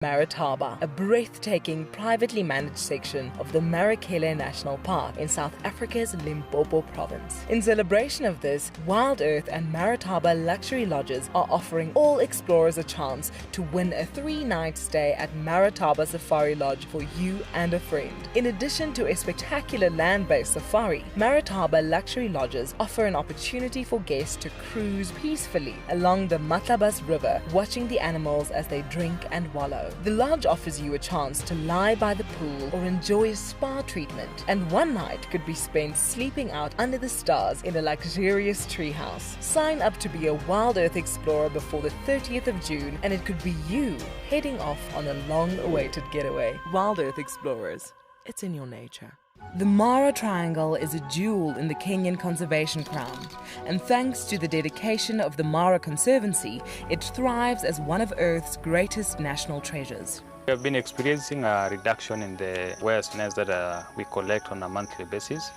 Marataba, a breathtaking privately managed section of the Marakele National Park in South Africa's Limpopo province. In celebration of this, WildEarth and Marataba luxury lodges are offering all explorers a chance to win a 3-night stay at Marataba Safari Lodge for you and a friend. In addition to a spectacular land-based safari, Marataba luxury lodges offer an opportunity for guests to cruise peacefully along the Matlabas River, watching the animals as they drink and wallow. The lodge offers you a chance to lie by the pool or enjoy a spa treatment, and one night could be spent sleeping out under the stars in a luxurious treehouse. Sign up to be a WildEarth explorer before the 30th of June, and it could be you heading off on a long-awaited getaway. WildEarth Explorers, it's in your nature. The Mara Triangle is a jewel in the Kenyan conservation crown, and thanks to the dedication of the Mara Conservancy, it thrives as one of Earth's greatest national treasures. We have been experiencing a reduction in the whale snails that we collect on a monthly basis,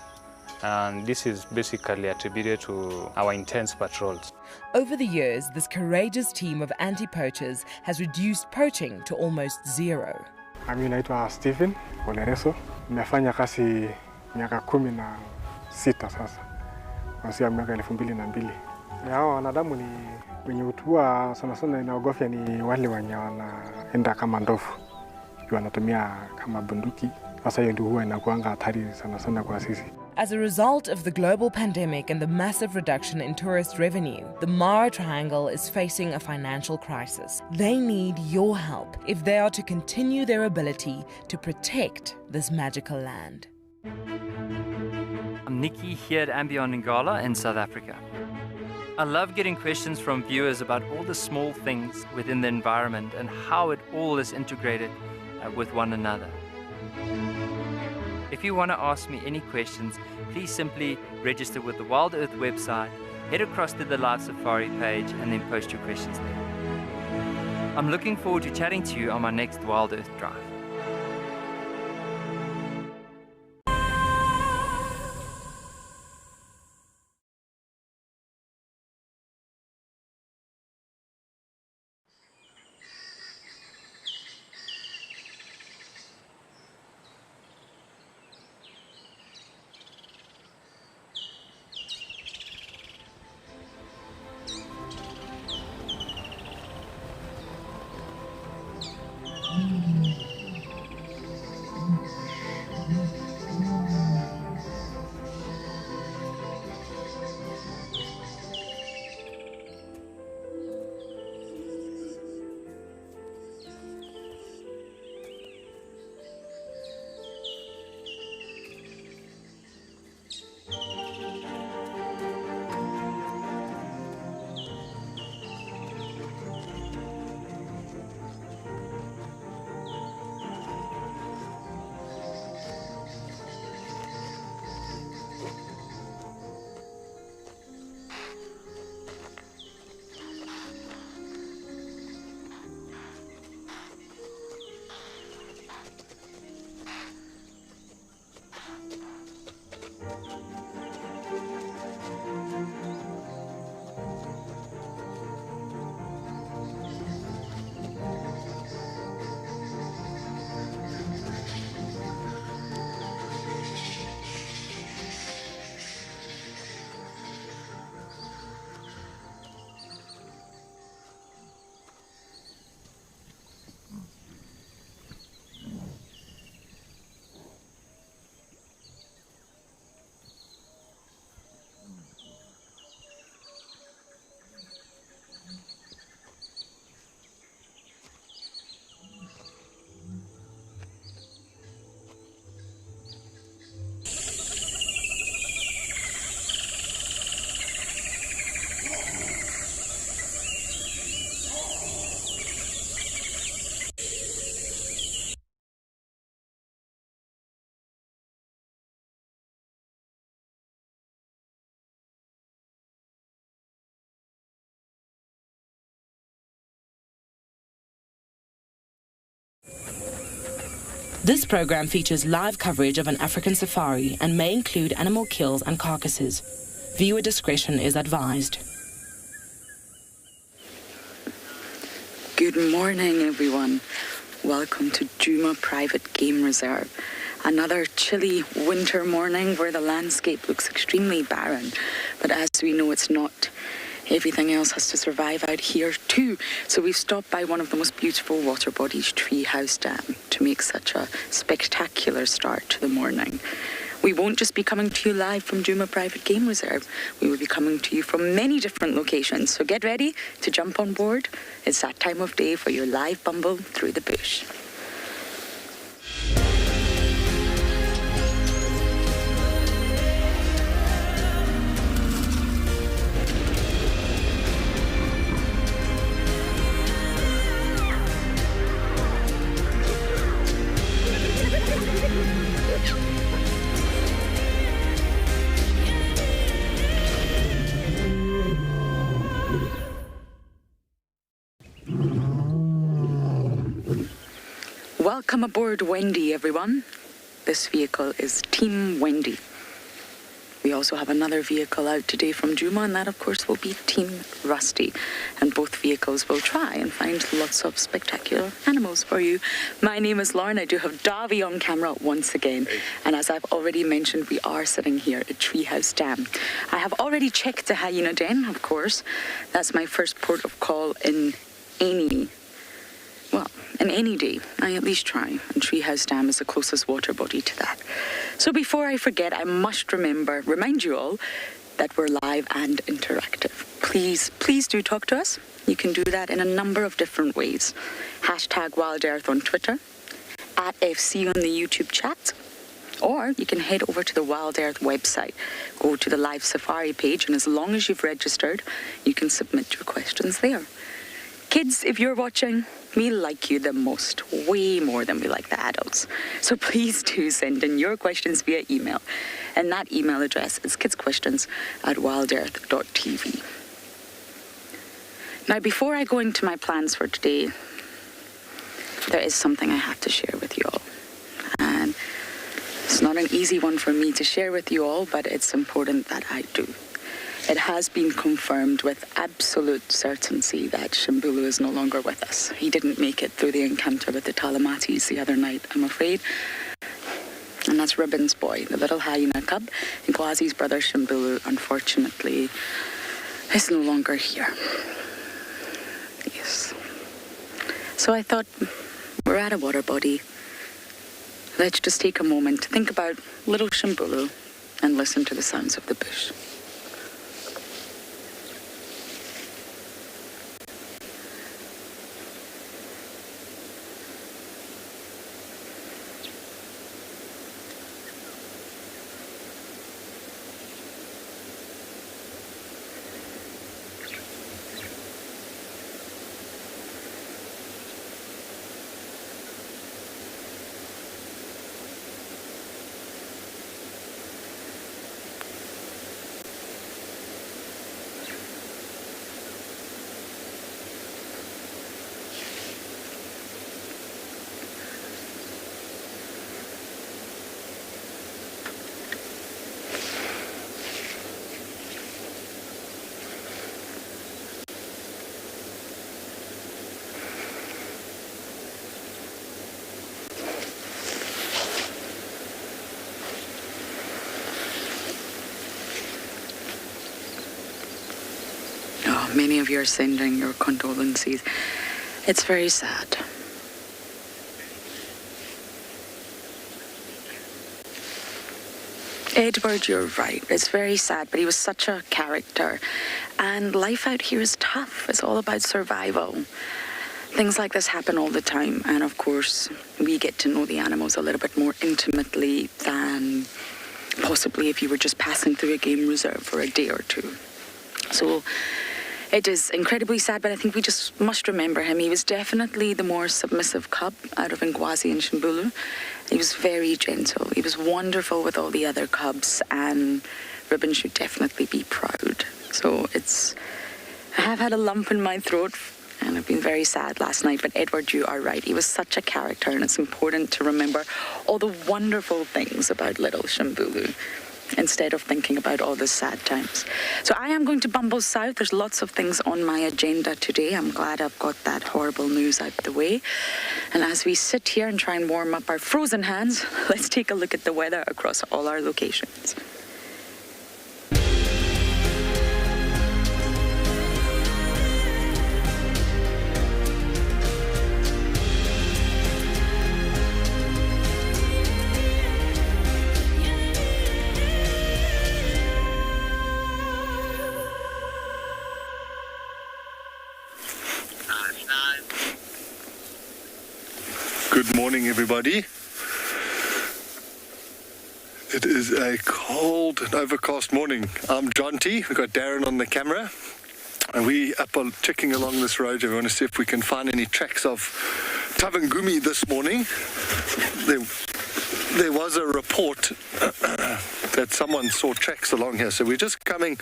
and this is basically attributed to our intense patrols. Over the years, this courageous team of anti-poachers has reduced poaching to almost zero. Mimi naitwa Stephen Olereso. Nimefanya kazi miaka 16 sasa. Kuanzia miaka 2002. Hao wanadamu ni wenye utua sana inaogofya ni wale wenye wanaenda kama ndovu. Wanatumia kama bunduki. Sasa hiyo ndio huwa inakuanga hatari sana kwa sisi. As a result of the global pandemic and the massive reduction in tourist revenue, the Mara Triangle is facing a financial crisis. They need your help if they are to continue their ability to protect this magical land. I'm Nikki here at andBeyond in Ngala in South Africa. I love getting questions from viewers about all the small things within the environment and how it all is integrated with one another. If you want to ask me any questions, please simply register with the WildEarth website, head across to the Live Safari page, and then post your questions there. I'm looking forward to chatting to you on my next WildEarth drive. This program features live coverage of an African safari and may include animal kills and carcasses. Viewer discretion is advised. Good morning, everyone. welcome to Djuma Private Game Reserve. Another chilly winter morning where the landscape looks extremely barren, but as we know it's not. Everything else has to survive out here too. So we've stopped by one of the most beautiful water bodies, Treehouse Dam, to make such a spectacular start to the morning. We won't just be coming to you live from Djuma Private Game Reserve. We will be coming to you from many different locations. So get ready to jump on board. It's that time of day for your live bumble through the bush. Welcome aboard Wendy, everyone. This vehicle is Team Wendy. We also have another vehicle out today from Djuma, and that, of course, will be Team Rusty. And both vehicles will try and find lots of spectacular animals for you. My name is Lauren. I do have Davy on camera once again. And as I've already mentioned, we are sitting here at Treehouse Dam. I have already checked the hyena den, of course. That's my first port of call in any day. I at least try, and Treehouse Dam is the closest water body to that. So before I forget, I must remind you all that we're live and interactive. Please do talk to us. You can do that in a number of different ways. #WildEarth on Twitter, @FC on the YouTube chat, or you can head over to the WildEarth website. Go to the live safari page, and as long as you've registered, you can submit your questions there. Kids, if you're watching, we like you the most, way more than we like the adults. So please do send in your questions via email. And that email address is kidsequestions@wildearth.tv. Now, before I go into my plans for today, there is something I have to share with you all. And it's not an easy one for me to share with you all, but it's important that I do. It has been confirmed with absolute certainty that Shimbulu is no longer with us. He didn't make it through the encounter with the Talamatis the other night, I'm afraid. And that's Ribbon's boy, the little hyena cub. And Ngwazi's brother Shimbulu, unfortunately, is no longer here. Yes. So I thought, we're at a water body. Let's just take a moment to think about little Shimbulu and listen to the sounds of the bush. Many of you are sending your condolences. It's very sad. Edward, you're right. It's very sad, but he was such a character. And life out here is tough. It's all about survival. Things like this happen all the time. And of course, we get to know the animals a little bit more intimately than possibly if you were just passing through a game reserve for a day or two. So it is incredibly sad, but I think we just must remember him. He was definitely the more submissive cub out of Ngwazi and Shimbulu. He was very gentle. He was wonderful with all the other cubs, and Ribbon should definitely be proud. So I have had a lump in my throat, and I've been very sad last night, but Edward, you are right. He was such a character, and it's important to remember all the wonderful things about little Shimbulu. instead of thinking about all the sad times. So I am going to Bumble South. There's lots of things on my agenda today. I'm glad I've got that horrible news out the way. And as we sit here and try and warm up our frozen hands, let's take a look at the weather across all our locations. Good morning, everybody. It is a cold and overcast morning. I'm John T. We've got Darren on the camera. And we up on checking along this road. We want to see if we can find any tracks of Tavangumi this morning. There was a report that someone saw tracks along here. So we're just driving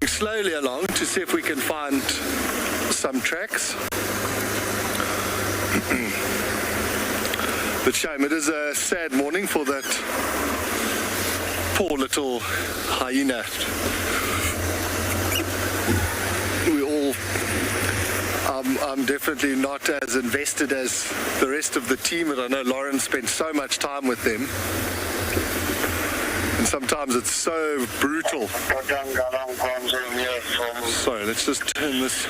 slowly along to see if we can find some tracks. But shame, it is a sad morning for that poor little hyena. I'm definitely not as invested as the rest of the team, and I know Lauren spent so much time with them. And sometimes it's so brutal. Sorry, let's just turn this.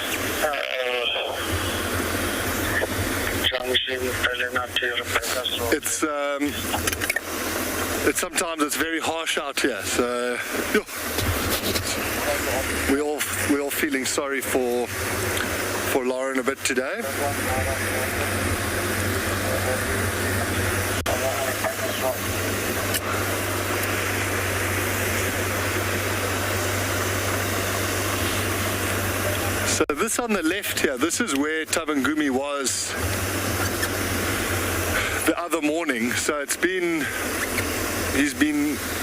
It's sometimes it's very harsh out here, so we're all feeling sorry for Lauren a bit today. So this on the left here, this is where Tavangumi was the other morning. So he's been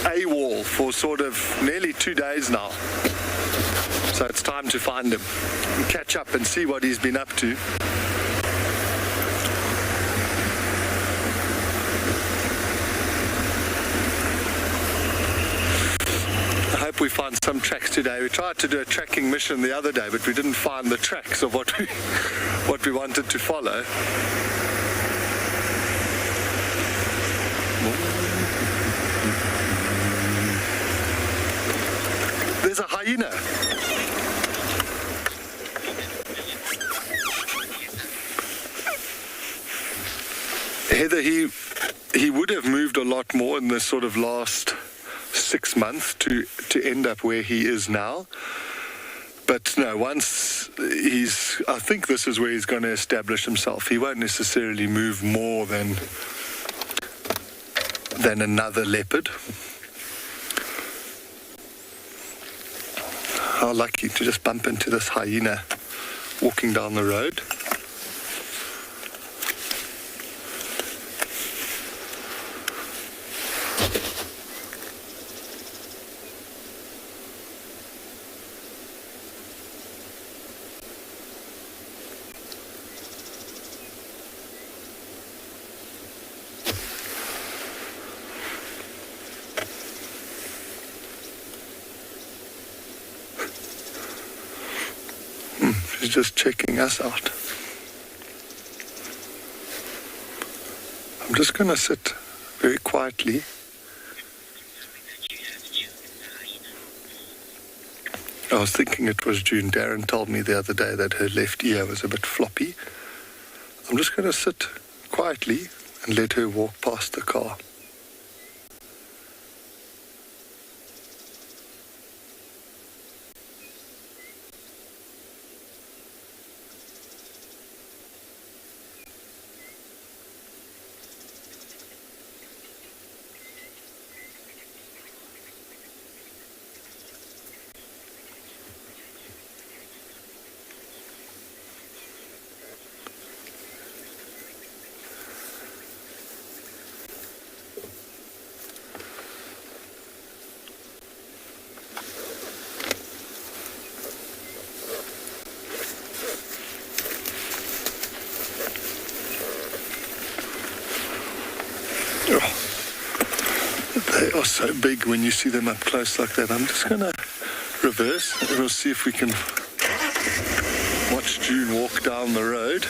AWOL for sort of nearly 2 days now. So it's time to find him and catch up and see what he's been up to. I hope we find some tracks today. We tried to do a tracking mission the other day, but we didn't find the tracks of what we wanted to follow. There's a hyena. Heather, he would have moved a lot more in the sort of last 6 months to end up where he is now. But no, once I think this is where he's going to establish himself. He won't necessarily move more than another leopard. How lucky to just bump into this hyena walking down the road. He's just checking us out. I'm just going to sit very quietly. I was thinking it was June. Darren told me the other day that her left ear was a bit floppy. I'm just going to sit quietly and let her walk past the car. They are so big when you see them up close like that. I'm just going to reverse and we'll see if we can watch June walk down the road.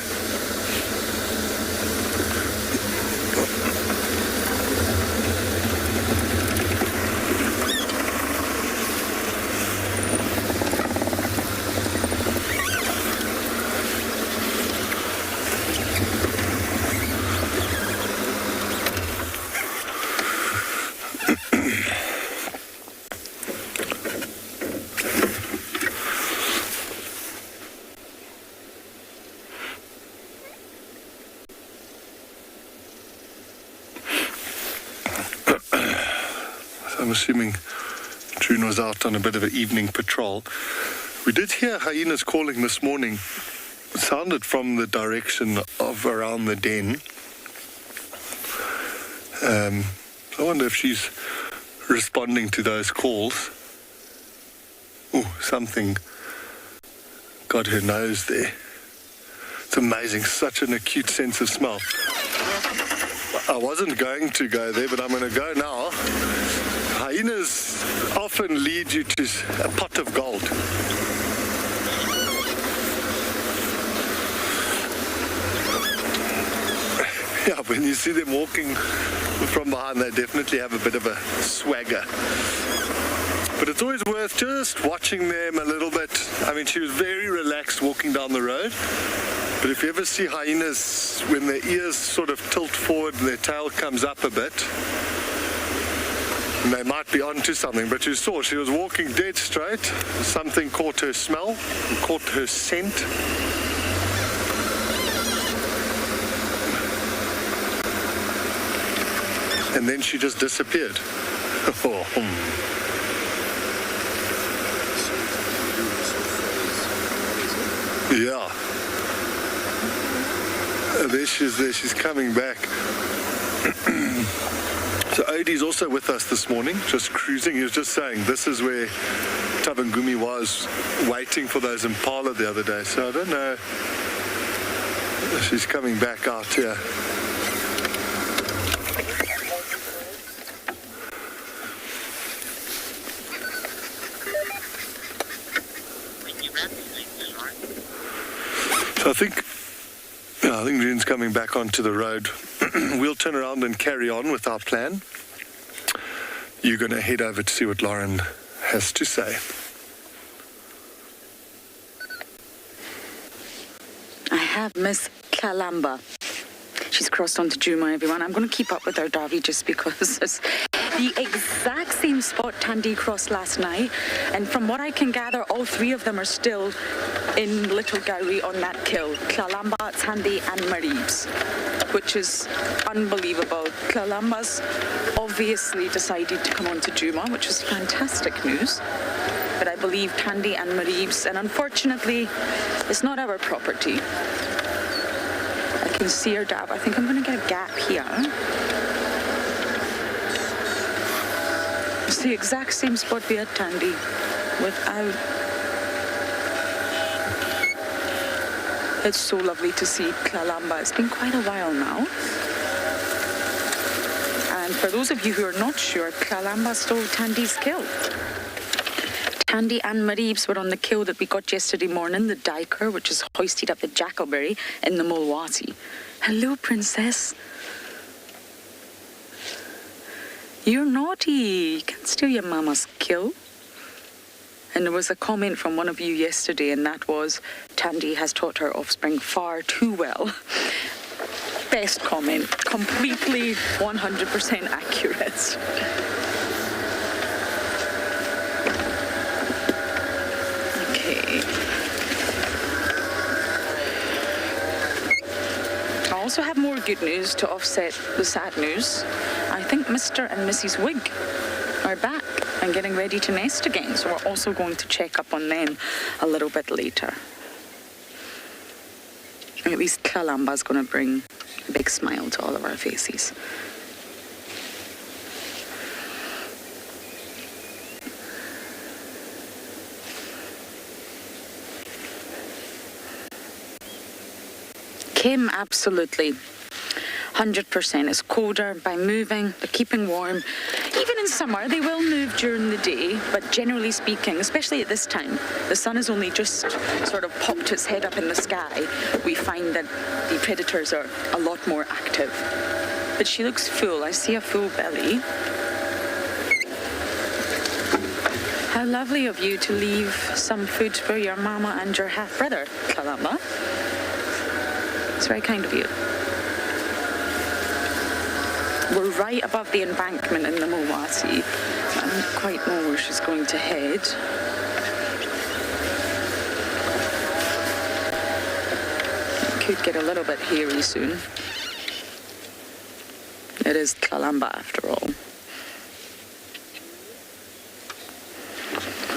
I'm assuming June was out on a bit of an evening patrol. We did hear hyenas calling this morning. It sounded from the direction of around the den. I wonder if she's responding to those calls. Oh, something got her nose there. It's amazing, such an acute sense of smell. I wasn't going to go there, but I'm going to go now. Hyenas often lead you to a pot of gold. Yeah, when you see them walking from behind, they definitely have a bit of a swagger. But it's always worth just watching them a little bit. I mean, she was very relaxed walking down the road. But if you ever see hyenas, when their ears sort of tilt forward and their tail comes up a bit, they might be onto something. But you saw she was walking dead straight. Something caught her smell, caught her scent. And then she just disappeared. Yeah. There she's coming back. So Odie's also with us this morning, just cruising. He was just saying this is where Tabangumi was waiting for those impala the other day. So I don't know. She's coming back out here. So I think June's coming back onto the road. We'll turn around and carry on with our plan. You're going to head over to see what Lauren has to say. I have Miss Kalamba. She's crossed onto Djuma, everyone. I'm going to keep up with her, Davi, just because it's the exact same spot Tandy crossed last night. And from what I can gather, all three of them are still in Little Gowrie on that kill. Kalamba, Tandy and Maribs, which is unbelievable. Kalamba's obviously decided to come on to Djuma, which is fantastic news. But I believe Tandy and Maribs, and unfortunately, it's not our property. I can see her dab. I think I'm going to get a gap here. It's the exact same spot we had Tandy without. It's so lovely to see Kalamba. It's been quite a while now. And for those of you who are not sure, Kalamba stole Tandy's kill. Tandy and Maribs were on the kill that we got yesterday morning, the Diker, which is hoisted up the Jackalberry in the Mulwati. Hello, princess. You're naughty. You can't steal your mama's kill. And there was a comment from one of you yesterday, and that was, Tandy has taught her offspring far too well. Best comment. Completely 100% accurate. Okay. I also have more good news to offset the sad news. I think Mr. and Mrs. Wig are back and getting ready to nest again, so we're also going to check up on them a little bit later. At least Kalamba's going to bring a big smile to all of our faces. Kim, absolutely. 100%. It's colder. By moving, they're keeping warm. Even in summer, they will move during the day, but generally speaking, especially at this time, the sun has only just sort of popped its head up in the sky. We find that the predators are a lot more active. But she looks full. I see a full belly. How lovely of you to leave some food for your mama and your half-brother, Kalamba. It's very kind of you. We're right above the embankment in the Mowasi. I don't quite know where she's going to head. It could get a little bit hairy soon. It is Kalamba after all.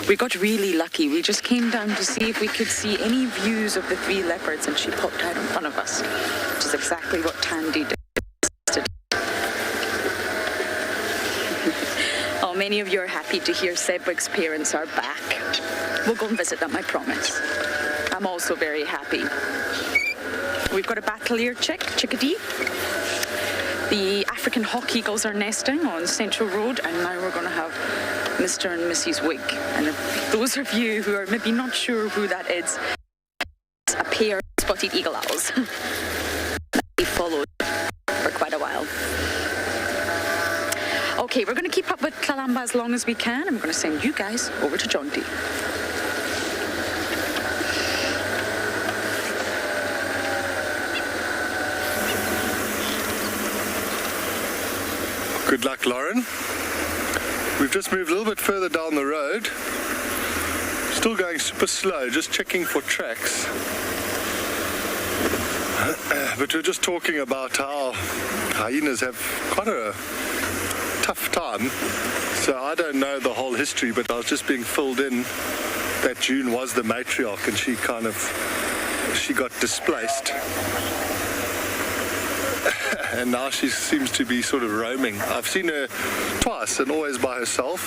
We got really lucky. We just came down to see if we could see any views of the 3 leopards, and she popped out in front of us, which is exactly what Tandy did. Oh, many of you are happy to hear Sedgwick's parents are back. We'll go and visit them, I promise. I'm also very happy. We've got a battle-ear chickadee. The African hawk eagles are nesting on Central Road, and now we're going to have Mr. and Mrs. Wig. And if those of you who are maybe not sure who that is, it's a pair of spotted eagle owls. They followed for quite a while. Okay, we're going to keep up with Kalamba as long as we can, and we're going to send you guys over to John D. Good luck, Lauren. We've just moved a little bit further down the road. Still going super slow, just checking for tracks. But we're just talking about how hyenas have quite a tough time. So I don't know the whole history, but I was just being filled in that June was the matriarch, and she got displaced. And now she seems to be sort of roaming. I've seen her twice and always by herself.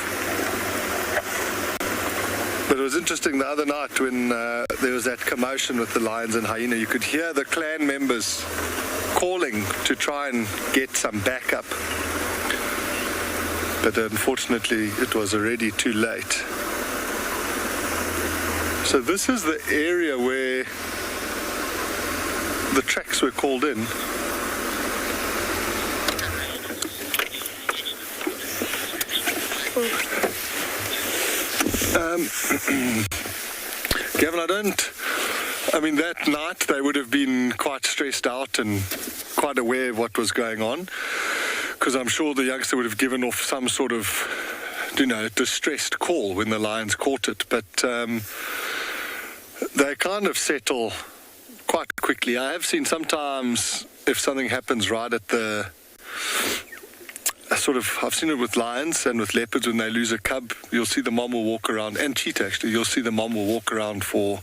But it was interesting the other night when there was that commotion with the lions and hyena. You could hear the clan members calling to try and get some backup. But unfortunately, it was already too late. So this is the area where the tracks were called in. Gavin, I mean, that night they would have been quite stressed out and quite aware of what was going on, because I'm sure the youngster would have given off some sort of, distressed call when the lions caught it, but they kind of settle quite quickly. I have seen sometimes if something happens right at the I've seen it with lions and with leopards. When they lose a cub, you'll see the mom will walk around, and cheetah actually, you'll see the mom will walk around for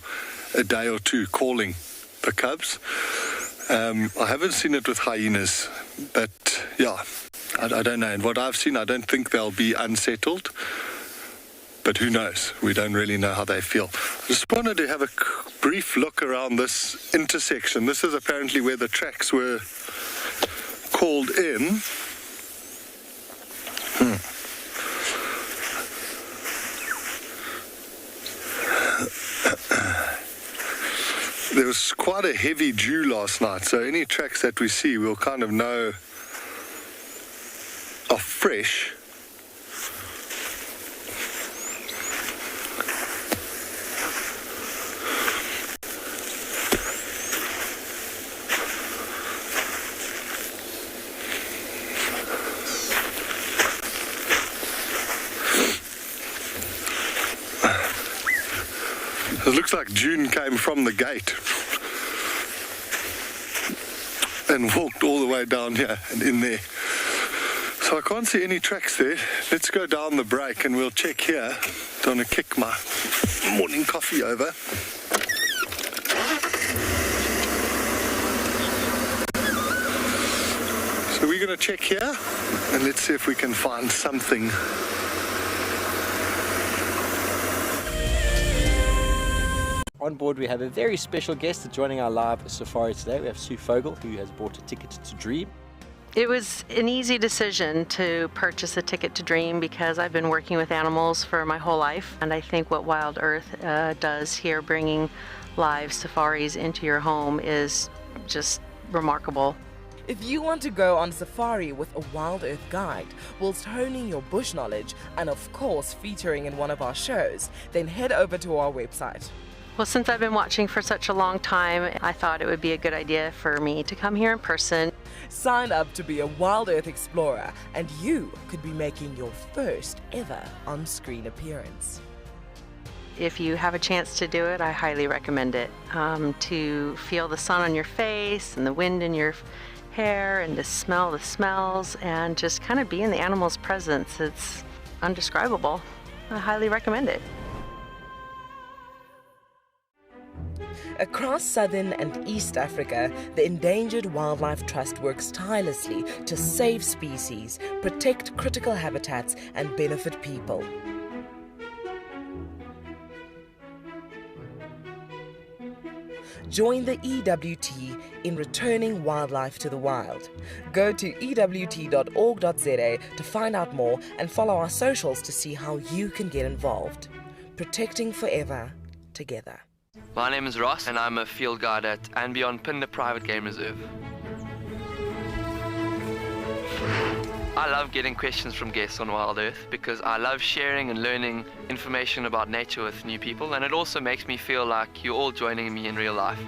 a day or two calling the cubs. I haven't seen it with hyenas, but yeah, I don't know. And what I've seen, I don't think they'll be unsettled, but who knows? We don't really know how they feel. I just wanted to have a brief look around this intersection. This is apparently where the tracks were called in. There was quite a heavy dew last night, so any tracks that we see we'll kind of know are fresh. It looks like June came from the gate and walked all the way down here and in there. So I can't see any tracks there. Let's go down the break and we'll check here. Don't want to kick my morning coffee over. So we're going to check here and let's see if we can find something. On board, we have a very special guest joining our live safari today. We have Sue Fogel, who has bought a ticket to Dream. It was an easy decision to purchase a ticket to Dream because I've been working with animals for my whole life, and I think what WildEarth does here, bringing live safaris into your home, is just remarkable. If you want to go on safari with a WildEarth guide, whilst honing your bush knowledge and of course featuring in one of our shows, then head over to our website. Well, since I've been watching for such a long time, I thought it would be a good idea for me to come here in person. Sign up to be a WildEarth explorer and you could be making your first ever on-screen appearance. If you have a chance to do it, I highly recommend it. To feel the sun on your face and the wind in your hair and to smell the smells and just kind of be in the animal's presence. It's undescribable. I highly recommend it. Across southern and East Africa, the Endangered Wildlife Trust works tirelessly to save species, protect critical habitats, and benefit people. Join the EWT in returning wildlife to the wild. Go to ewt.org.za to find out more and follow our socials to see how you can get involved. Protecting forever, together. My name is Ross and I'm a field guide at andBeyond Phinda Private Game Reserve. I love getting questions from guests on WildEarth because I love sharing and learning information about nature with new people, and it also makes me feel like you're all joining me in real life.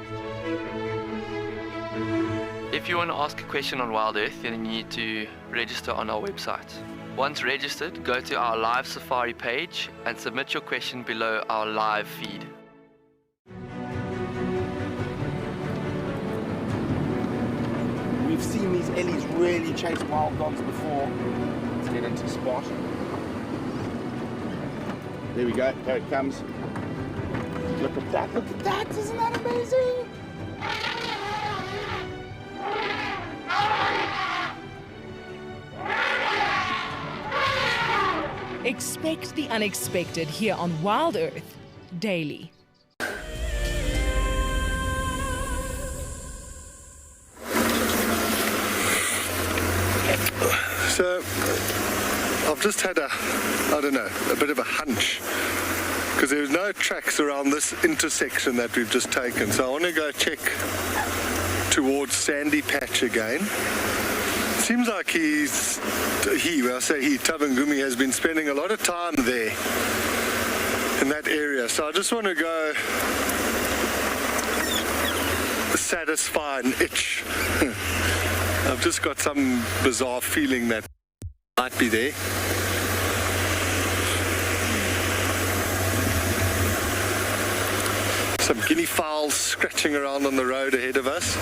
If you want to ask a question on WildEarth, then you need to register on our website. Once registered, go to our live safari page and submit your question below our live feed. We've seen these ellies really chase wild dogs before. Let's get into the spot. There we go, there it comes. Look at that, isn't that amazing? Expect the unexpected here on WildEarth daily. So, I've just had a bit of a hunch, because there's no tracks around this intersection that we've just taken. So I want to go check towards Sandy Patch again. Seems like Tavangumi has been spending a lot of time there in that area. So I just want to go satisfy an itch. I've just got some bizarre feeling that might be there. Some guinea fowls scratching around on the road ahead of us.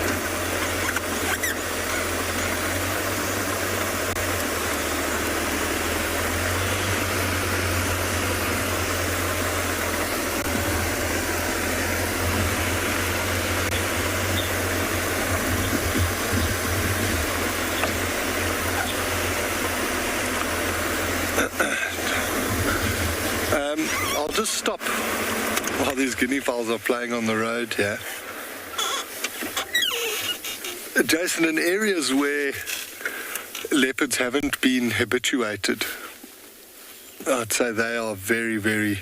I'll just stop while these guinea fowls are playing on the road here. Jason, in areas where leopards haven't been habituated, I'd say they are very, very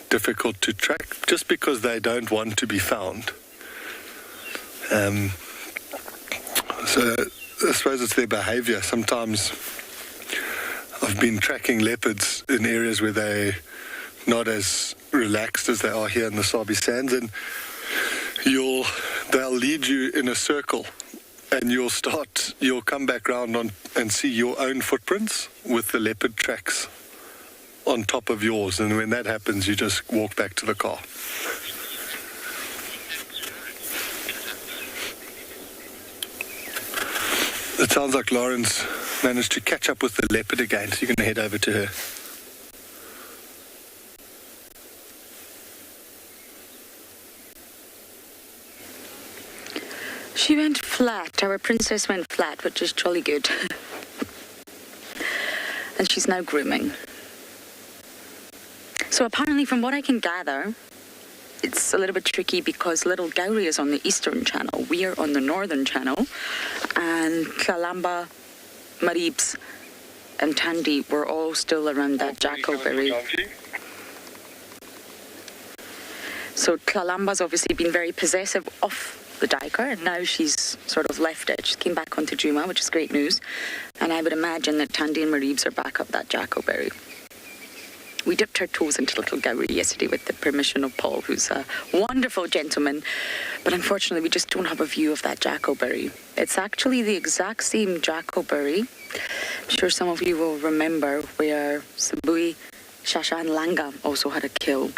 difficult to track just because they don't want to be found. So I suppose it's their behavior. Sometimes I've been tracking leopards in areas where they're not as relaxed as they are here in the Sabi sands, and they'll lead you in a circle, and you'll come back round and see your own footprints with the leopard tracks on top of yours, and when that happens, you just walk back to the car. It sounds like Lauren's managed to catch up with the leopard again, so you're going to head over to her. She went flat. Our princess went flat, which is jolly good. And she's now grooming. So apparently, from what I can gather, it's a little bit tricky because Little Gowrie is on the eastern channel. We are on the northern channel. And Kalamba Maribs and Tandy were all still around that Jackalberry. So Tlalamba's obviously been very possessive of the duiker, and now she's sort of left it. She came back onto Djuma, which is great news. And I would imagine that Tandy and Maribs are back up that Jackalberry. We dipped our toes into Little Gowrie yesterday with the permission of Paul, who's a wonderful gentleman. But unfortunately, we just don't have a view of that Jackalberry. It's actually the exact same Jackalberry. I'm sure some of you will remember where Sabui, Shasha and Langa also had a kill.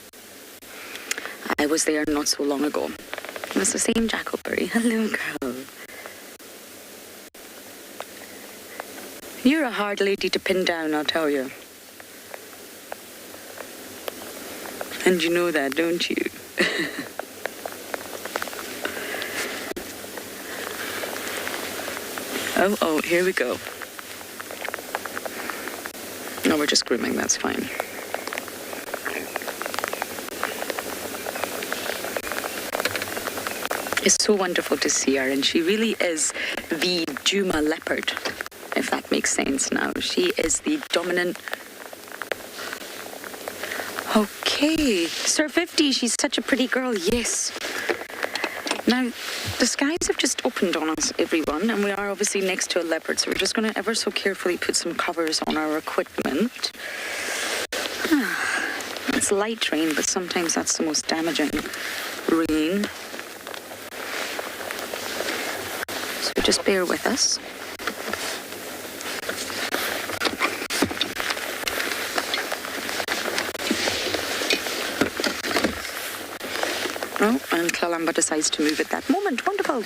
I was there not so long ago. It was the same Jackalberry. Hello, girl. You're a hard lady to pin down, I'll tell you. And you know that, don't you? Oh, here we go. No, we're just grooming, that's fine. It's so wonderful to see her, and she really is the Djuma leopard, if that makes sense now. She is the dominant... Okay, Sir 50, she's such a pretty girl, yes. Now, the skies have just opened on us, everyone, and we are obviously next to a leopard, so we're just going to ever so carefully put some covers on our equipment. It's light rain, but sometimes that's the most damaging rain. So just bear with us. Oh, and Tlalamba decides to move at that moment. Wonderful.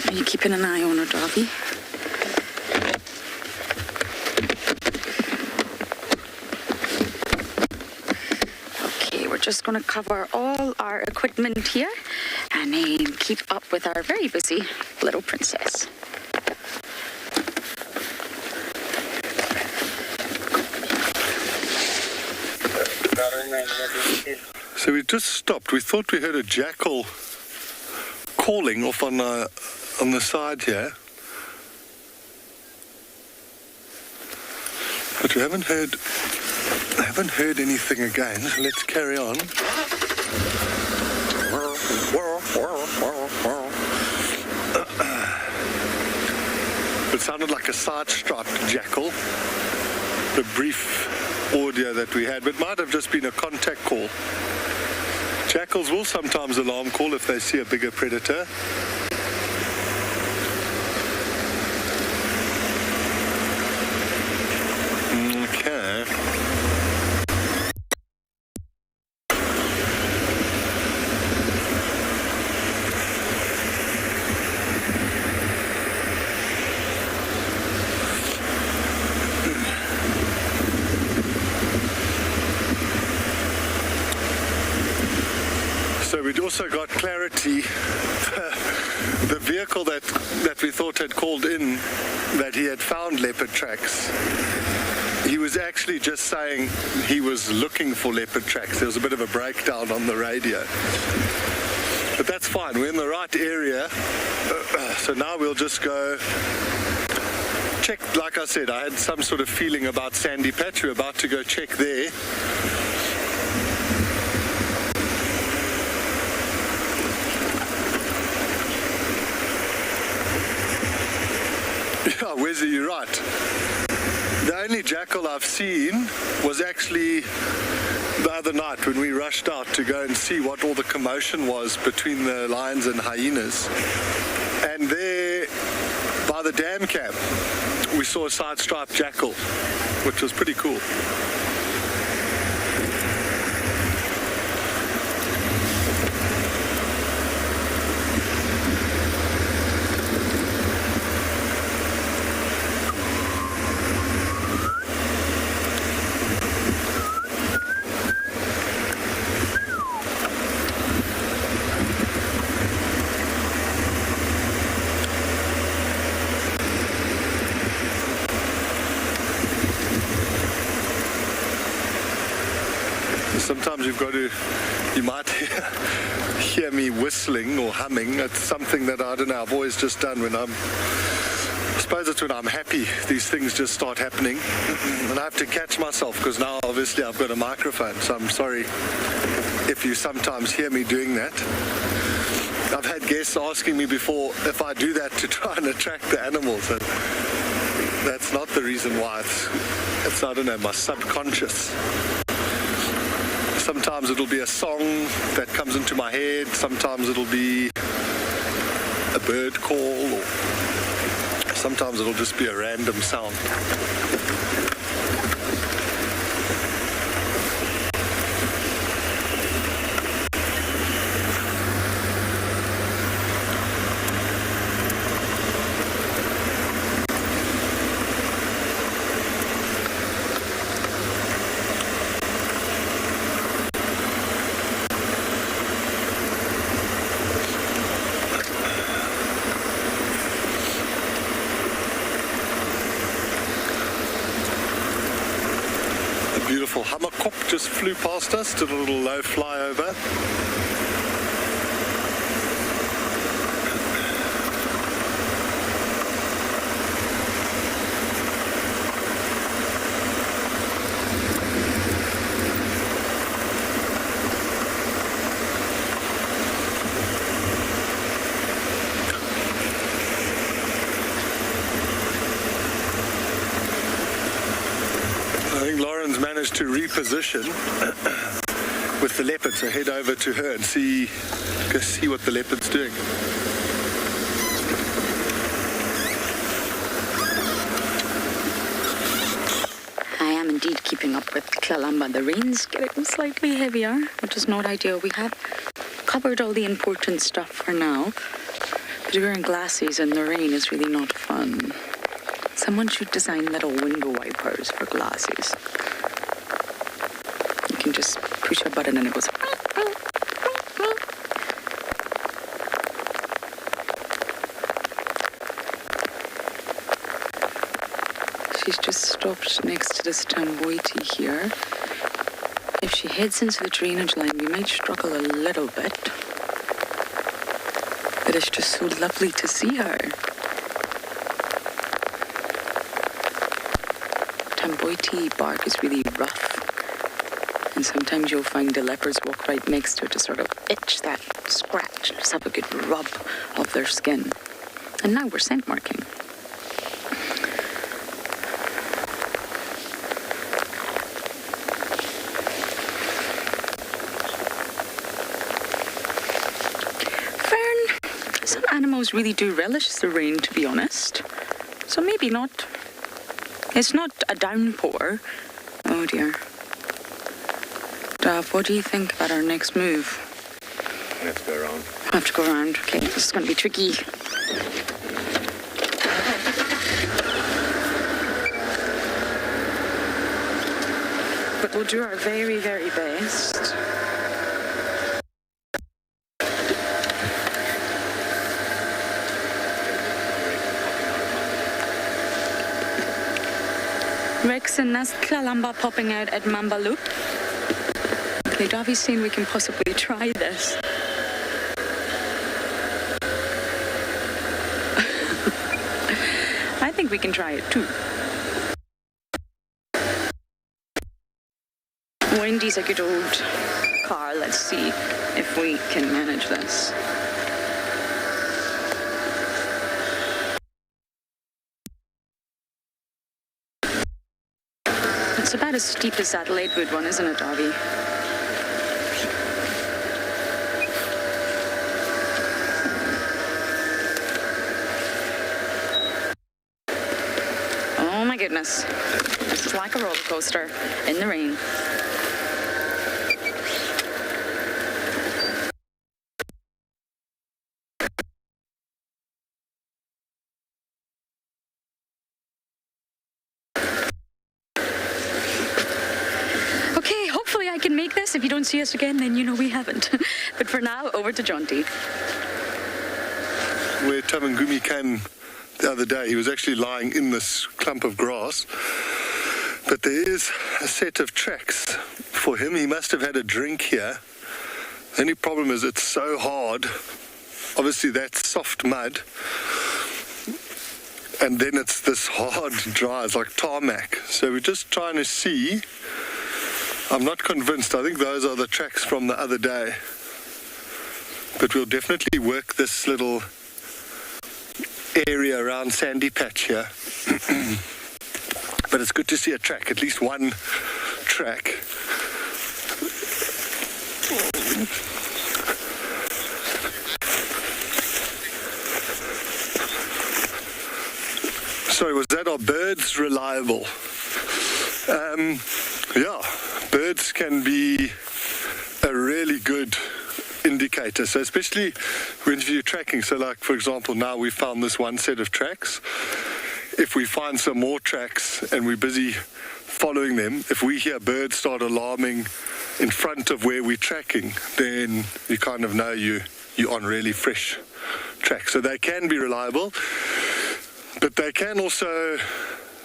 Are you keeping an eye on her, doggy? Okay, we're just going to cover all our equipment here and then keep up with our very busy little princess. So we just stopped. We thought we heard a jackal calling off on the side here, but we haven't heard anything again. So let's carry on. It sounded like a side-striped jackal, the brief audio that we had, but might have just been a contact call. Jackals will sometimes alarm call if they see a bigger predator. Okay. So we'd also got clarity. The vehicle that we thought had called in that he had found leopard tracks, he was actually just saying he was looking for leopard tracks. There was a bit of a breakdown on the radio. But that's fine. We're in the right area. So now we'll just go check. Like I said, I had some sort of feeling about Sandy Patch. We're about to go check there. Yeah, Wesley, you're right. The only jackal I've seen was actually the other night when we rushed out to go and see what all the commotion was between the lions and hyenas. And there, by the dam camp, we saw a side-striped jackal, which was pretty cool. Sometimes you might hear me whistling or humming. It's something that, I don't know, I've always just done I suppose it's when I'm happy, these things just start happening. And I have to catch myself, because now obviously I've got a microphone, so I'm sorry if you sometimes hear me doing that. I've had guests asking me before if I do that to try and attract the animals, and that's not the reason why. It's I don't know, my subconscious. Sometimes it'll be a song that comes into my head, sometimes it'll be a bird call, or sometimes it'll just be a random sound. Beautiful hammerkop just flew past us, did a little low flyover. Managed to reposition with the leopard, so head over to her and see what the leopard's doing. I am indeed keeping up with Kalamba. The rain's getting slightly heavier, which is not ideal. We have covered all the important stuff for now, but wearing glasses in the rain is really not fun. Someone should design little window wipers for glasses. You can just push a button and it goes. She's just stopped next to this Tamboiti here. If she heads into the drainage line, we might struggle a little bit. But it's just so lovely to see her. Tamboiti bark is really rough. And sometimes you'll find the leopards walk right next to it to sort of itch that scratch, just have a good rub of their skin. And now we're scent marking. Fern, some animals really do relish the rain, to be honest. So maybe not. It's not a downpour. Oh dear. Dav, what do you think about our next move? We have to go around. I have to go around. Okay, this is going to be tricky. But we'll do our very, very best. Rex and that's Kalamba popping out at Mambalu. Okay, Davi's saying we can possibly try this. I think we can try it too. Wendy's a good old car. Let's see if we can manage this. It's about as steep as that Lakewood one, isn't it, Davi? Oh my goodness. This is like a roller coaster in the rain. Okay, hopefully I can make this. If you don't see us again, then you know we haven't. But for now, over to Jonty. Where Tamangumi came the other day, he was actually lying in this clump of grass. But there is a set of tracks for him. He must have had a drink here. The only problem is it's so hard. Obviously that's soft mud. And then it's this hard, dry, it's like tarmac. So we're just trying to see. I'm not convinced. I think those are the tracks from the other day. But we'll definitely work this little area around Sandy Patch here. But it's good to see a track, at least one track. Sorry, was that, are birds reliable? Yeah, birds can be a really good indicator. So especially when you're tracking. So like, for example, now we found this one set of tracks. If we find some more tracks and we're busy following them, if we hear birds start alarming in front of where we're tracking, then you kind of know you're on really fresh tracks. So they can be reliable. But they can also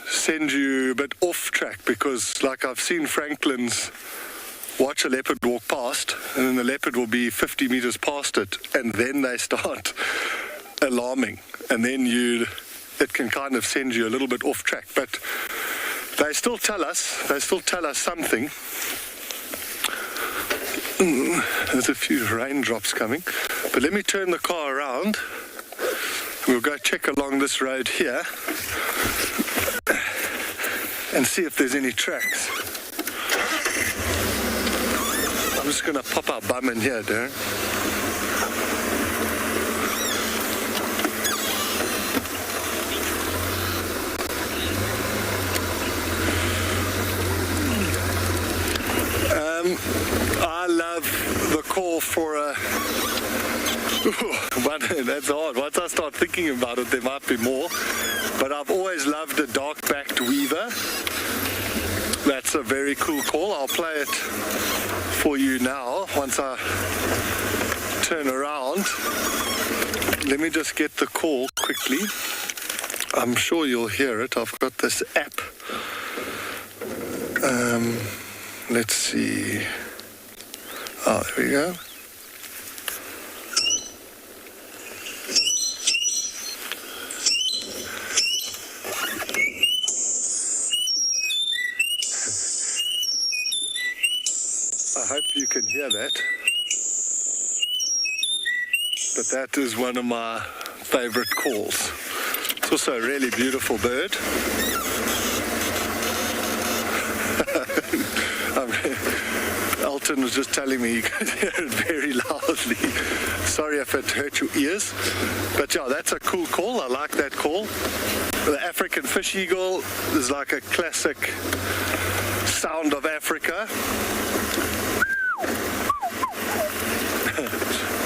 send you a bit off track, because like I've seen Franklins watch a leopard walk past, and then the leopard will be 50 meters past it, and then they start alarming, and then it can kind of send you a little bit off track. But they still tell us something. There's a few raindrops coming, but let me turn the car around. We'll go check along this road here and see if there's any tracks. I'm just going to pop our bum in here, Darren. I love the call for a... But that's hard. Once I start thinking about it, there might be more. But I've always loved a dark-backed weaver. That's a very cool call. I'll play it for you now once I turn around. Let me just get the call quickly. I'm sure you'll hear it. I've got this app. Let's see. Oh, there we go. I hope you can hear that. But that is one of my favorite calls. It's also a really beautiful bird. Elton was just telling me you could hear it very loudly. Sorry if it hurt your ears. But yeah, that's a cool call. I like that call. The African fish eagle is like a classic sound of Africa.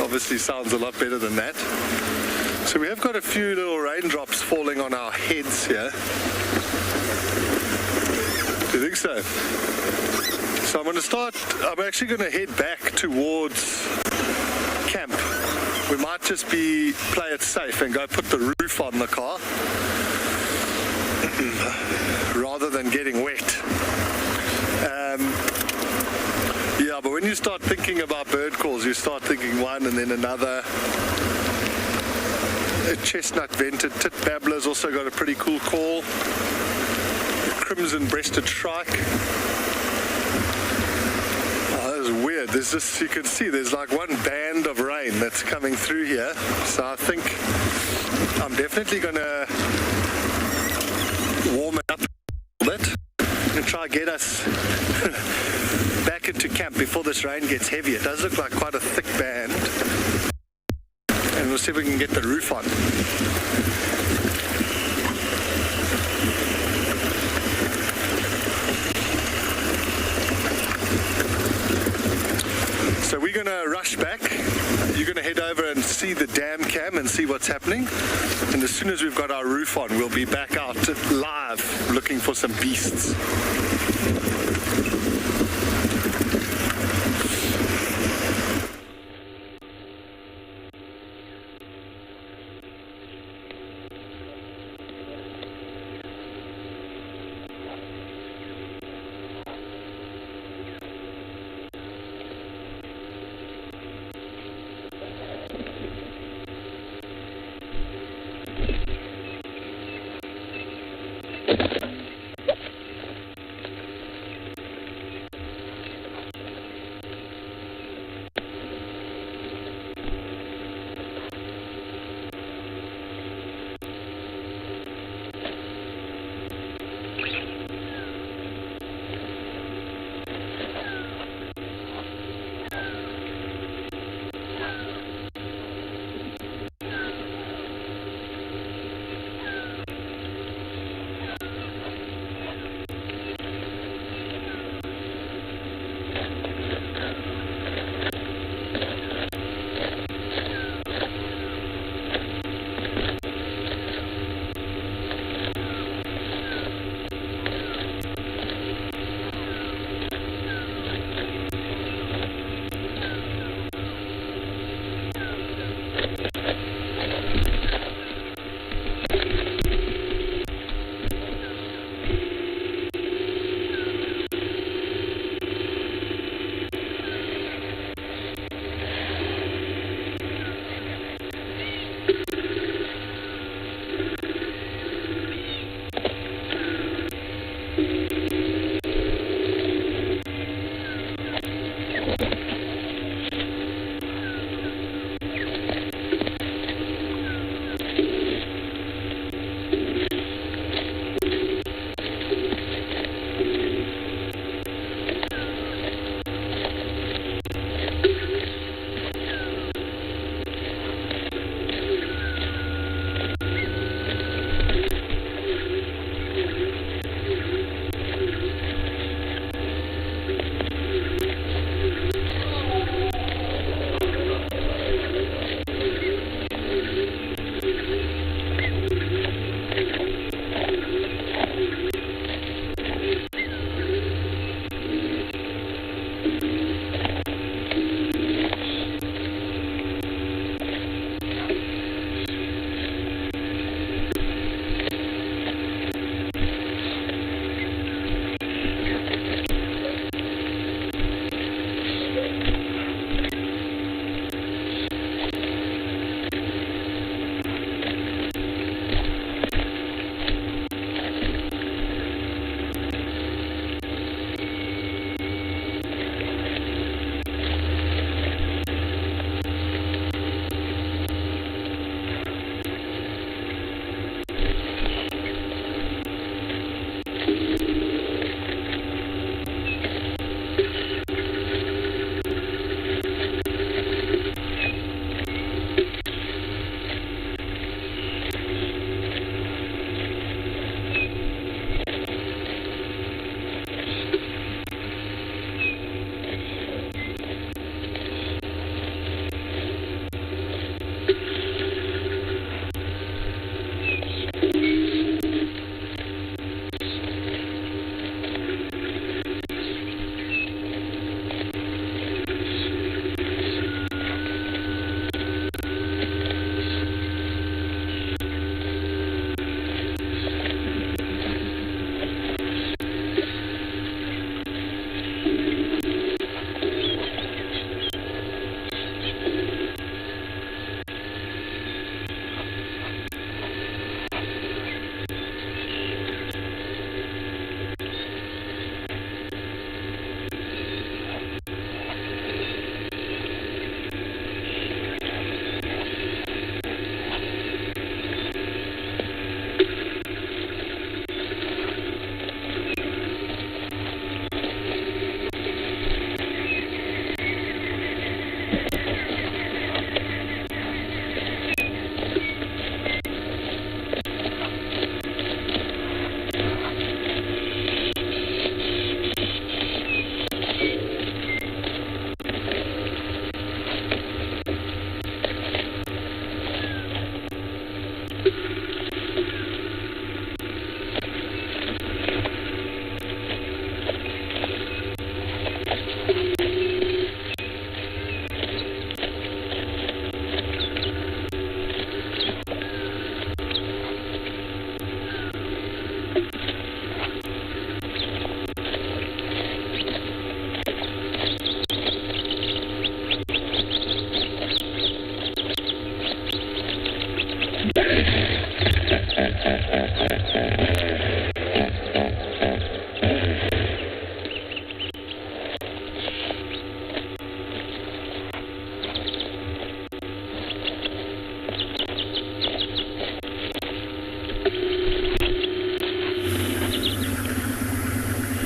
Obviously sounds a lot better than that. So we have got a few little raindrops falling on our heads here. Do you think so? So I'm actually going to head back towards camp. We might just play it safe and go put the roof on the car rather than getting wet. Yeah, but when you start thinking about bird calls, you start thinking one and then another. A chestnut-vented tit babbler's also got a pretty cool call. Crimson-breasted shrike. Oh, that is weird. There's just, you can see there's like one band of rain that's coming through here. So I think I'm definitely going to warm it up a little bit and try to get us back into camp before this rain gets heavy. It does look like quite a thick band. And we'll see if we can get the roof on. So we're going to rush back. You're going to head over and see the dam cam and see what's happening. And as soon as we've got our roof on, we'll be back out live looking for some beasts.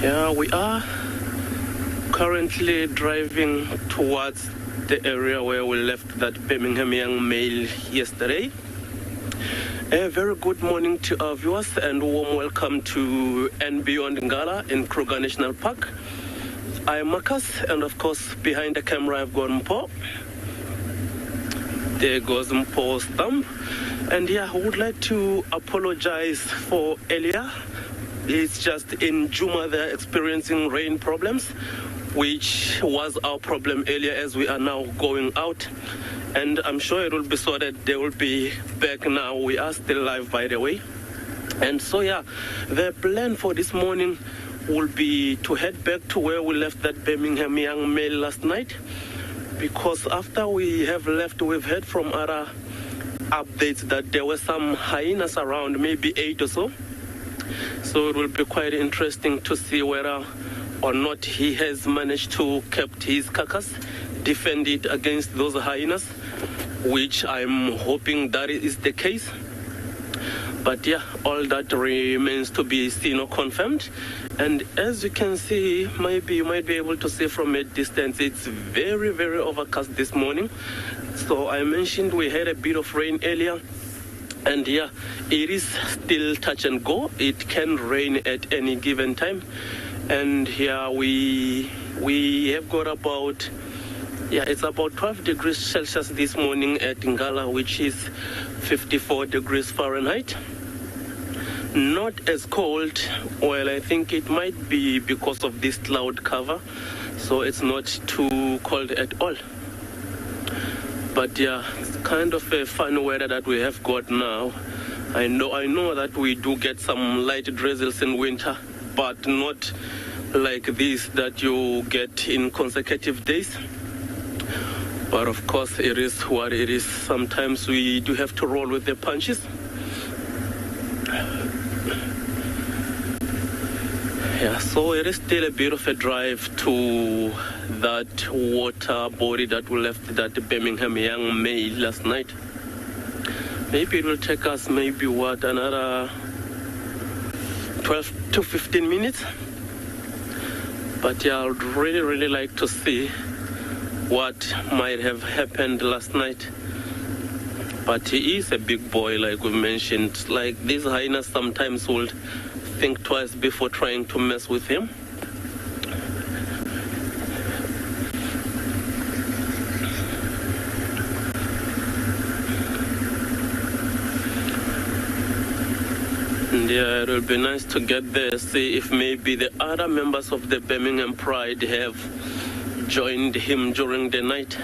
Yeah, we are currently driving towards the area where we left that Birmingham young male yesterday. A very good morning to our viewers and warm welcome to andBeyond Ngala in Kruger National Park. I am Marcus, and of course behind the camera I've got Mpo. There goes Mpo's thumb. And yeah, I would like to apologize for earlier. It's just in Djuma they're experiencing rain problems, which was our problem earlier as we are now going out. And I'm sure it will be sorted. They will be back now. We are still live, by the way. And so yeah, the plan for this morning will be to head back to where we left that Birmingham young male last night, because after we have left, we've heard from other updates that there were some hyenas around, maybe 8 or so. So it will be quite interesting to see whether or not he has managed to keep his carcass, defend it against those hyenas, which I'm hoping that is the case. But yeah, all that remains to be seen or confirmed. And as you can see, maybe you might be able to see from a distance, it's very, very overcast this morning. So I mentioned we had a bit of rain earlier. And yeah, it is still touch and go. It can rain at any given time. And here we have got about, it's about 12 degrees Celsius this morning at Ngala, which is 54 degrees Fahrenheit. Not as cold. Well, I think it might be because of this cloud cover, so it's not too cold at all. But yeah, it's kind of a fun weather that we have got now. I know that we do get some light drizzles in winter, but not like this that you get in consecutive days. But of course, it is what it is. Sometimes we do have to roll with the punches. Yeah, so it is still a bit of a drive to that water body that we left that Birmingham young male last night. Maybe it will take us another 12 to 15 minutes. But yeah, I would really like to see what might have happened last night. But he is a big boy, like we mentioned. Like, these hyenas sometimes will think twice before trying to mess with him. And yeah, it will be nice to get there, see if maybe the other members of the Birmingham Pride have joined him during the night,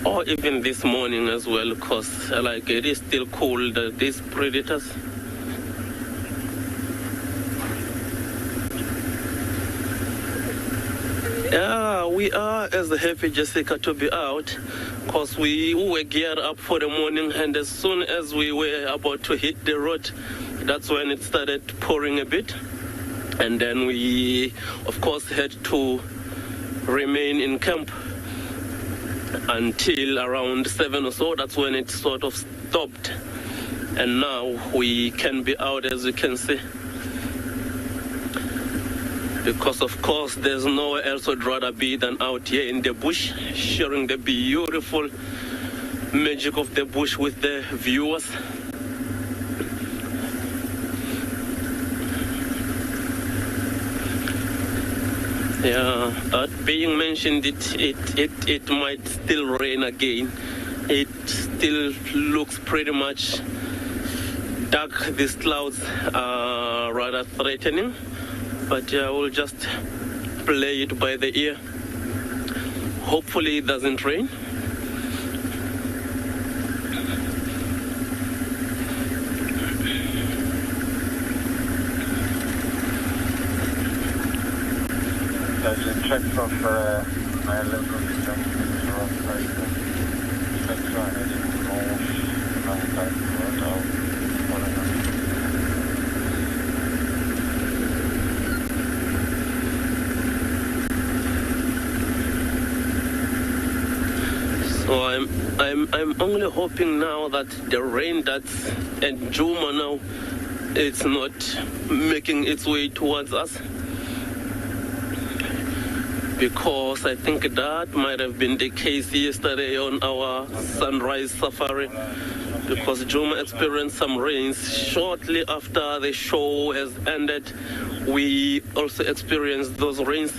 or even this morning as well, because like it is still cold, these predators. Yeah, we are as happy, Jessica, to be out, because we were geared up for the morning, and as soon as we were about to hit the road, that's when it started pouring a bit. And then we, of course, had to remain in camp until around 7 or so. That's when it sort of stopped. And now we can be out, as you can see. Because, of course, there's nowhere else I'd rather be than out here in the bush, sharing the beautiful magic of the bush with the viewers. Yeah, that being mentioned, it might still rain again. It still looks pretty much dark. These clouds are rather threatening. But yeah, we'll just play it by the ear. Hopefully it doesn't rain. There's a check of my level of So I'm only hoping now that the rain that's at Djuma now, it's not making its way towards us. because I think that might have been the case yesterday on our sunrise safari, because Djuma experienced some rains shortly after the show has ended. We also experienced those rains,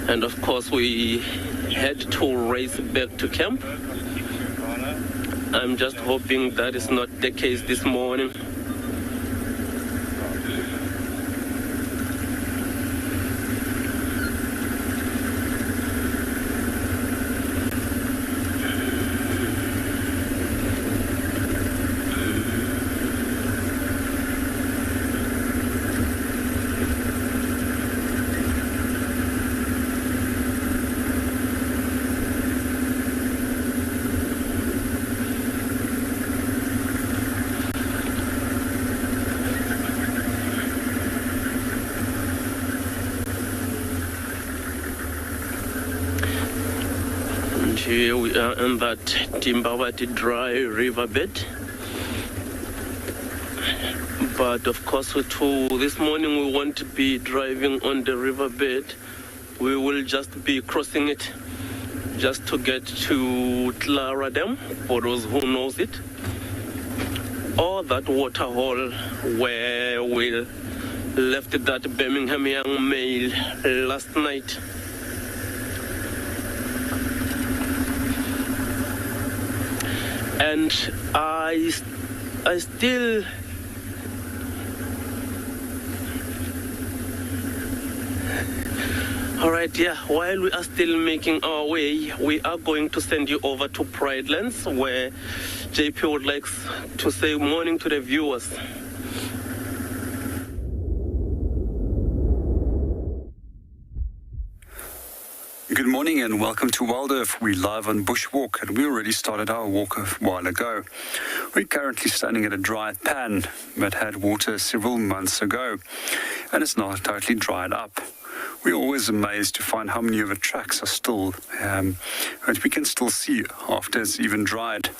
and of course we had to race back to camp. I'm just hoping that is not the case this morning. Here we are in that Timbawati dry riverbed. But of course, this morning we won't be driving on the riverbed. We will just be crossing it just to get to Clara Dam, for those who knows it, or that water hole where we left that Birmingham young male last night. And I still all right, yeah, while we are still making our way, we are going to send you over to Pridelands, where JP would like to say morning to the viewers. Good morning and welcome to WildEarth. We're live on Bushwalk and we already started our walk a while ago. We're currently standing at a dry pan that had water several months ago and it's now totally dried up. We're always amazed to find how many of the tracks are still, that we can still see after it's even dried.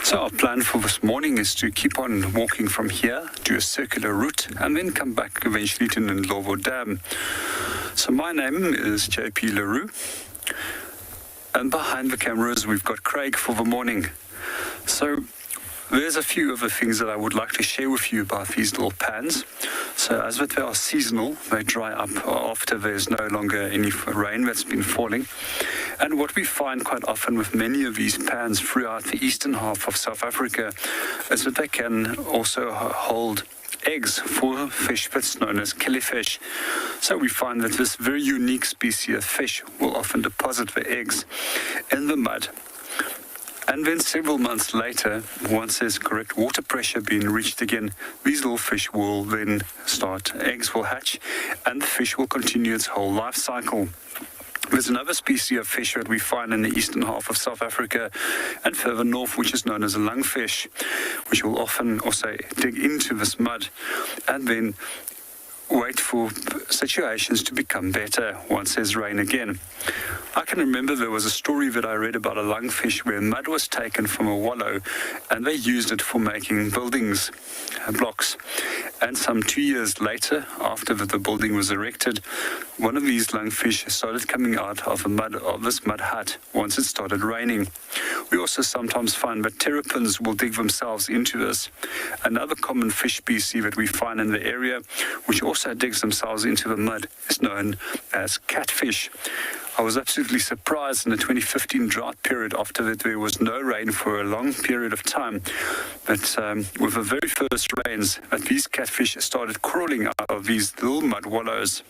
So our plan for this morning is to keep on walking from here, do a circular route, and then come back eventually to Ndlovu Dam. So my name is JP LaRue, and behind the cameras we've got Craig for the morning. So there's a few of the things that I would like to share with you about these little pans. So as that they are seasonal, they dry up after there's no longer any rain that's been falling. And what we find quite often with many of these pans throughout the eastern half of South Africa is that they can also hold eggs for fish that's known as killifish. So we find that this very unique species of fish will often deposit the eggs in the mud. And then several months later, once there's correct water pressure being reached again, these little fish will then start, eggs will hatch, and the fish will continue its whole life cycle. There's another species of fish that we find in the eastern half of South Africa and further north, which is known as a lungfish, which will often also dig into this mud and then wait for situations to become better once there's rain again. I can remember there was a story that I read about a lungfish where mud was taken from a wallow and they used it for making buildings, blocks. And some 2 years later, after the building was erected, one of these lungfish started coming out of the mud of this mud hut once it started raining. We also sometimes find that terrapins will dig themselves into this. Another common fish species that we find in the area, which also digs themselves into the mud, is known as catfish. I was absolutely surprised in the 2015 drought period after that there was no rain for a long period of time. But with the very first rains, that these catfish started crawling out of these little mud wallows.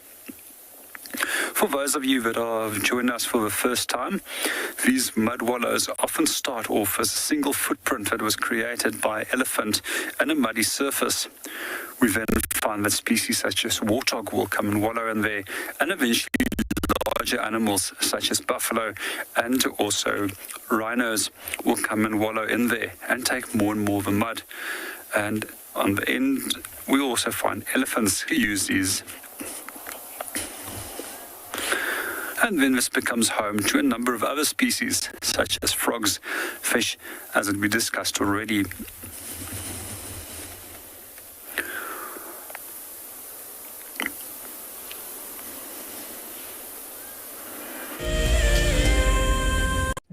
For those of you that are joining us for the first time, these mud wallows often start off as a single footprint that was created by elephant and a muddy surface. We then find that species such as warthog will come and wallow in there, and eventually larger animals such as buffalo and also rhinos will come and wallow in there and take more and more of the mud. And on the end, we also find elephants who use these. And then this becomes home to a number of other species, such as frogs, fish, as we discussed already.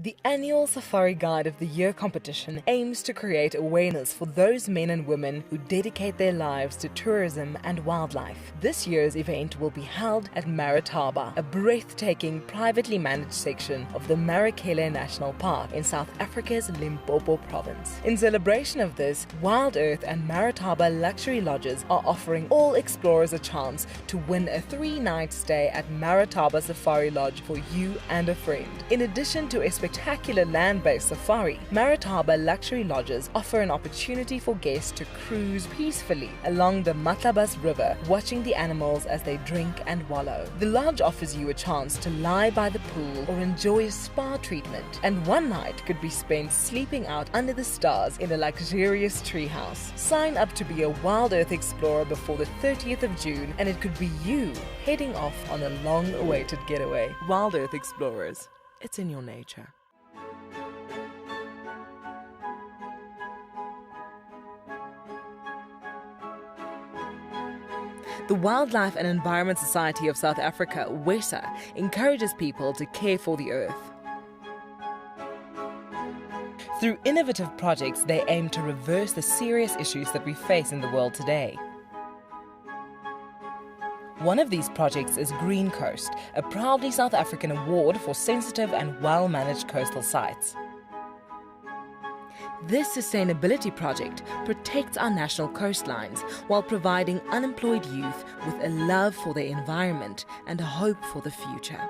The annual Safari Guide of the Year competition aims to create awareness for those men and women who dedicate their lives to tourism and wildlife. This year's event will be held at Marataba, a breathtaking privately managed section of the Marikele National Park in South Africa's Limpopo province. In celebration of this, WildEarth and Marataba Luxury Lodges are offering all explorers a chance to win a 3-night stay at Marataba Safari Lodge for you and a friend. In addition to a spectacular land-based safari, Marataba Luxury Lodges offer an opportunity for guests to cruise peacefully along the Matlabas River, watching the animals as they drink and wallow. The lodge offers you a chance to lie by the pool or enjoy a spa treatment, and one night could be spent sleeping out under the stars in a luxurious treehouse. Sign up to be a WildEarth explorer before the 30th of June, and it could be you heading off on a long-awaited getaway. WildEarth Explorers. It's in your nature. The Wildlife and Environment Society of South Africa, WESA, encourages people to care for the earth. Through innovative projects, they aim to reverse the serious issues that we face in the world today. One of these projects is Green Coast, a proudly South African award for sensitive and well-managed coastal sites. This sustainability project protects our national coastlines while providing unemployed youth with a love for their environment and a hope for the future.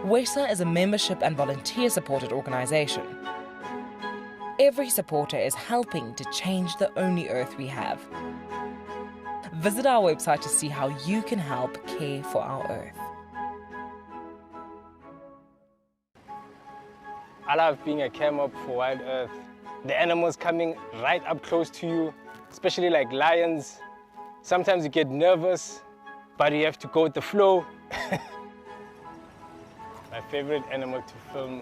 WESA is a membership and volunteer-supported organization. Every supporter is helping to change the only earth we have. Visit our website to see how you can help care for our earth. I love being a cam up for WildEarth. The animals coming right up close to you, especially like lions. Sometimes you get nervous, but you have to go with the flow. My favorite animal to film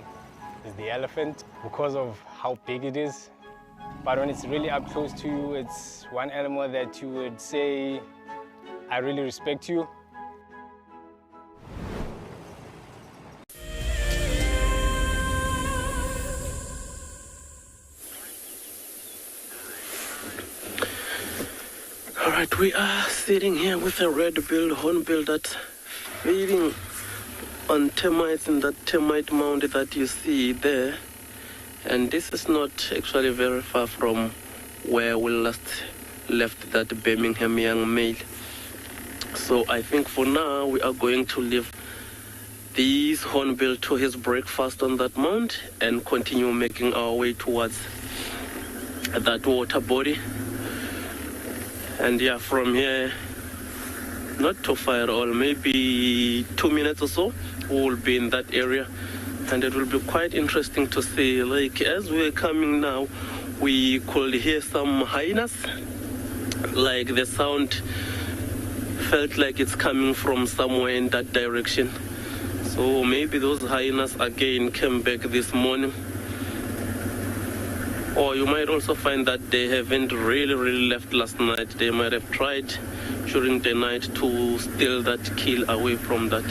is the elephant because of how big it is. But when it's really up close to you, it's one animal that you would say, I really respect you. All right, we are sitting here with a red-billed hornbill that's feeding on termites in that termite mound that you see there. And this is not actually very far from where we last left that Birmingham young male. So I think for now we are going to leave this hornbill to his breakfast on that mound and continue making our way towards that water body. And yeah, from here, not too far at all, maybe 2 minutes or so, we'll be in that area. And it will be quite interesting to see, like as we're coming now, we could hear some hyenas. Like the sound felt like it's coming from somewhere in that direction. So maybe those hyenas again came back this morning. Or you might also find that they haven't really left last night. They might have tried during the night to steal that kill away from that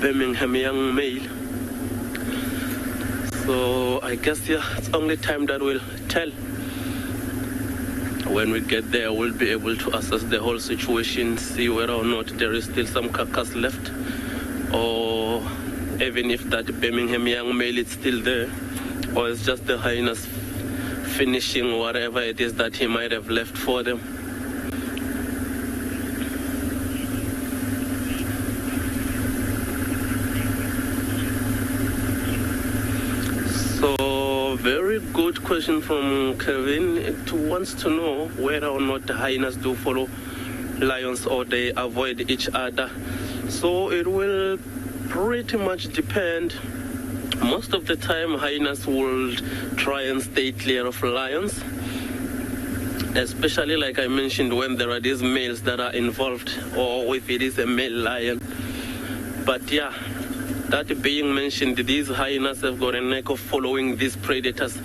Birmingham young male. So I guess, yeah, it's only time that will tell. When we get there, we'll be able to assess the whole situation, see whether or not there is still some carcass left, or even if that Birmingham young male is still there, or it's just the hyenas finishing whatever it is that he might have left for them. So, very good question from Kevin. It wants to know whether or not the hyenas do follow lions or they avoid each other. So it will pretty much depend. Most of the time, hyenas will try and stay clear of lions, especially like I mentioned when there are these males that are involved, or if it is a male lion. But yeah, that being mentioned, these hyenas have got a knack of following these predators,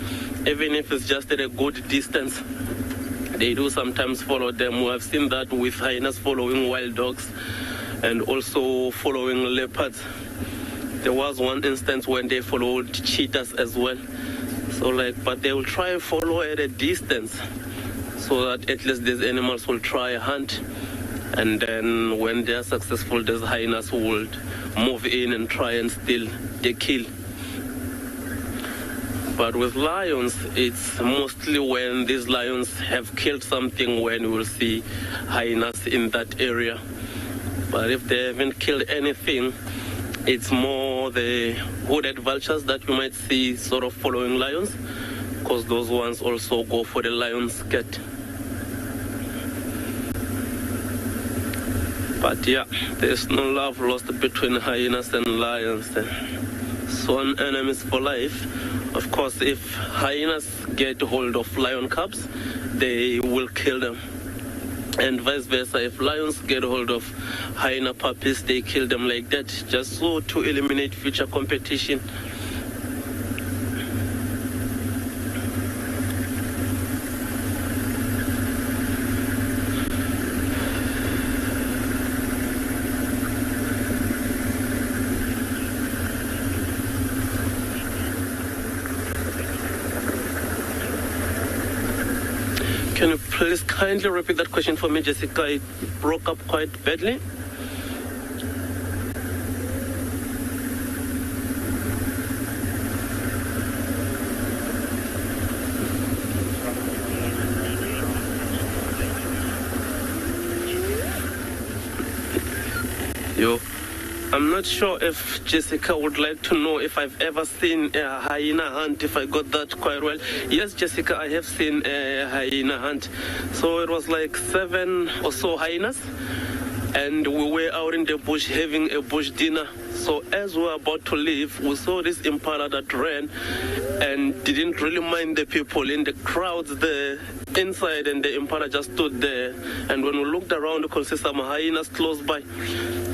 even if it's just at a good distance. They do sometimes follow them. We have seen that with hyenas following wild dogs and also following leopards. there was one instance when they followed cheetahs as well. So but they will try and follow at a distance so that at least these animals will try hunt. And then when they are successful, these hyenas will move in and try and steal the kill. But with lions, it's mostly when these lions have killed something when you will see hyenas in that area. But if they haven't killed anything, it's more the hooded vultures that you might see sort of following lions, because those ones also go for the lion's skirt. But yeah, there's no love lost between hyenas and lions. Sworn enemies for life. Of course, if hyenas get hold of lion cubs, they will kill them. And vice versa, if lions get hold of hyena puppies, they kill them like that, just so to eliminate future competition. Can you please kindly repeat that question for me, Jessica? It broke up quite badly. I'm not sure if Jessica would like to know if I've ever seen a hyena hunt, if I got that quite well. Yes, Jessica, I have seen a hyena hunt. So it was like 7 or so hyenas, and we were out in the bush having a bush dinner. So as we were about to leave, we saw this impala that ran and didn't really mind the people in the crowds there inside, and the impala just stood there. And when we looked around, we could see some hyenas close by.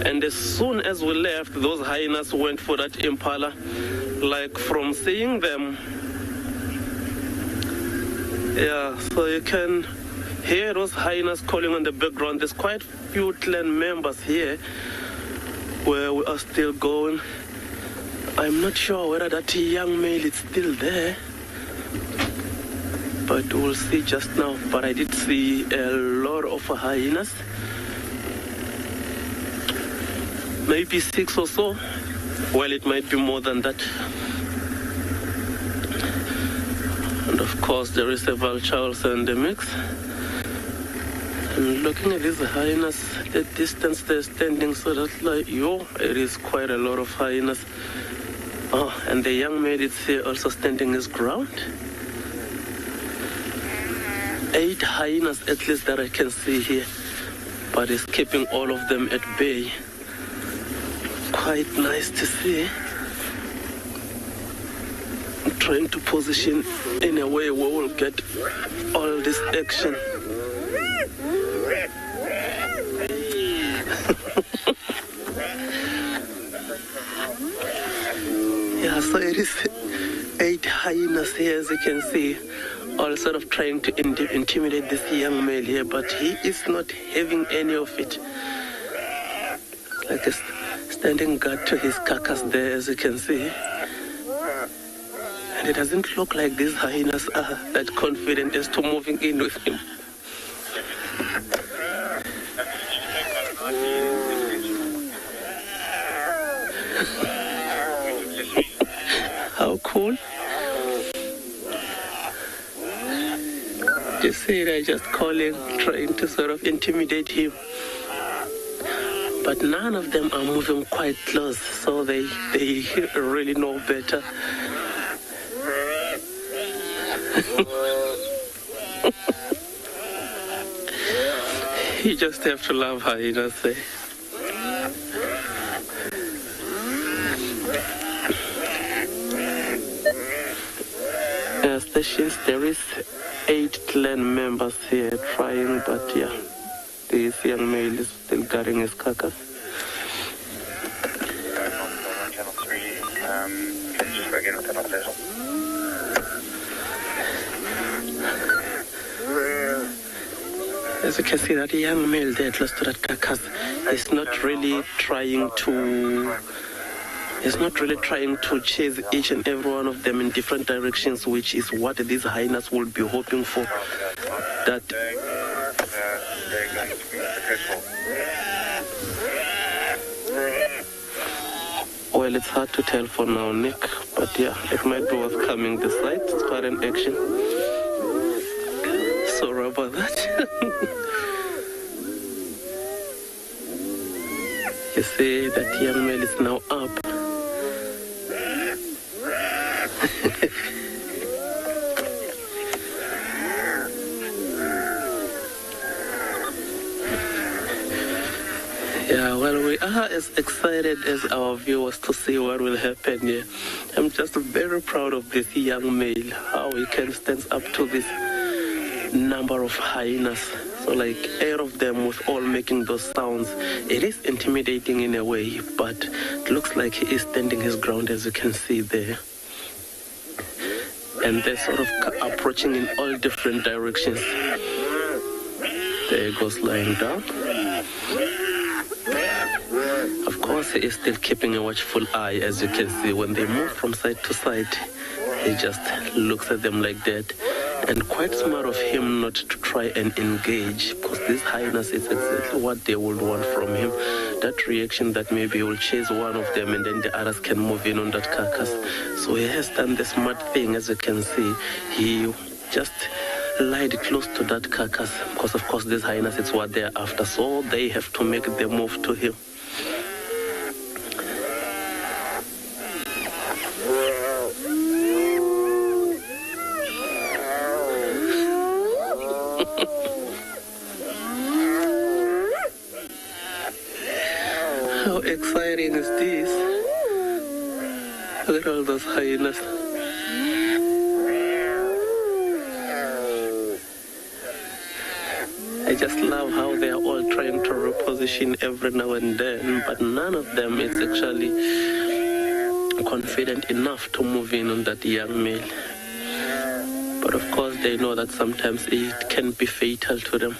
And as soon as we left, those hyenas went for that impala. Like from seeing them, yeah, so you can hear those hyenas calling on the background. There's quite a few clan members here where we are still going. I'm not sure whether that young male is still there, but we'll see just now. But I did see a lot of hyenas. Maybe 6 or so. Well, it might be more than that. And of course, there is a vulture also in the mix. And looking at these hyenas, the distance they're standing, so that's like, it is quite a lot of hyenas. Oh, and the young male is here also standing his ground. 8 hyenas at least that I can see here, but he's keeping all of them at bay. Quite nice to see. I'm trying to position in a way where we'll get all this action. Yeah, so it is 8 hyenas here, as you can see, all sort of trying to intimidate this young male here, but he is not having any of it. Like a standing guard to his carcass there, as you can see. And it doesn't look like these hyenas are that confident as to moving in with him. How cool. You see, they're just calling, trying to sort of intimidate him. But none of them are moving quite close, so they really know better. You just have to love hyenas, eh? Stations, there is 8 clan members here trying, but yeah, this young male is still guarding his carcass. Channel 3, can you just go again with that update? As you can see, that young male there close to that carcass is not really trying to He's not really trying to chase each and every one of them in different directions, which is what these hyenas will be hoping for. That well, it's hard to tell for now, Nick, but yeah, it might be worth coming this side. It's quite an action. Sorry about that. You see, that young male is now up. Yeah, well, we are as excited as our viewers to see what will happen here. I'm just very proud of this young male, how he can stand up to this number of hyenas. So like 8 of them with all making those sounds. It is intimidating in a way, but it looks like he is standing his ground, as you can see there. And they're sort of approaching in all different directions. There he goes lying down. Of course, he is still keeping a watchful eye, as you can see. When they move from side to side, he just looks at them like that. And quite smart of him not to try and engage, because this highness is exactly what they would want from him. That reaction that maybe he will chase one of them and then the others can move in on that carcass. So he has done the smart thing, as you can see. He just lied close to that carcass, because of course this highness is what they're after. So they have to make the move to him. How exciting is this? Look at all those hyenas. I just love how they are all trying to reposition every now and then, but none of them is actually confident enough to move in on that young male. But of course they know that sometimes it can be fatal to them.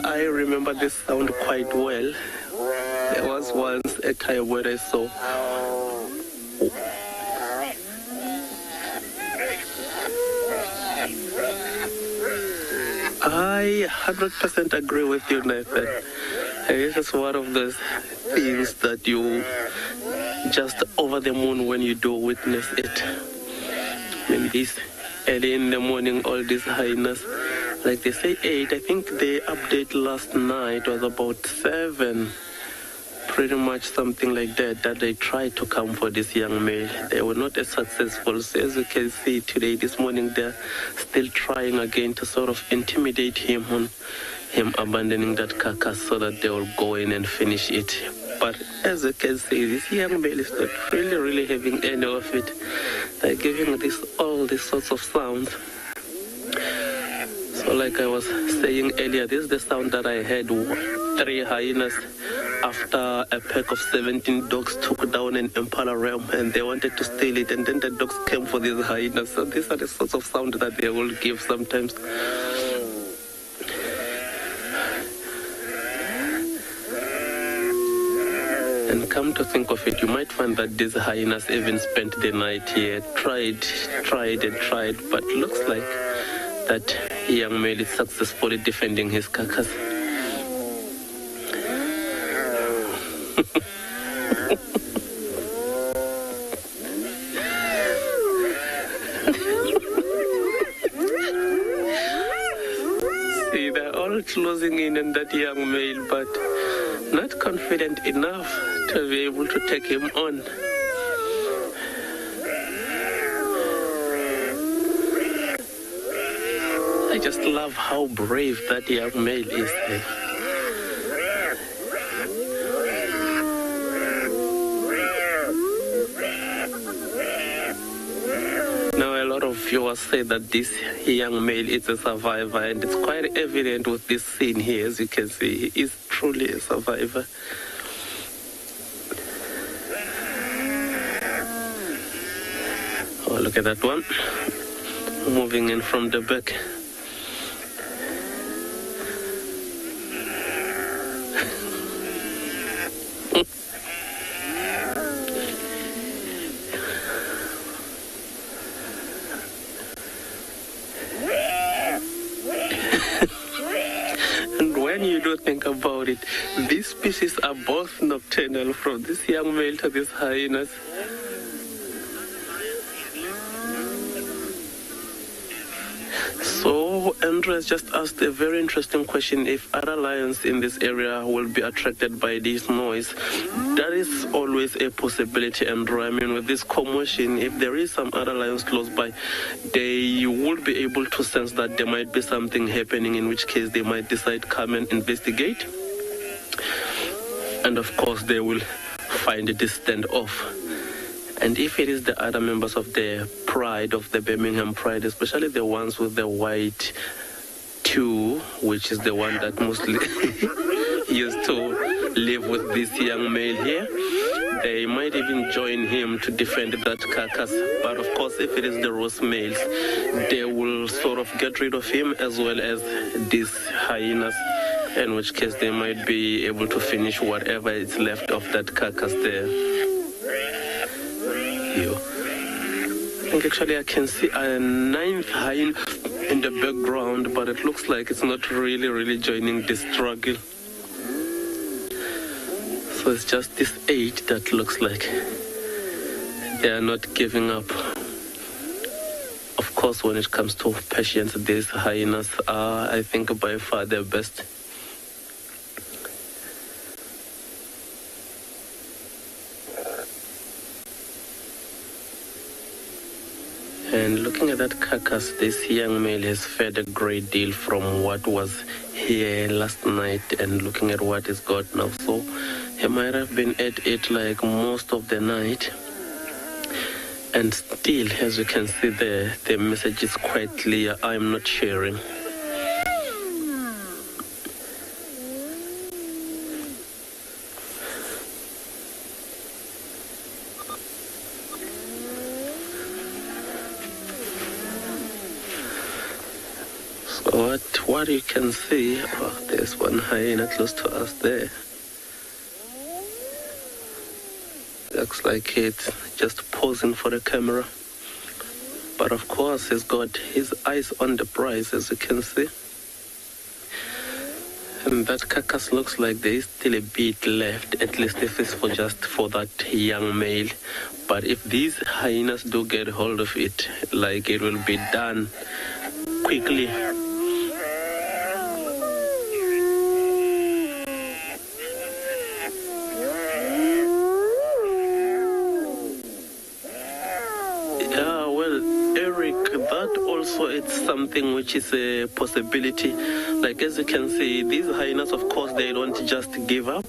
I remember this sound quite well. There was once a time where I saw I 100% agree with you, Nathan. This is one of those things that you just over the moon when you do witness it. When this early in the morning, all these hyenas, like they say 8, I think the update last night was about 7. Pretty much something like that, that they tried to come for this young male. They were not as successful. So as you can see today, this morning, they're still trying again to sort of intimidate him on him abandoning that carcass so that they will go in and finish it. But as you can see, this young male is not really having any of it. They're giving all these sorts of sounds. So like I was saying earlier, this is the sound that I heard. 3 hyenas after a pack of 17 dogs took down an impala ram and they wanted to steal it, and then the dogs came for these hyenas. So these are the sorts of sound that they will give sometimes. And come to think of it, you might find that these hyenas even spent the night here, tried, but looks like that young male is successfully defending his carcass. See, they're all closing in on that young male, but not confident enough to be able to take him on. I just love how brave that young male is there. Now, a lot of viewers say that this young male is a survivor, and it's quite evident with this scene here. As you can see, he is truly a survivor. Oh, look at that one. Moving in from the back. about it. These species are both nocturnal, from this young male to these hyenas. So Andrew has just asked a very interesting question: if other lions in this area will be attracted by this noise. That is always a possibility, Andrew. I mean, with this commotion, if there is some other lions close by, they will be able to sense that there might be something happening, in which case they might decide to come and investigate. And of course, they will find this standoff. And if it is the other members of the pride, of the Birmingham pride, especially the ones with the white 2, which is the one that mostly used to live with this young male here, they might even join him to defend that carcass. But of course, if it is the Ross males, they will sort of get rid of him, as well as these hyenas, in which case they might be able to finish whatever is left of that carcass there. I think actually I can see a 9th hyena in the background, but it looks like it's not really joining the struggle. So it's just this 8 that looks like they are not giving up. Of course, when it comes to patience, these hyenas are, I think, by far the best. And looking at that carcass, this young male has fed a great deal from what was here last night, and looking at what he's got now. So he might have been at it like most of the night. And still, as you can see there, the message is quite clear: I'm not sharing. What you can see, there's one hyena close to us there. Looks like it's just posing for the camera. But of course, he's got his eyes on the prize, as you can see. And that carcass looks like there is still a bit left, at least if it's for that young male. But if these hyenas do get hold of it, like, it will be done quickly. Also, it's something which is a possibility. Like, as you can see, these hyenas, of course, they don't just give up.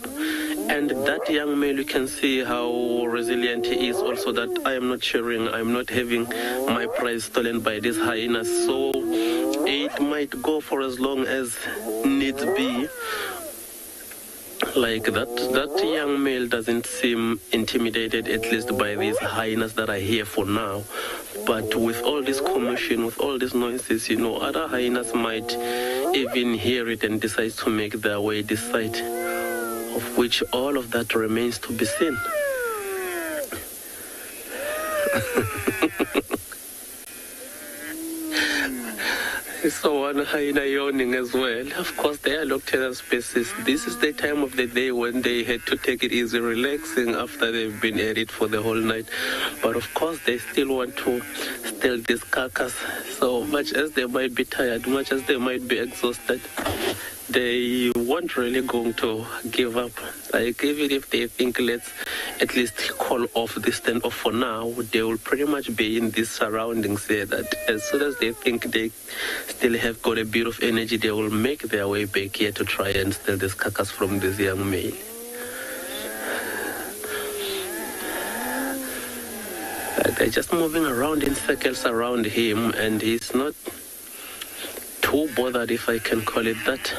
And that young male, you can see how resilient he is. Also, that I am not sharing, I'm not having my prize stolen by these hyenas. So it might go for as long as needs be. Like that young male doesn't seem intimidated, at least by these hyenas that are here for now. But with all this commotion, with all these noises, other hyenas might even hear it and decide to make their way this side, of which all of that remains to be seen. So one hyena yawning as well. Of course, they are nocturnal species. This is the time of the day when they had to take it easy, relaxing after they've been at it for the whole night. But of course, they still want to steal this carcass. So much as they might be tired, much as they might be exhausted, they weren't really going to give up. Like, even if they think, let's at least call off this standoff for now, they will pretty much be in these surroundings here, that as soon as they think they still have got a bit of energy, they will make their way back here to try and steal this carcass from this young male. They're just moving around in circles around him, and he's not too bothered, if I can call it that.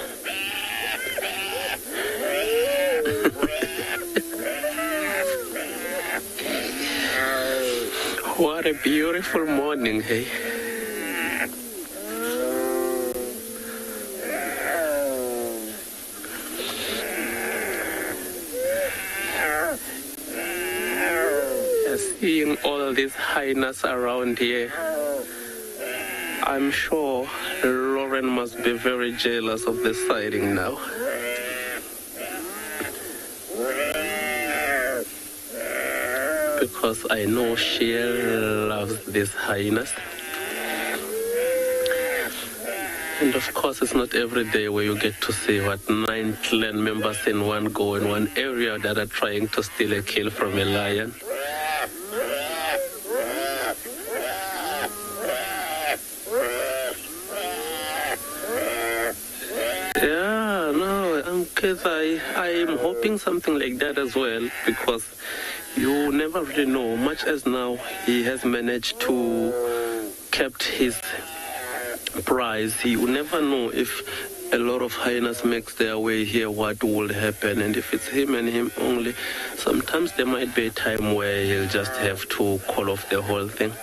What a beautiful morning, hey? Seeing all these hyenas around here, I'm sure Lauren must be very jealous of the sighting now. because I know she loves these hyenas. And of course, it's not every day where you get to see 9 clan members in one go in one area that are trying to steal a kill from a lion. Yeah, no, because I'm hoping something like that as well, because you never really know. Much as now he has managed to kept his prize, you never know if a lot of hyenas makes their way here, what will happen. And if it's him and him only, sometimes there might be a time where he'll just have to call off the whole thing.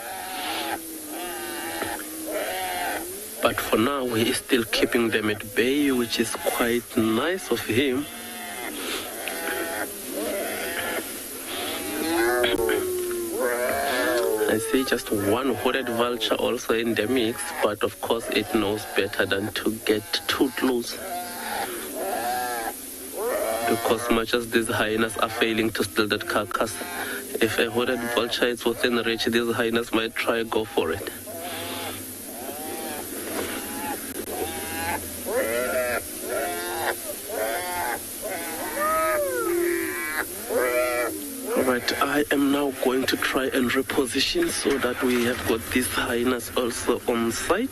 But for now, he is still keeping them at bay, which is quite nice of him. I see just one hooded vulture also in the mix, but of course it knows better than to get too close. Because much as these hyenas are failing to steal that carcass, if a hooded vulture is within reach, these hyenas might try go for it. Alright, I am now going to try and reposition so that we have got these hyenas also on site.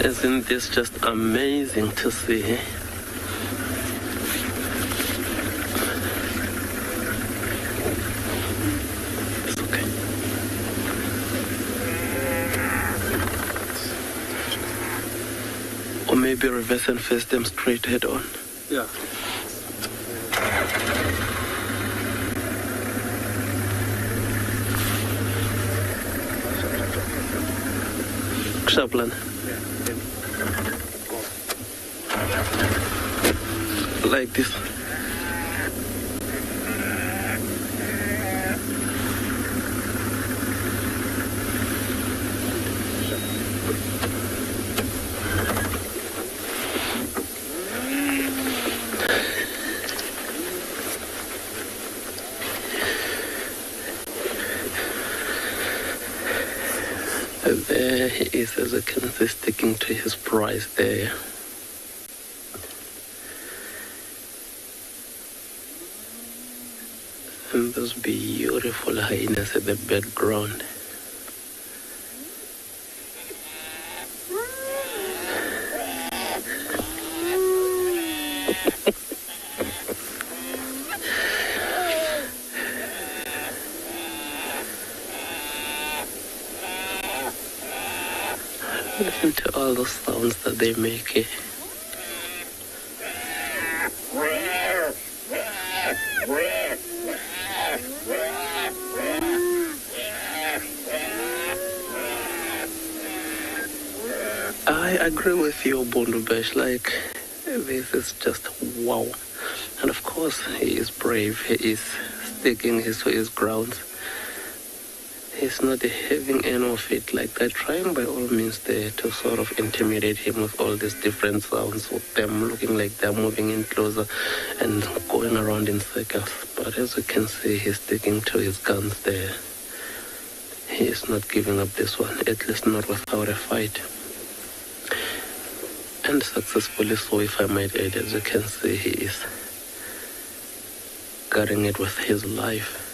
Isn't this just amazing to see? Maybe reverse and face them straight head on. Yeah. Shablan. Like this. There he is, as you can see, sticking to his prize there. And those beautiful hyenas at the background. Listen to all the sounds that they make here. I agree with you, Bondubesh. Like, this is just wow. And of course, he is brave. He is sticking to his grounds. He's not having any of it. Like, they're trying by all means there to sort of intimidate him with all these different sounds, with them looking like they're moving in closer and going around in circles. But as you can see, he's sticking to his guns there. He is not giving up this one, at least not without a fight. And successfully so, if I might add. As you can see, he is guarding it with his life.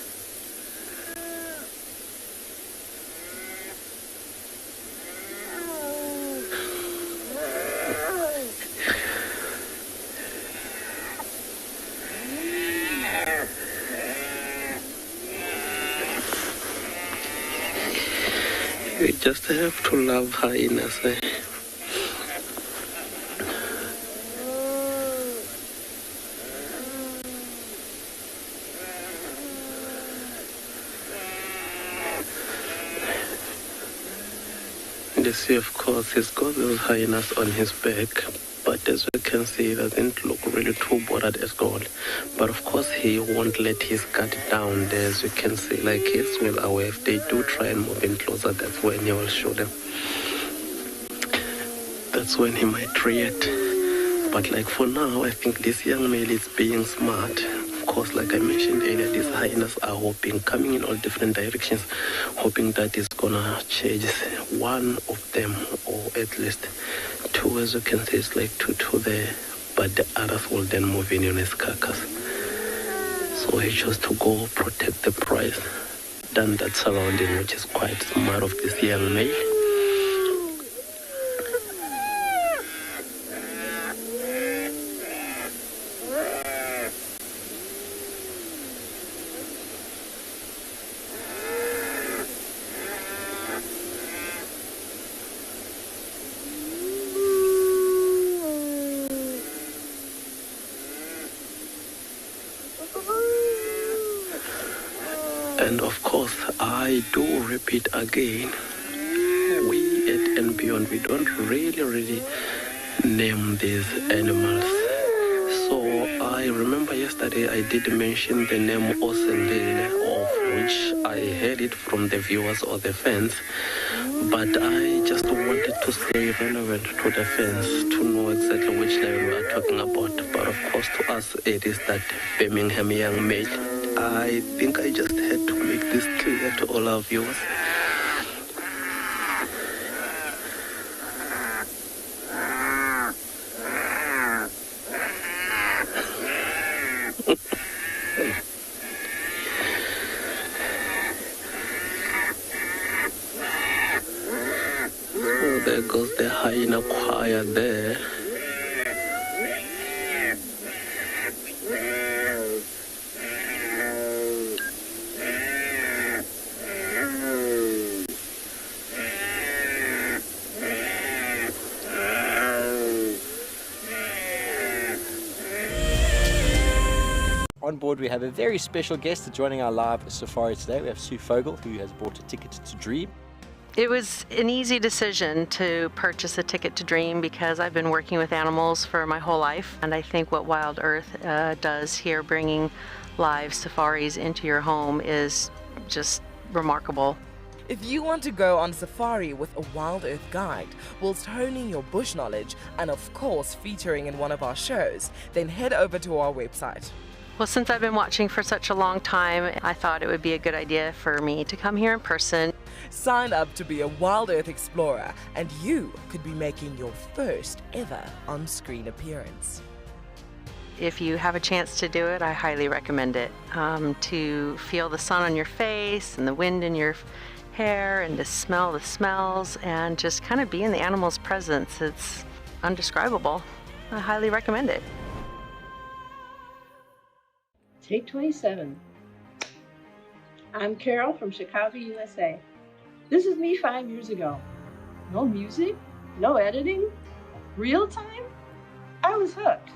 You just have to love hyenas, eh? You see, of course, he's got those hyenas on his back, but as you can see, he doesn't look really too bothered at all. But of course, he won't let his guard down there, as you can see. Like, he's well aware. If they do try and move in closer, that's when he will show them. That's when he might react. But like for now, I think this young male is being smart. Of course, like I mentioned earlier, these hyenas are hoping, coming in all different directions, hoping that it's gonna chase one of them, or at least two. As you can see, it's like two there, but the others will then move in on his carcass. So he chose to go protect the prize than that surrounding, which is quite smart of this young male. And of course, I do repeat again, we at andBeyond, we don't really name these animals. So I remember yesterday I did mention the name Osendele, of which I heard it from the viewers or the fans, but I just wanted to stay relevant to the fans to know exactly which lion we are talking about. But of course, to us, it is that Birmingham young male. I think I just had to make this clear to all our viewers. Oh, there goes the hyena choir there. On board, we have a very special guest joining our live safari today. We have Sue Fogel, who has bought a ticket to Dream. It was an easy decision to purchase a ticket to Dream because I've been working with animals for my whole life, and I think what WildEarth does here, bringing live safaris into your home, is just remarkable. If you want to go on safari with a WildEarth guide whilst honing your bush knowledge and of course featuring in one of our shows, then head over to our website. Well, since I've been watching for such a long time, I thought it would be a good idea for me to come here in person. Sign up to be a WildEarth explorer and you could be making your first ever on-screen appearance. If you have a chance to do it, I highly recommend it. To feel the sun on your face and the wind in your hair and to smell the smells and just kind of be in the animal's presence. It's undescribable. I highly recommend it. Take 27. I'm Carol from Chicago, USA. This is me 5 years ago. No music, no editing, real time. I was hooked.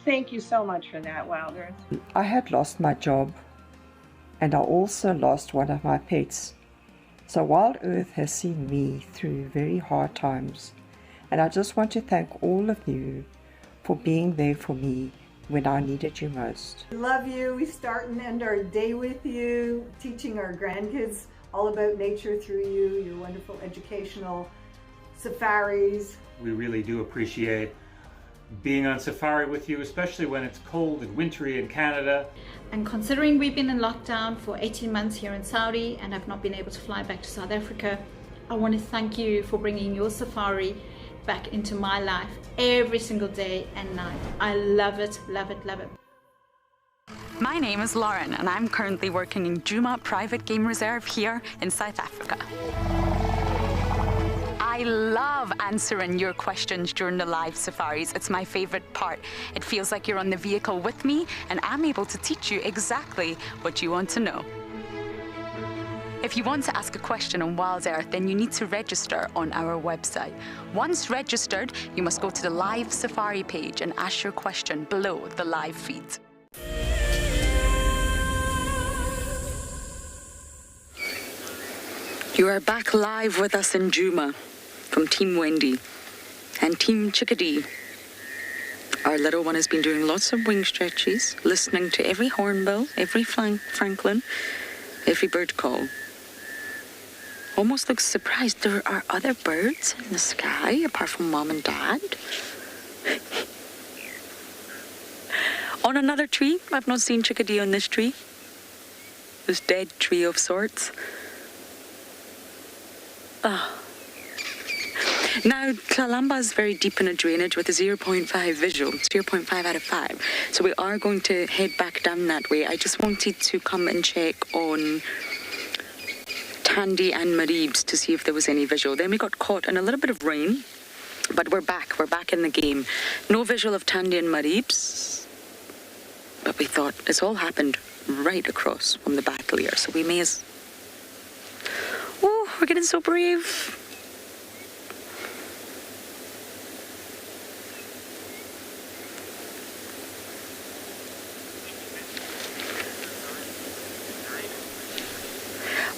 Thank you so much for that, WildEarth. I had lost my job and I also lost one of my pets. So WildEarth has seen me through very hard times, and I just want to thank all of you for being there for me when I needed you most. We love you. We start and end our day with you, teaching our grandkids all about nature through you, your wonderful educational safaris. We really do appreciate being on safari with you, especially when it's cold and wintry in Canada. And considering we've been in lockdown for 18 months here in Saudi and I've not been able to fly back to South Africa, I want to thank you for bringing your safari back into my life every single day and night. I love it, love it, love it. My name is Lauren and I'm currently working in Djuma Private Game Reserve here in South Africa. I love answering your questions during the live safaris. It's my favorite part. It feels like you're on the vehicle with me and I'm able to teach you exactly what you want to know. If you want to ask a question on WildEarth, then you need to register on our website. Once registered, you must go to the live safari page and ask your question below the live feed. You are back live with us in Djuma from Team Wendy and Team Chickadee. Our little one has been doing lots of wing stretches, listening to every hornbill, every francolin, every bird call. Almost looks surprised there are other birds in the sky apart from mom and dad. On another tree, I've not seen chickadee on this tree. This dead tree of sorts. Now, Kalamba is very deep in a drainage with a 0.5 visual, 0.5 out of 5. So we are going to head back down that way. I just wanted to come and check on Tandy and Maribes to see if there was any visual. Then we got caught in a little bit of rain, but we're back in the game. No visual of Tandy and Maribes, but we thought it's all happened right across from the battle here, so we may as... Oh, we're getting so brave.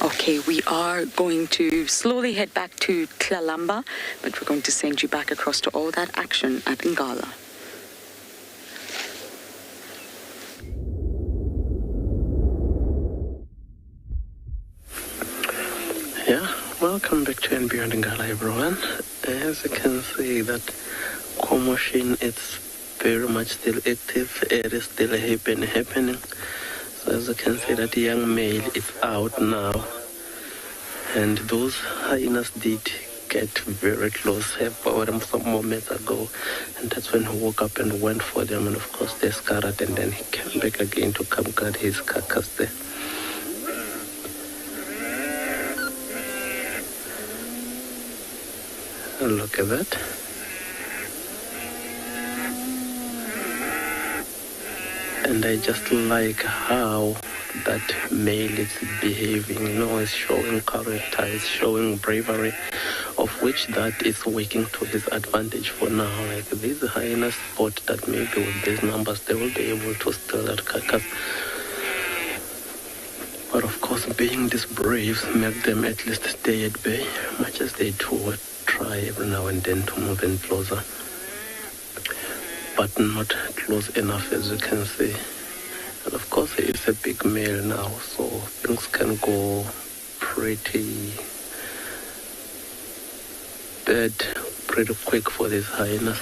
Okay, we are going to slowly head back to Kalamba, but we're going to send you back across to all that action at Ngala. Yeah, welcome back to andBeyond Ngala, everyone. As you can see, that commotion is very much still active. It is still happening. So as you can see, that young male is out now. And those hyenas did get very close. I found them some moments ago. And that's when he woke up and went for them. And of course they scattered, and then he came back again to come guard his carcass there. And look at that. And I just like how that male is behaving, is showing character, is showing bravery, of which that is working to his advantage for now. Like these hyenas thought that maybe with these numbers they will be able to steal that carcass. But of course, being these braves make them at least stay at bay, much as they do try every now and then to move in closer. But not close enough, as you can see. And of course, he is a big male now, so things can go pretty bad pretty quick for these hyenas.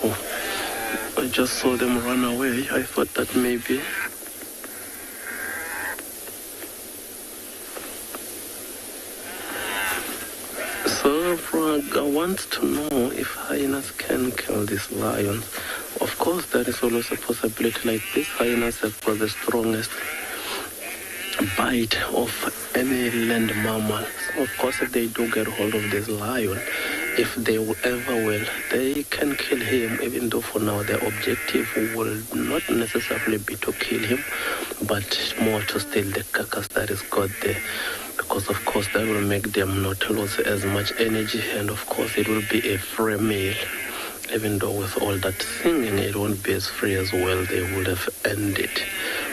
Oh, I just saw them run away. I thought that maybe... So I want to know if hyenas can kill these lions. Of course, there is always a possibility, like these hyenas have got the strongest bite of any land mammal. So of course, if they do get hold of this lion, if they ever will, they can kill him, even though for now their objective will not necessarily be to kill him, but more to steal the carcass that is got there. Because of course that will make them not lose as much energy, and of course it will be a free meal. Even though with all that singing it won't be as free as well, they would have ended.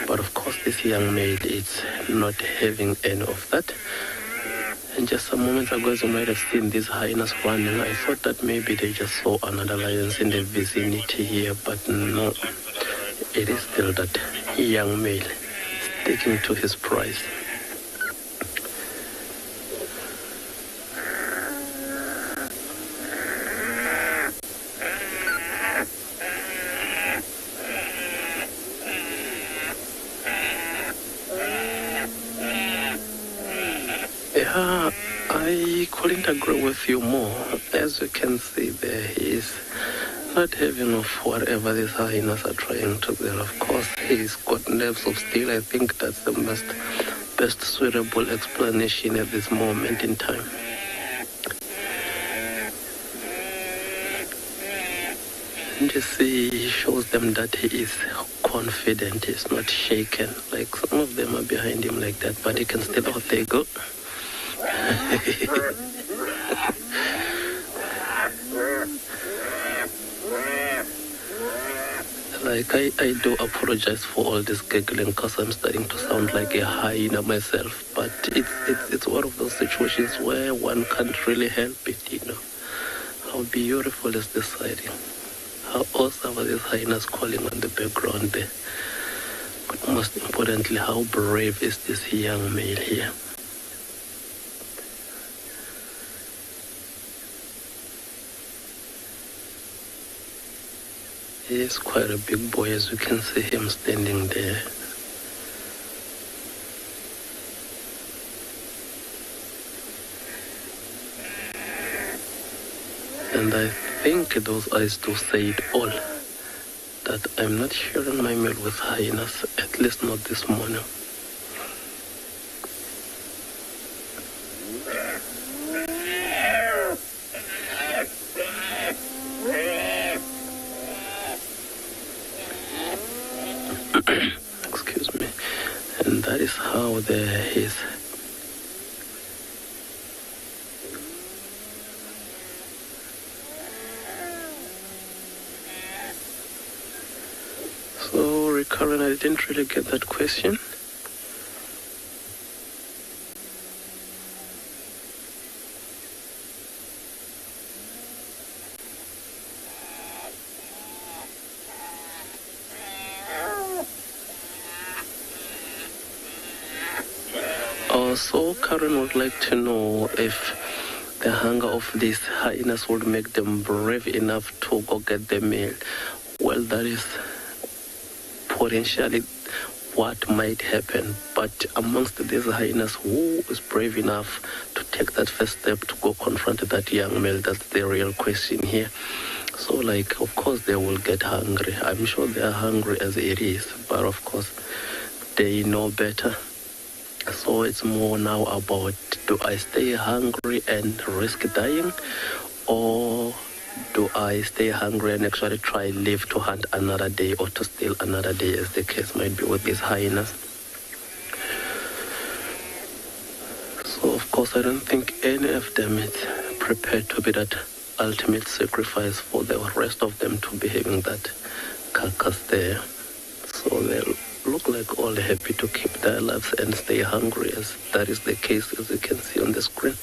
But of course this young male is not having any of that. And just some moments ago, as you might have seen these hyenas running, I thought that maybe they just saw another lion in the vicinity here, but no, it is still that young male sticking to his prize. Yeah, I couldn't agree with you more. As you can see there, he is not having of whatever these hyenas are trying to do. Of course, he's got nerves of steel. I think that's the best suitable explanation at this moment in time. And you see, he shows them that he is confident, he's not shaken. Like some of them are behind him like that, but he can still, oh, there you go. Like, I do apologize for all this giggling because I'm starting to sound like a hyena myself, but it's one of those situations where one can't really help it, How beautiful is this sighting? How awesome are these hyenas calling on the background there? But most importantly, how brave is this young male here? He's quite a big boy, as you can see him standing there. And I think those eyes do say it all, that I'm not sharing my meal with hyenas, at least not this morning. Excuse me. And that is how there is. So, Karen, I didn't really get that question. Also, Karen would like to know if the hunger of these hyenas would make them brave enough to go get the meal. Well, that is potentially what might happen. But amongst these hyenas, who is brave enough to take that first step to go confront that young male? That's the real question here. So, like, of course, they will get hungry. I'm sure they are hungry as it is, but of course, they know better. So it's more now about, do I stay hungry and risk dying, or do I stay hungry and actually try live to hunt another day or to steal another day, as the case might be with these hyenas? So of course I don't think any of them is prepared to be that ultimate sacrifice for the rest of them to be having that carcass there. So they'll look like all happy to keep their lives and stay hungry, as that is the case, as you can see on the screen.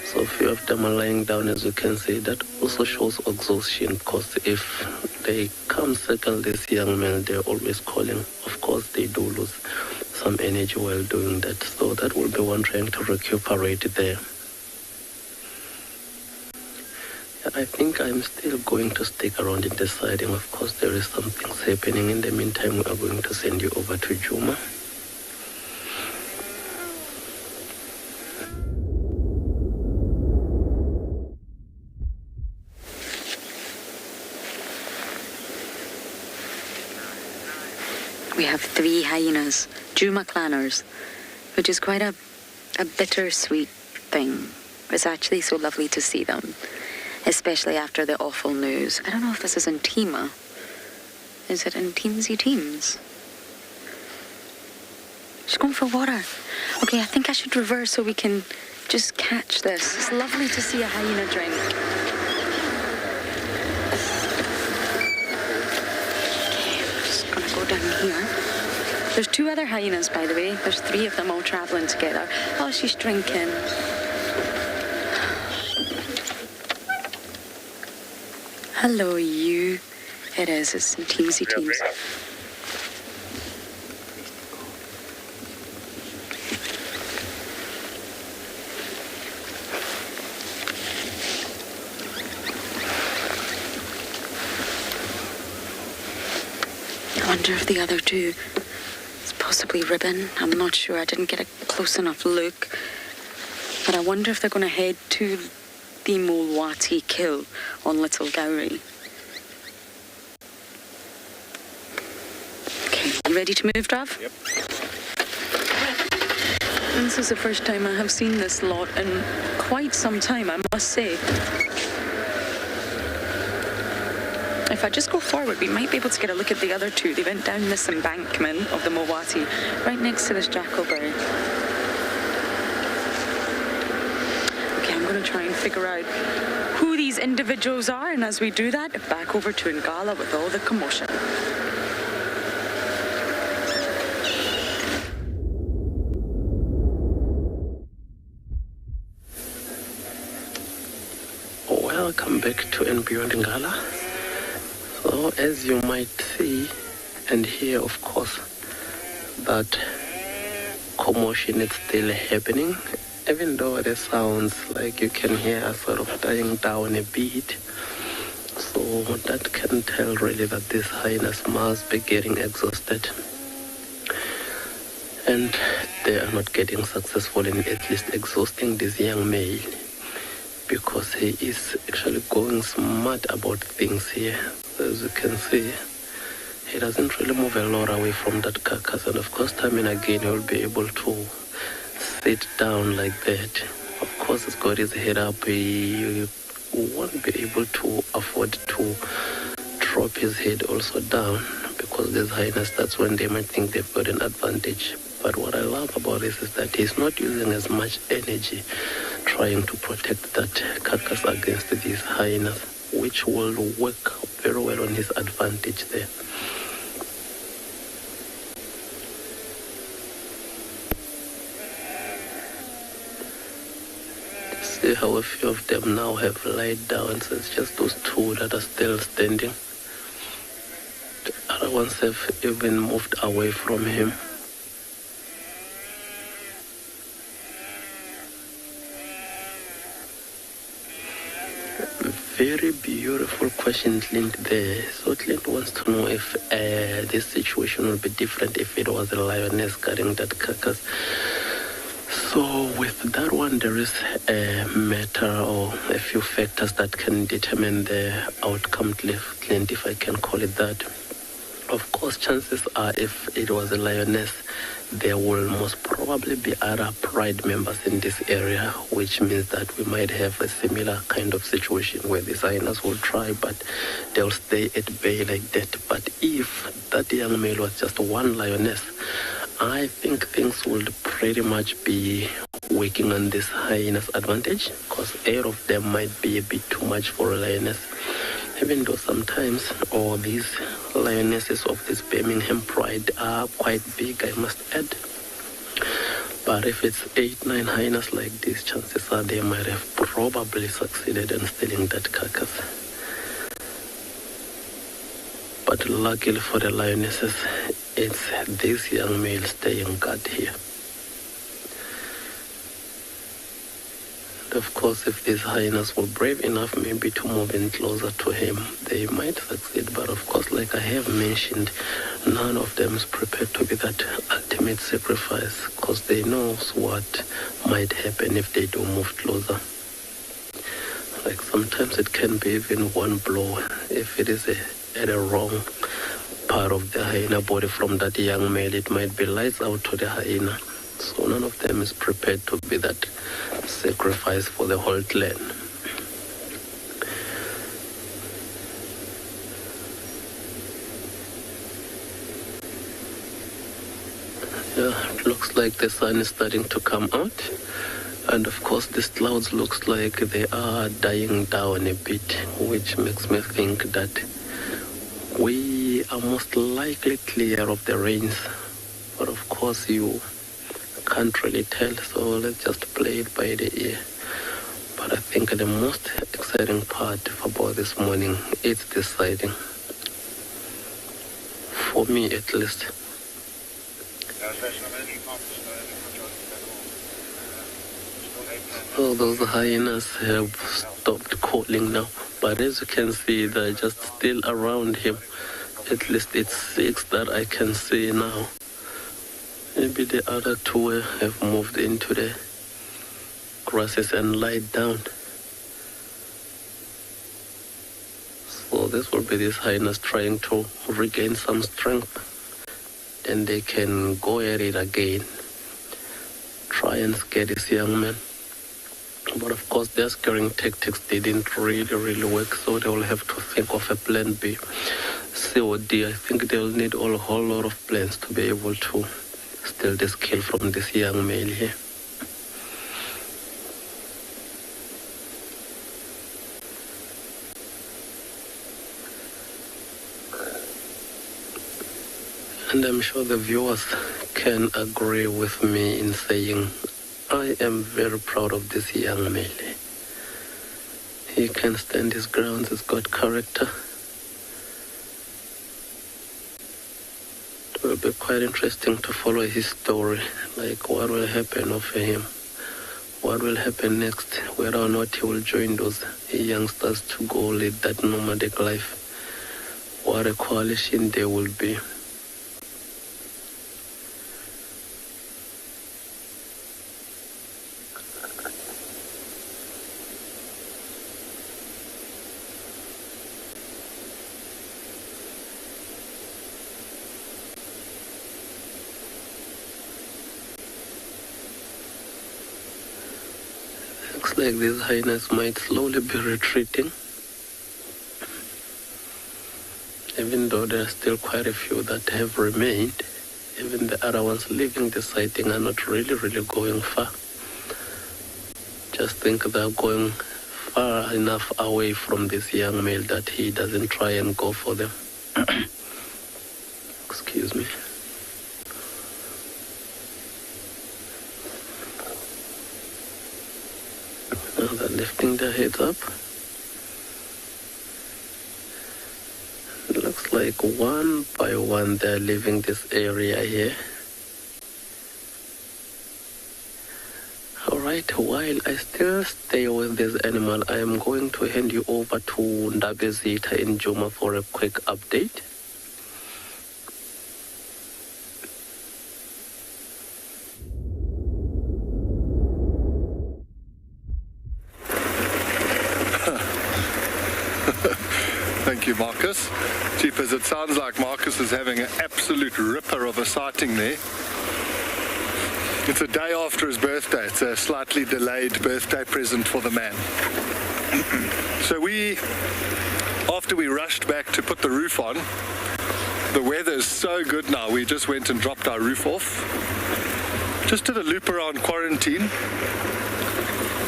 So a few of them are lying down, as you can see. That also shows exhaustion, because if they come circle this young man, they're always calling. Of course, they do lose some energy while doing that. So that will be one trying to recuperate there. I think I'm still going to stick around in deciding. Of course, there is some things happening. In the meantime, we are going to send you over to Djuma. We have 3 hyenas, Djuma clanners, which is quite a bittersweet thing. It's actually so lovely to see them, especially after the awful news. I don't know if this is in Tima. Is it in Teamsy Teams? She's going for water. Okay, I think I should reverse so we can just catch this. It's lovely to see a hyena drink. Okay, I'm just gonna go down here. There's 2 other hyenas, by the way. There's 3 of them all traveling together. Oh, she's drinking. Hello, you. It is. It's in Teamsy Teams. I wonder if the other 2 is possibly ribbon. I'm not sure. I didn't get a close enough look. But I wonder if they're going to head to the Mulwati kill on Little Gowrie. Okay, you ready to move, Trav? Yep. This is the first time I have seen this lot in quite some time, I must say. If I just go forward, we might be able to get a look at the other 2. They went down this embankment of the Mulwati, right next to this jackalberry. I'm going to try and figure out who these individuals are, and as we do that, back over to Ngala with all the commotion. Welcome back to andBeyond Ngala. So as you might see and hear, of course, that commotion is still happening. Even though the sounds, like you can hear, are sort of dying down a bit. So that can tell really that this hyenas must be getting exhausted. And they are not getting successful in at least exhausting this young male, because he is actually going smart about things here. As you can see, he doesn't really move a lot away from that carcass, and of course time and again he will be able to sit down like that. Of course he's got his head up, he won't be able to afford to drop his head also down, because there's hyenas, that's when they might think they've got an advantage. But what I love about this is that he's not using as much energy trying to protect that carcass against these hyenas, which will work very well on his advantage there. See how a few of them now have laid down, so it's just those two that are still standing. The other ones have even moved away from him. Very beautiful question, Clint, there. So Clint wants to know if this situation would be different if it was a lioness guarding that carcass. So with that one, there is a matter or a few factors that can determine the outcome, Clint, if I can call it that. Of course, chances are if it was a lioness, there will most probably be other pride members in this area, which means that we might have a similar kind of situation where the hyenas will try, but they'll stay at bay like that. But if that young male was just one lioness, I think things would pretty much be working on this hyena's advantage, because 8 of them might be a bit too much for a lioness. Even though sometimes all these lionesses of this Birmingham pride are quite big, I must add. But if it's 8-9 hyenas like this, chances are they might have probably succeeded in stealing that carcass. But luckily for the lionesses, it's this young male staying guard here. Of course, if these hyenas were brave enough maybe to move in closer to him, they might succeed. But of course, like I have mentioned, none of them is prepared to be that ultimate sacrifice, because they know what might happen if they do move closer. Like sometimes it can be even one blow if it is at a wrong part of the hyena body from that young male. It might be lights out to the hyena. So none of them is prepared to be that sacrifice for the whole clan. Yeah, it looks like the sun is starting to come out. And of course these clouds looks like they are dying down a bit, which makes me think that we are most likely clear of the rains. But of course you can't really tell, so let's just play it by the ear. But I think the most exciting part about this morning is this sighting. For me at least. So those hyenas have stopped calling now, but as you can see, they're just still around him. At least it's 6 that I can see now. Maybe the other 2 have moved into the grasses and lied down. So this will be these hyenas trying to regain some strength. Then they can go at it again. Try and scare this young man. But of course their scaring tactics didn't really work, so they will have to think of a plan B. COD, I think they'll need a whole lot of plans to be able to steal this kill from this young male here. And I'm sure the viewers can agree with me in saying I am very proud of this young male. He can stand his ground, he's got character. It will be quite interesting to follow his story, like what will happen of him what will happen next, whether or not he will join those youngsters to go lead that nomadic life. What a coalition there will be. Looks like these hyenas might slowly be retreating, even though there are still quite a few that have remained. Even the other ones leaving the sighting are not really going far. Just think they're going far enough away from this young male that he doesn't try and go for them. Excuse me. Now they're lifting their heads up. It looks like one by one they're leaving this area here. Alright, while I still stay with this animal, I am going to hand you over to Ndabezitha in Djuma for a quick update. Thank you, Marcus. Jeepers, it sounds like Marcus is having an absolute ripper of a sighting there. It's a day after his birthday. It's a slightly delayed birthday present for the man. So after we rushed back to put the roof on, the weather is so good now, we just went and dropped our roof off. Just did a loop around quarantine.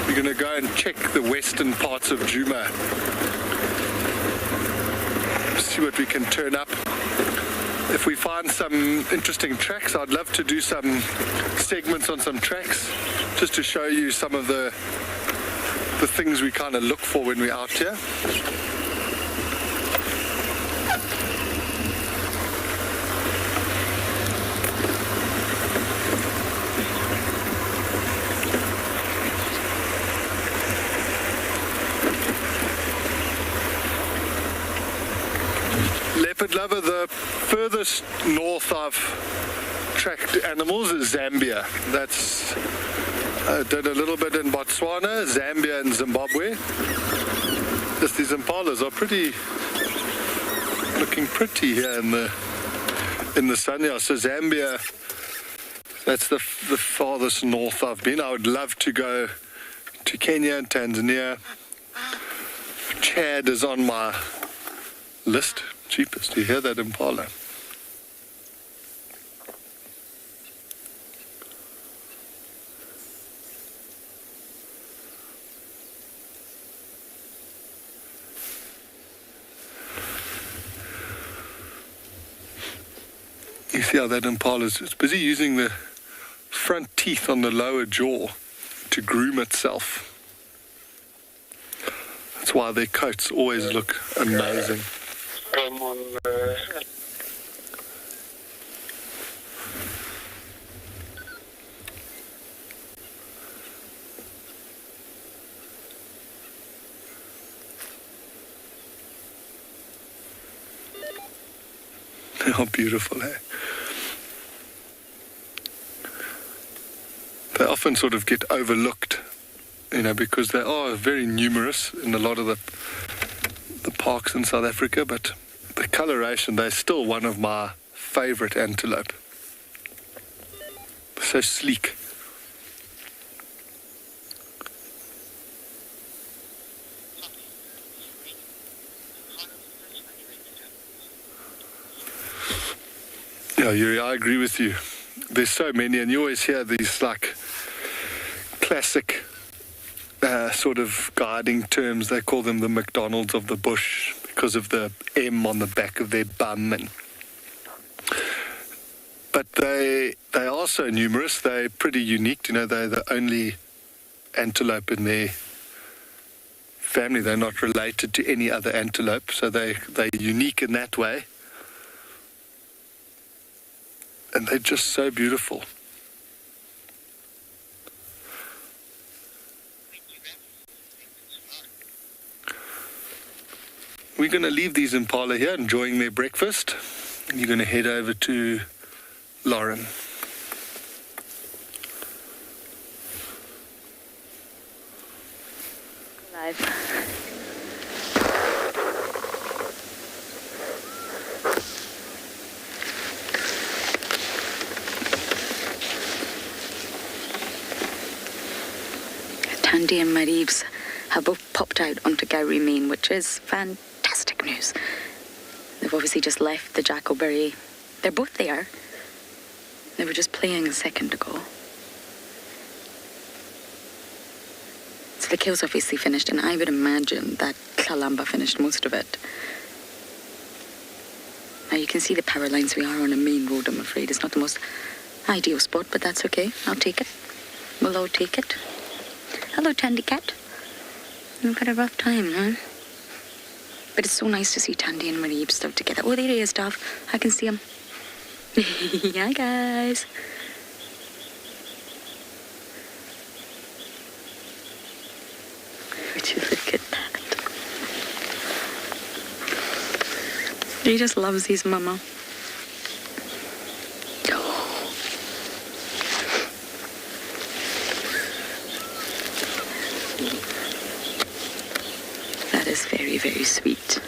We're going to go and check the western parts of Djuma. See what we can turn up. If we find some interesting tracks, I'd love to do some segments on some tracks, just to show you some of the things we kind of look for when we're out here. Leopard lover, the furthest north I've tracked animals is Zambia. That's did a little bit in Botswana, Zambia and Zimbabwe. Just these impalas are looking pretty here in the sun. Yeah, so Zambia, that's the farthest north I've been. I would love to go to Kenya and Tanzania. Chad is on my list. Cheapest. Do you hear that impala? You see how that impala is? It's busy using the front teeth on the lower jaw to groom itself. That's why their coats always look amazing. How beautiful, eh? They often sort of get overlooked, because they are very numerous in a lot of the parks in South Africa, but the coloration, they're still one of my favorite antelope. So sleek. Yeah, Yuri, I agree with you. There's so many, and you always hear these like classic sort of guiding terms. They call them the McDonald's of the bush because of the M on the back of their bum. But they are so numerous. They're pretty unique. They're the only antelope in their family. They're not related to any other antelope, so they're unique in that way. And they're just so beautiful. we're going to leave these impala here, enjoying their breakfast. You're going to head over to Lauren. Tandy and Mareeves have both popped out onto Gowrie Main, which is fantastic news. They've obviously just left the Jackalberry. They're both there. They were just playing a second ago. So the kill's obviously finished, and I would imagine that Klalamba finished most of it. Now you can see the power lines. We are on a main road, I'm afraid. It's not the most ideal spot, but that's okay. I'll take it. We'll all take it. Hello, Tandy Cat. You've had a rough time, huh? But it's so nice to see Tandy and Mareeves still together. Oh, there he is, Dav. I can see him. Hi, guys. Would you look at that? He just loves his mama. That is very, very sweet.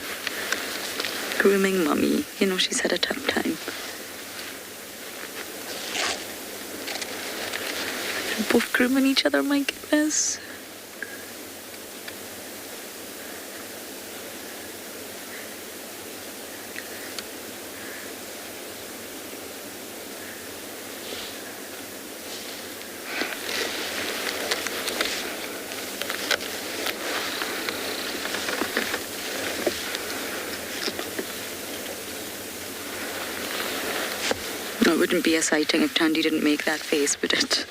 Grooming mummy. You know, she's had a tough time. They're both grooming each other, my goodness. It wouldn't be a sighting if Tandy didn't make that face, would it?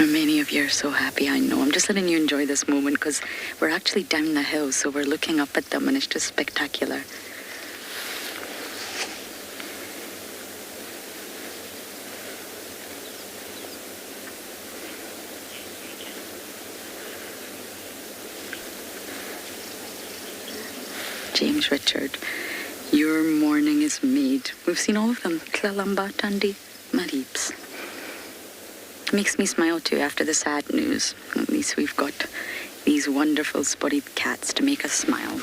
Many of you are so happy, I know. I'm just letting you enjoy this moment because we're actually down the hill, so we're looking up at them and it's just spectacular. James Richard, your morning is made. We've seen all of them. Klalamba, Tandy, Mareeves. Makes me smile too after the sad news. At least we've got these wonderful spotted cats to make us smile.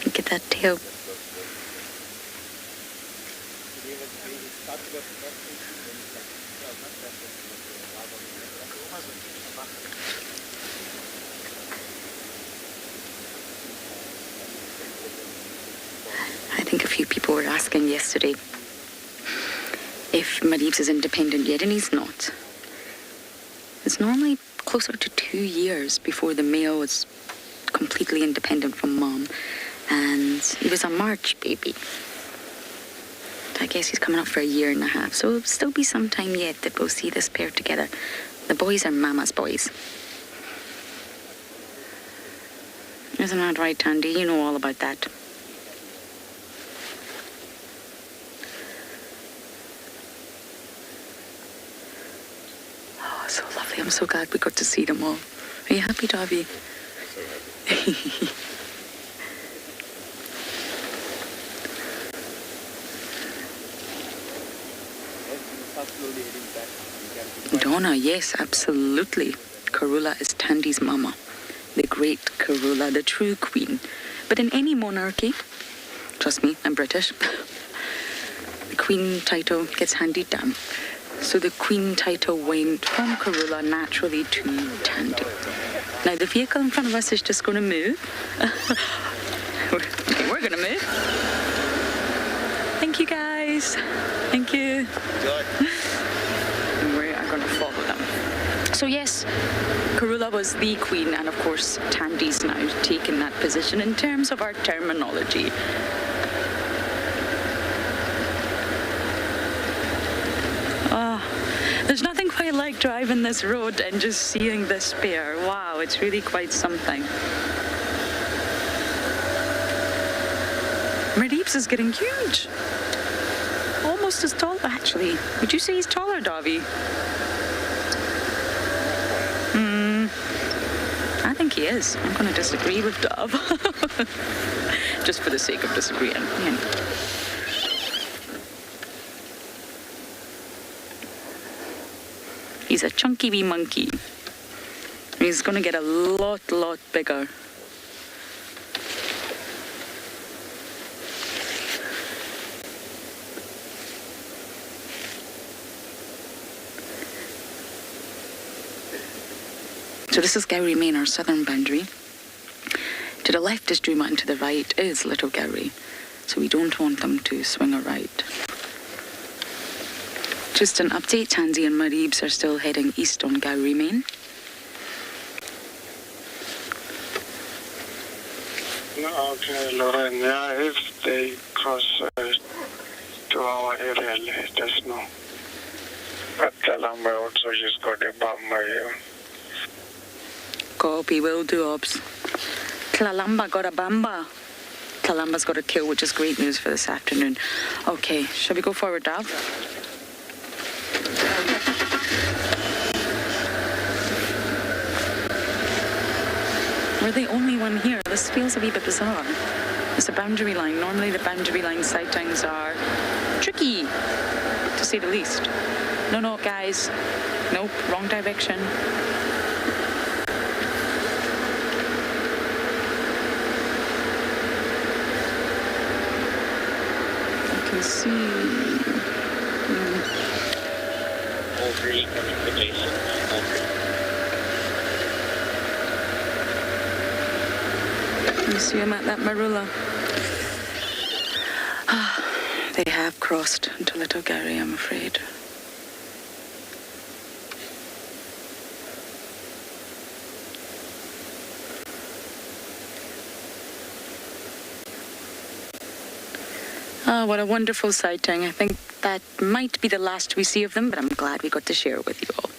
Look at that tail. I think a few people were asking yesterday if Mareeves is independent yet, and he's not. It's normally closer to 2 years before the male is completely independent from mom. And he was a March baby. I guess he's coming up for 1.5 years, so it'll still be some time yet that we'll see this pair together. The boys are Mama's boys. Isn't that right, Tandy? You know all about that. Oh, so lovely. I'm so glad we got to see them all. Are you happy, Davy? Donna, yes, absolutely. Karula is Tandy's mama, the great Karula, the true queen. But in any monarchy, trust me, I'm British, the queen title gets handed down. So the queen title went from Karula naturally to Tandy. Now the vehicle in front of us is just going to move. We're going to move. Thank you guys. Thank you. And we are going to follow them. So yes, Karula was the queen, and of course Tandy's now taken that position in terms of our terminology. There's nothing quite like driving this road and just seeing this pair. Wow, it's really quite something. Mareebs is getting huge. Almost as tall, actually. Would you say he's taller, Davi? I think he is. I'm going to disagree with Dav. Just for the sake of disagreeing. Yeah. He's a chunky wee monkey. He's going to get a lot bigger. So this is Gowrie Main, our southern boundary. To the left is Djuma and to the right is Little Gowrie. So we don't want them to swing a right. Just an update, Tandy and Mareebs are still heading east on Gowrie Main. Okay, Lauren, yeah, if they cross to our area, let us know. But Kalamba also just got a bamba. Copy, will do, Obs. Kalamba got a bamba. Kalamba's got a kill, which is great news for this afternoon. Okay, shall we go forward, Dav? We're the only one here. This feels a wee bit bizarre. It's a boundary line. Normally the boundary line sightings are tricky, to say the least. No, guys. Nope, wrong direction. I can see... You see him at that marula. They have crossed into Little Gowrie, I'm afraid. What a wonderful sighting. I think that might be the last we see of them, but I'm glad we got to share it with you all.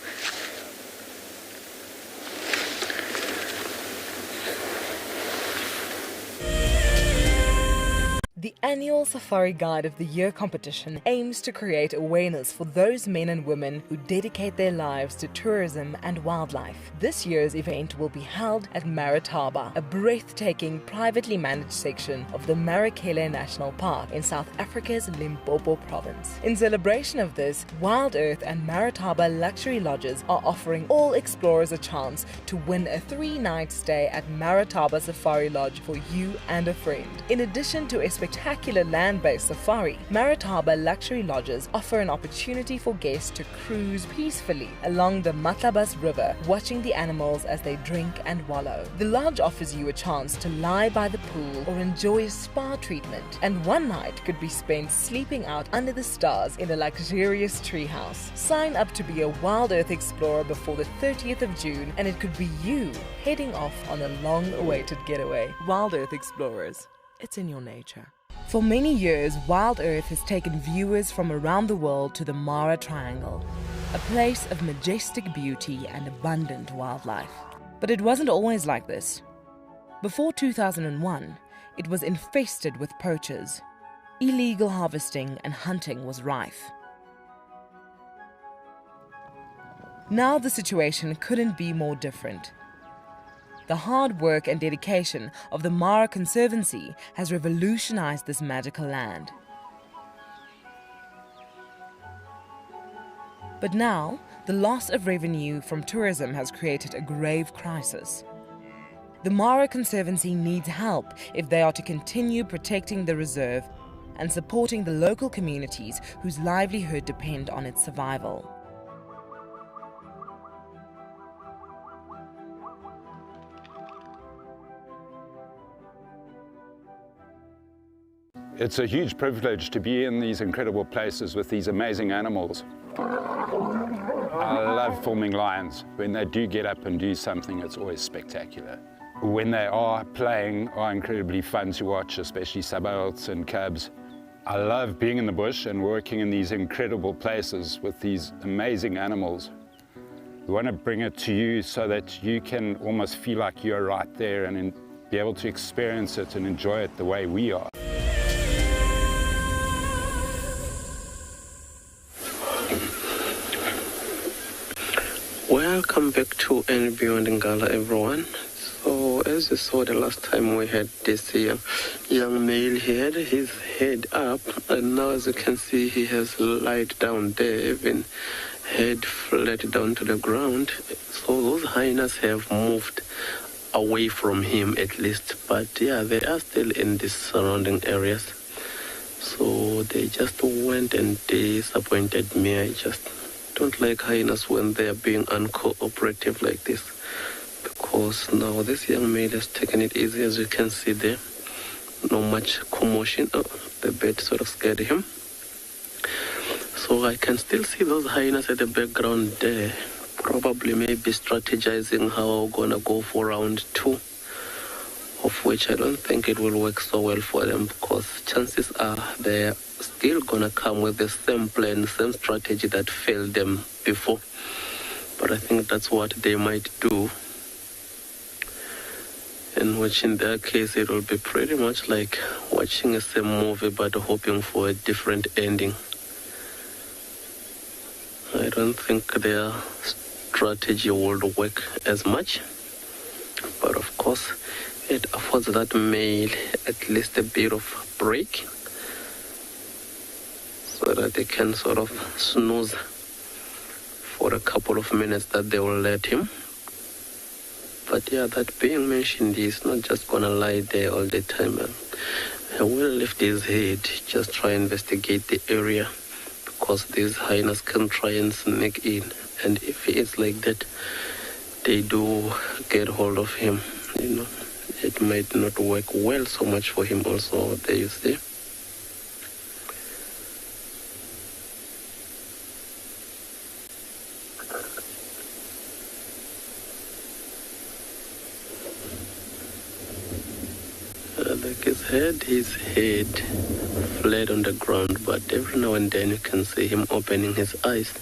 The annual Safari Guide of the Year competition aims to create awareness for those men and women who dedicate their lives to tourism and wildlife. This year's event will be held at Marataba, a breathtaking privately managed section of the Marikele National Park in South Africa's Limpopo province. In celebration of this, WildEarth and Marataba Luxury Lodges are offering all explorers a chance to win a 3-night stay at Marataba Safari Lodge for you and a friend. In addition to a spectacular land-based safari, Marataba Luxury Lodges offer an opportunity for guests to cruise peacefully along the Matlabas River, watching the animals as they drink and wallow. The lodge offers you a chance to lie by the pool or enjoy a spa treatment, and one night could be spent sleeping out under the stars in a luxurious treehouse. Sign up to be a WildEarth explorer before the 30th of June, and it could be you heading off on a long-awaited getaway. WildEarth Explorers. It's in your nature. For many years, WildEarth has taken viewers from around the world to the Mara Triangle, a place of majestic beauty and abundant wildlife. But it wasn't always like this. Before 2001, it was infested with poachers. Illegal harvesting and hunting was rife. Now the situation couldn't be more different. The hard work and dedication of the Mara Conservancy has revolutionized this magical land. But now, the loss of revenue from tourism has created a grave crisis. The Mara Conservancy needs help if they are to continue protecting the reserve and supporting the local communities whose livelihood depend on its survival. It's a huge privilege to be in these incredible places with these amazing animals. I love filming lions. When they do get up and do something, it's always spectacular. When they are playing, are incredibly fun to watch, especially sabals and cubs. I love being in the bush and working in these incredible places with these amazing animals. We want to bring it to you so that you can almost feel like you're right there and be able to experience it and enjoy it the way we are. Welcome back to andBeyond Ngala, everyone. So as you saw the last time we had this young male, he had his head up, and now as you can see he has lied down there, even head flat down to the ground. So those hyenas have moved away from him at least, but yeah, they are still in the surrounding areas. So they just went and disappointed me. I just don't like hyenas when they are being uncooperative like this, because now this young male has taken it easy, as you can see there. No much commotion. Oh, the bird sort of scared him. So I can still see those hyenas at the background there, probably maybe strategizing how I'm gonna go for round 2, of which I don't think it will work so well for them, because chances are they're still gonna come with the same plan, same strategy that failed them before. But I think that's what they might do, in which in their case it will be pretty much like watching a same movie but hoping for a different ending. I don't think their strategy would work as much, but of course it affords that male at least a bit of break, so that they can sort of snooze for a couple of minutes that they will let him. But yeah, that being mentioned, he's not just gonna lie there all the time. He will lift his head, just try and investigate the area, because these hyenas can try and sneak in. And if he is like that, they do get hold of him, you know. It might not work well so much for him also, there you see. Like his head flat on the ground, but every now and then you can see him opening his eyes.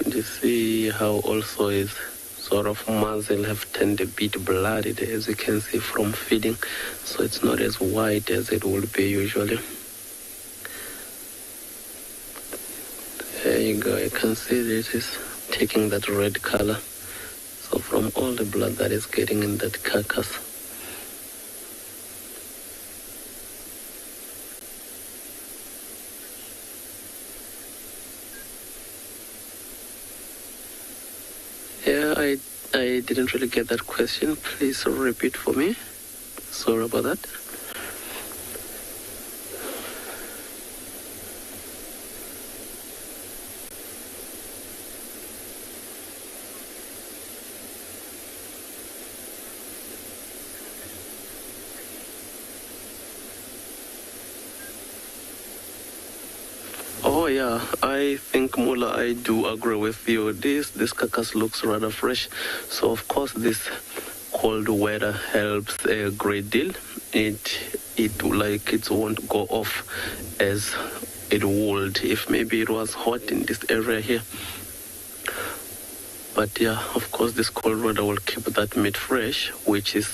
And you see how also his sort of muzzle have turned a bit bloody, as you can see from feeding, so it's not as white as it would be usually. There you go, you can see that it's taking that red color. So from all the blood that is getting in that carcass. Yeah, I didn't really get that question. Please repeat for me. Sorry about that. Oh yeah, I think Mula, I do agree with you. This carcass looks rather fresh. So of course this cold weather helps a great deal. It won't go off as it would if maybe it was hot in this area here. But yeah, of course this cold weather will keep that meat fresh, which is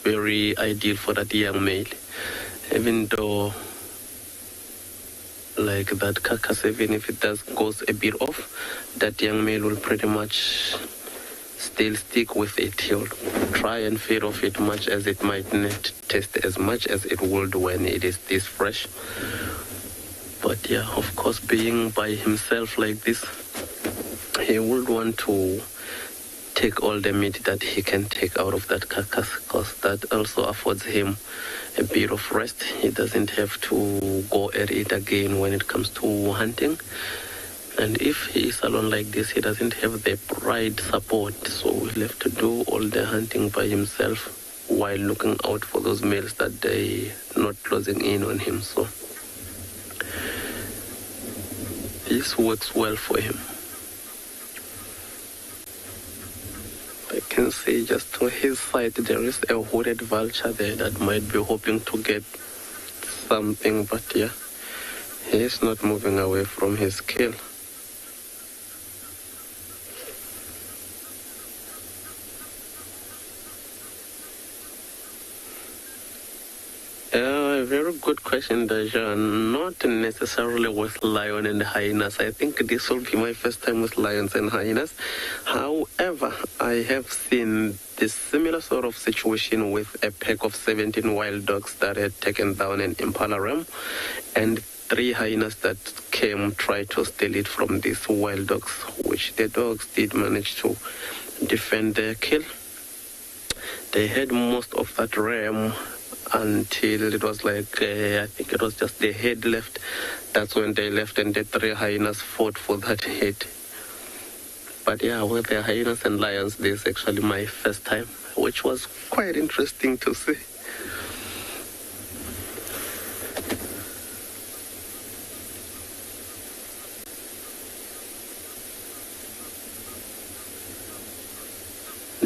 very ideal for that young male. Even though like that carcass, even if it goes a bit off, that young male will pretty much still stick with it. He'll try and feed off it much as it might not taste as much as it would when it is this fresh. But yeah, of course, being by himself like this, he would want to take all the meat that he can take out of that carcass, because that also affords him a bit of rest. He doesn't have to go at it again when it comes to hunting. And if he is alone like this, he doesn't have the right support, so he'll have to do all the hunting by himself while looking out for those males that they not closing in on him. So this works well for him. I can see just to his side there is a hooded vulture there that might be hoping to get something, but yeah, he is not moving away from his kill. Very good question, Daja. Not necessarily with lion and hyenas. I think this will be my first time with lions and hyenas. However, I have seen this similar sort of situation with a pack of 17 wild dogs that had taken down an impala ram, and 3 hyenas that came try to steal it from these wild dogs, which the dogs did manage to defend their kill. They had most of that ram until it was like, I think it was just the head left. That's when they left and the 3 hyenas fought for that head. But yeah, with the hyenas and lions, this is actually my first time, which was quite interesting to see.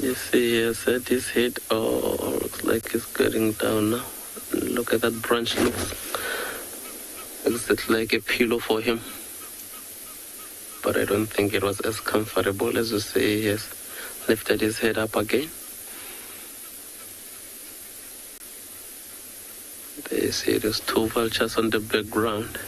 You see, he has set his head. Oh, looks like he's getting down now. Look at that branch. Looks like a pillow for him. But I don't think it was as comfortable as you say. He has lifted his head up again. There you see there's 2 vultures on the background.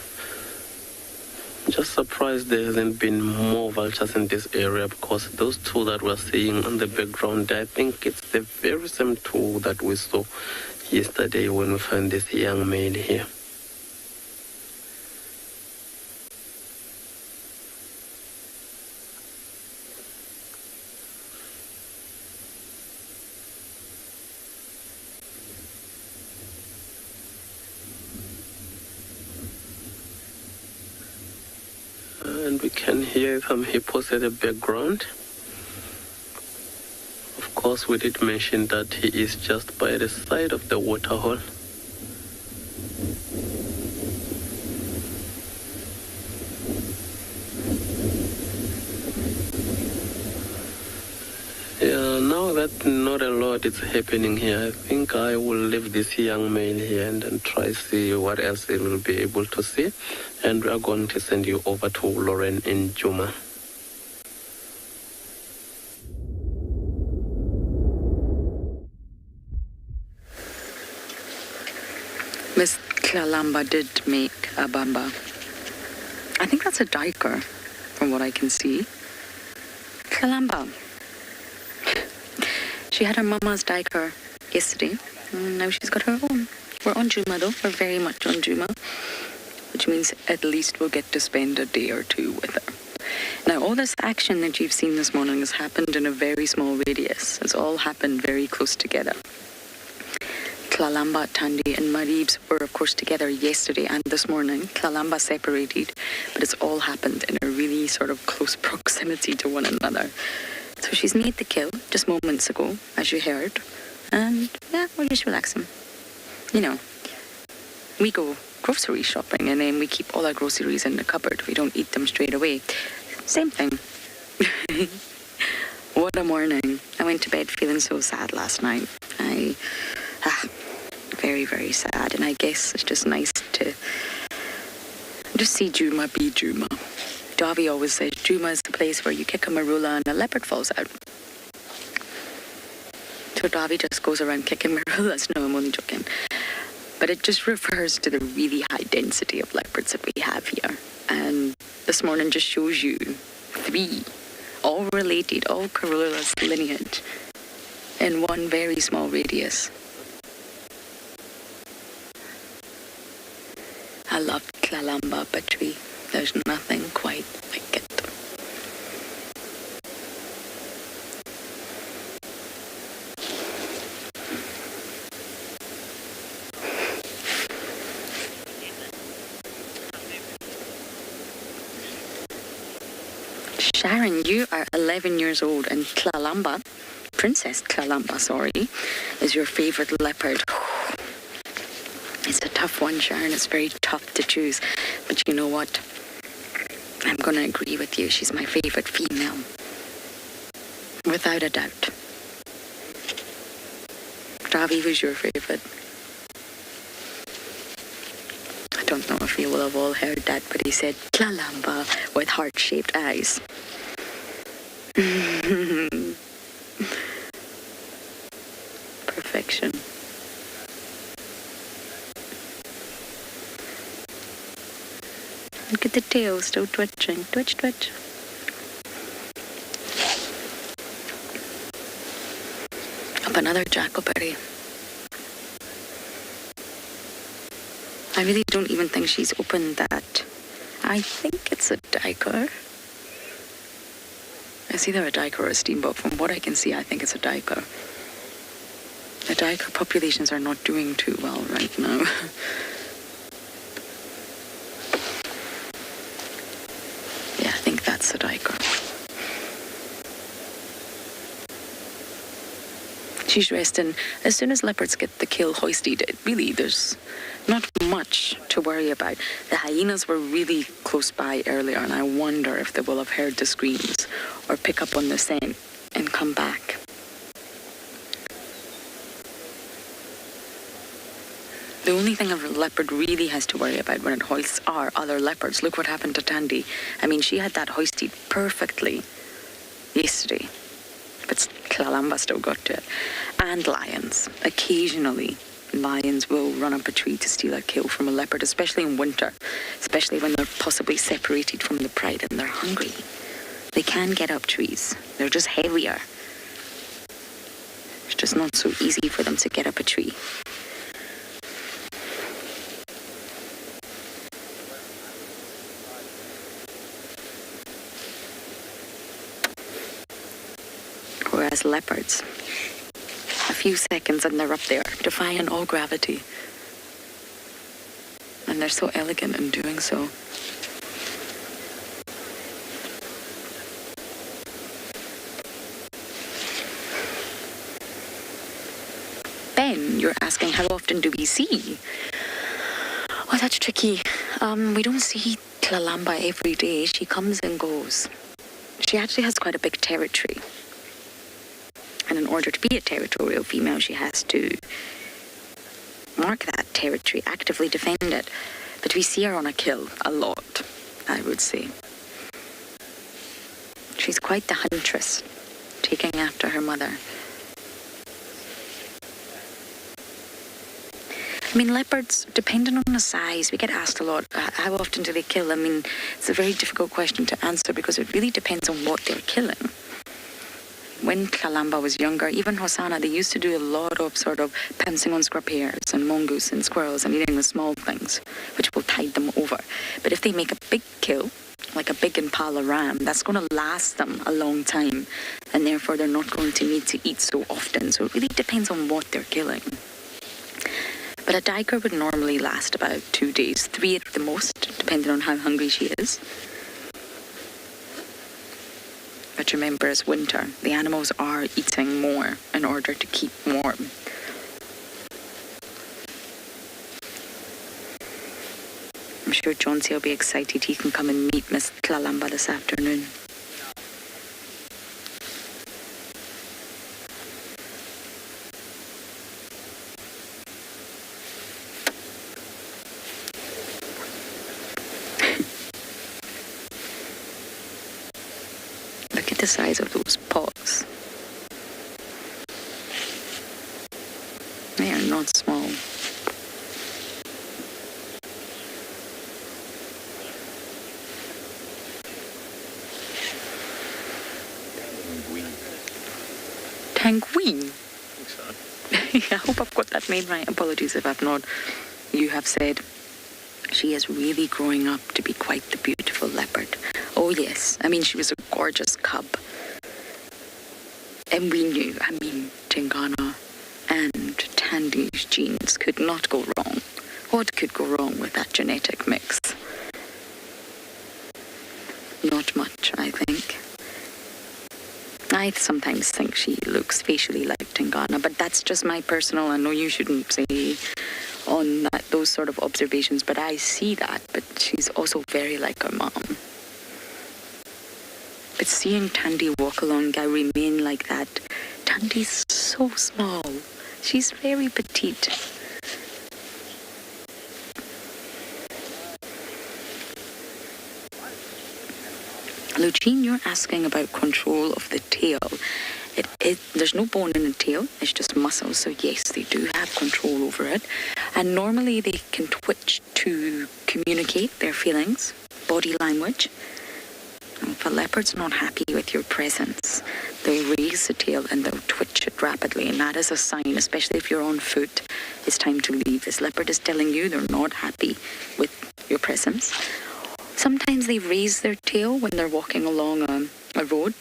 Just surprised there hasn't been more vultures in this area, because those 2 that we're seeing on the background, I think it's the very same 2 that we saw yesterday when we found this young male here. And we can hear some hippos at the background. Of course, we did mention that he is just by the side of the waterhole. Yeah, now that not a lot is happening here, I think I will leave this young male here and then try see what else he will be able to see. And we are going to send you over to Lauren in Djuma. Miss Kalamba did make a bamba. I think that's a diker, from what I can see. Kalamba. She had her mama's diker yesterday, and now she's got her own. We're on Djuma though, we're very much on Djuma, which means at least we'll get to spend a day or 2 with her. Now, all this action that you've seen this morning has happened in a very small radius. It's all happened very close together. Kalamba, Tandi and Maribs were of course together yesterday and this morning. Kalamba separated, but it's all happened in a really sort of close proximity to one another. So she's made the kill just moments ago, as you heard. And yeah, we're just relaxing. You know, we go grocery shopping and then we keep all our groceries in the cupboard. We don't eat them straight away. Same thing. What a morning. I went to bed feeling so sad last night. Very, very sad. And I guess it's just nice to just see Djuma be Djuma. Davi always says Djuma is the place where you kick a marula and a leopard falls out. So Davi just goes around kicking marulas. No, I'm only joking. But it just refers to the really high density of leopards that we have here. And this morning just shows you 3, all all related, all Karula's lineage, in one very small radius. I love Tlalamba Batwi. There's nothing quite like it. Sharon, you are 11 years old, and Tlalamba, Princess Tlalamba, sorry, is your favorite leopard. It's a tough one, Sharon. It's very tough to choose. But you know what? I'm going to agree with you. She's my favorite female. Without a doubt. Ravi was your favorite. I don't know if you will have all heard that, but he said Tlalamba with heart-shaped eyes. Perfection. Look at the tail still twitching. Twitch, twitch. Up another jackalberry. I really don't even think she's opened that. I think it's a diker. It's either a diker or a steamboat. From what I can see, I think it's a diker. The diker populations are not doing too well right now. Yeah, I think that's a diker. She's resting. As soon as leopards get the kill hoisted, really, there's not much to worry about. The hyenas were really close by earlier, and I wonder if they will have heard the screams or pick up on the scent and come back. The only thing a leopard really has to worry about when it hoists are other leopards. Look what happened to Tandy. I mean, she had that hoisted perfectly yesterday, but Tlalamba still got to it. And lions. Occasionally, lions will run up a tree to steal a kill from a leopard, especially in winter, especially when they're possibly separated from the pride and they're hungry. They can get up trees. They're just heavier. It's just not so easy for them to get up a tree. Whereas leopards, a few seconds and they're up there, defying all gravity. And they're so elegant in doing so. Ben, you're asking how often do we see? Oh, that's tricky. We don't see Tlalamba every day. She comes and goes. She actually has quite a big territory. And in order to be a territorial female, she has to mark that territory, actively defend it. But we see her on a kill a lot, I would say. She's quite the huntress, taking after her mother. I mean, leopards, depending on the size, we get asked a lot, how often do they kill? I mean, it's a very difficult question to answer because it really depends on what they're killing. When Tlalamba was younger, even Hosanna, they used to do a lot of sort of pouncing on scrub hares and mongoose and squirrels and eating the small things, which will tide them over. But if they make a big kill, like a big impala ram, that's going to last them a long time, and therefore they're not going to need to eat so often. So it really depends on what they're killing. But a diker would normally last about 2 days, 3 at the most, depending on how hungry she is. But remember, it's winter. The animals are eating more in order to keep warm. I'm sure Johnsy will be excited he can come and meet Miss Tlalamba this afternoon. The size of those paws. They are not small. Penguin. I hope I've got that made right. Apologies if I've not. You have said she is really growing up to be quite the beautiful leopard. Oh yes, I mean she was a gorgeous cub. And we knew, Tingana and Tandy's genes could not go wrong. What could go wrong with that genetic mix? Not much, I think. I sometimes think she looks facially like Tingana, but that's just my personal, I know you shouldn't say on that, those sort of observations, but I see that, but she's also very like her mom. But seeing Tandy walk along, I remain like that. Tandy's so small. She's very petite. Lucine, you're asking about control of the tail. There's no bone in the tail, it's just muscle, so yes, they do have control over it. And normally they can twitch to communicate their feelings, body language. If a leopard's not happy with your presence, they'll raise the tail and they'll twitch it rapidly, and that is a sign, especially if you're on foot, it's time to leave. This leopard is telling you they're not happy with your presence. Sometimes they raise their tail when they're walking along a road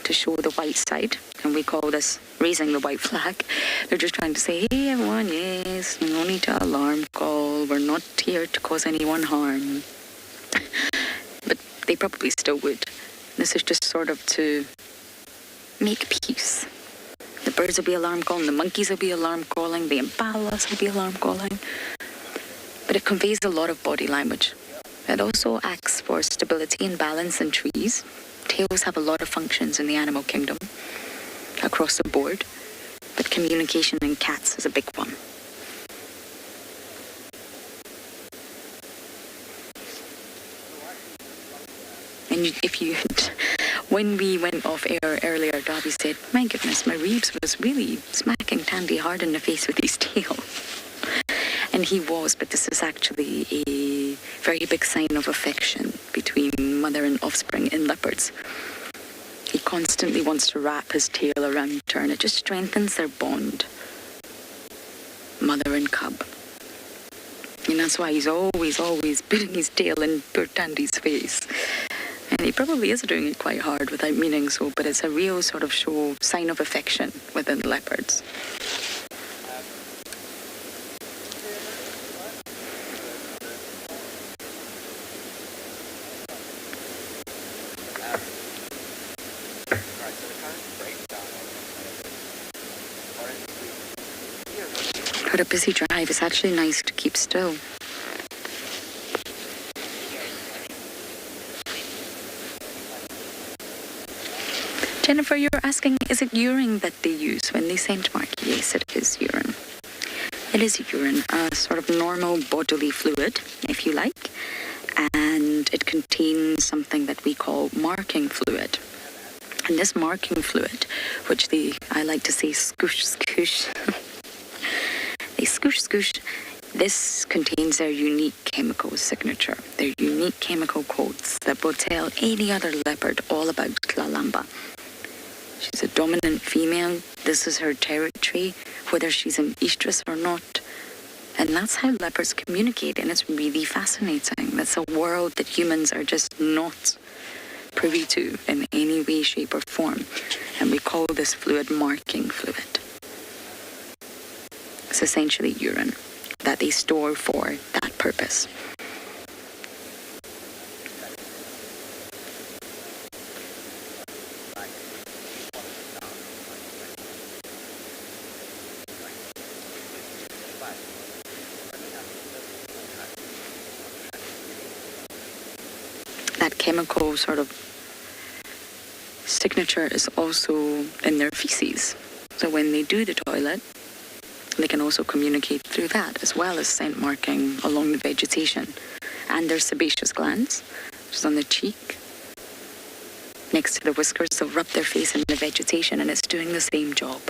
to show the white side, and we call this raising the white flag. They're just trying to say, hey everyone, yes, no need to alarm call, we're not here to cause anyone harm. But they probably still would. This is just sort of to make peace. The birds will be alarm calling, the monkeys will be alarm calling, the impalas will be alarm calling. But it conveys a lot of body language. It also acts for stability and balance in trees. Tails have a lot of functions in the animal kingdom across the board, but communication in cats is a big one. And when we went off air earlier, Darby said, my goodness, my Reeves was really smacking Tandy hard in the face with his tail. And he was, but this is actually a very big sign of affection between mother and offspring in leopards. He constantly wants to wrap his tail around her, and it just strengthens their bond, mother and cub. And that's why he's always putting his tail in poor Tandy's face. And he probably is doing it quite hard without meaning so, but it's a real sort of sign of affection within leopards. Got a busy drive. It's actually nice to keep still. Jennifer, you're asking, is it urine that they use when they scent mark? Yes, it is urine. It is urine, a sort of normal bodily fluid, if you like, and it contains something that we call marking fluid. And this marking fluid, which I like to say scoosh, scoosh, they scoosh, scoosh, this contains their unique chemical signature, their unique chemical codes that will tell any other leopard all about Tlalamba. She's a dominant female. This is her territory, whether she's an estrus or not. And that's how leopards communicate, and it's really fascinating. That's a world that humans are just not privy to in any way, shape, or form. And we call this fluid marking fluid. It's essentially urine that they store for that purpose. That chemical sort of signature is also in their feces. So when they do the toilet, they can also communicate through that, as well as scent marking along the vegetation. And their sebaceous glands, which is on the cheek, next to the whiskers, they'll rub their face in the vegetation, and it's doing the same job.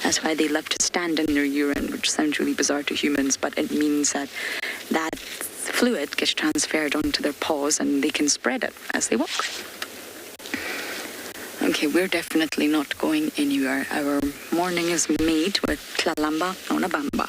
That's why they love to stand in their urine, which sounds really bizarre to humans, but it means that that fluid gets transferred onto their paws and they can spread it as they walk. Okay, we're definitely not going anywhere. Our morning is made with Tlalamba Nonabamba.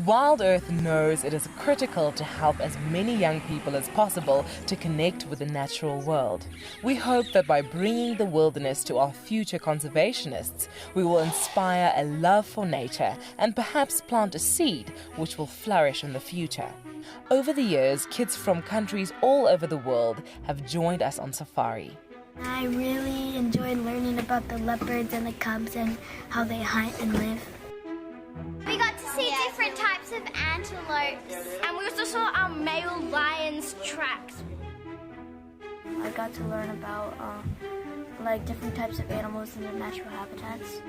WildEarth knows it is critical to help as many young people as possible to connect with the natural world. We hope that by bringing the wilderness to our future conservationists, we will inspire a love for nature and perhaps plant a seed which will flourish in the future. Over the years, kids from countries all over the world have joined us on safari. I really enjoyed learning about the leopards and the cubs and how they hunt and live. We got to see different types of antelopes, and we also saw our male lion's tracks. I got to learn about like different types of animals in their natural habitats.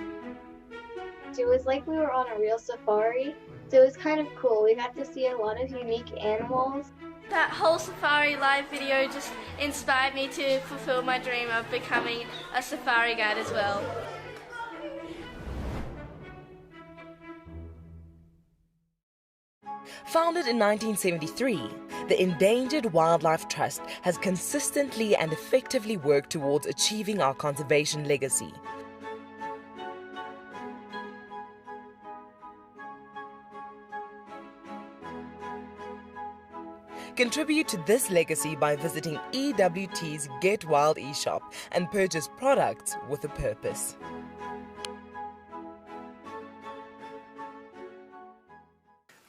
It was like we were on a real safari, so it was kind of cool. We got to see a lot of unique animals. That whole safari live video just inspired me to fulfill my dream of becoming a safari guide as well. Founded in 1973, the Endangered Wildlife Trust has consistently and effectively worked towards achieving our conservation legacy. Contribute to this legacy by visiting EWT's Get Wild eShop and purchase products with a purpose.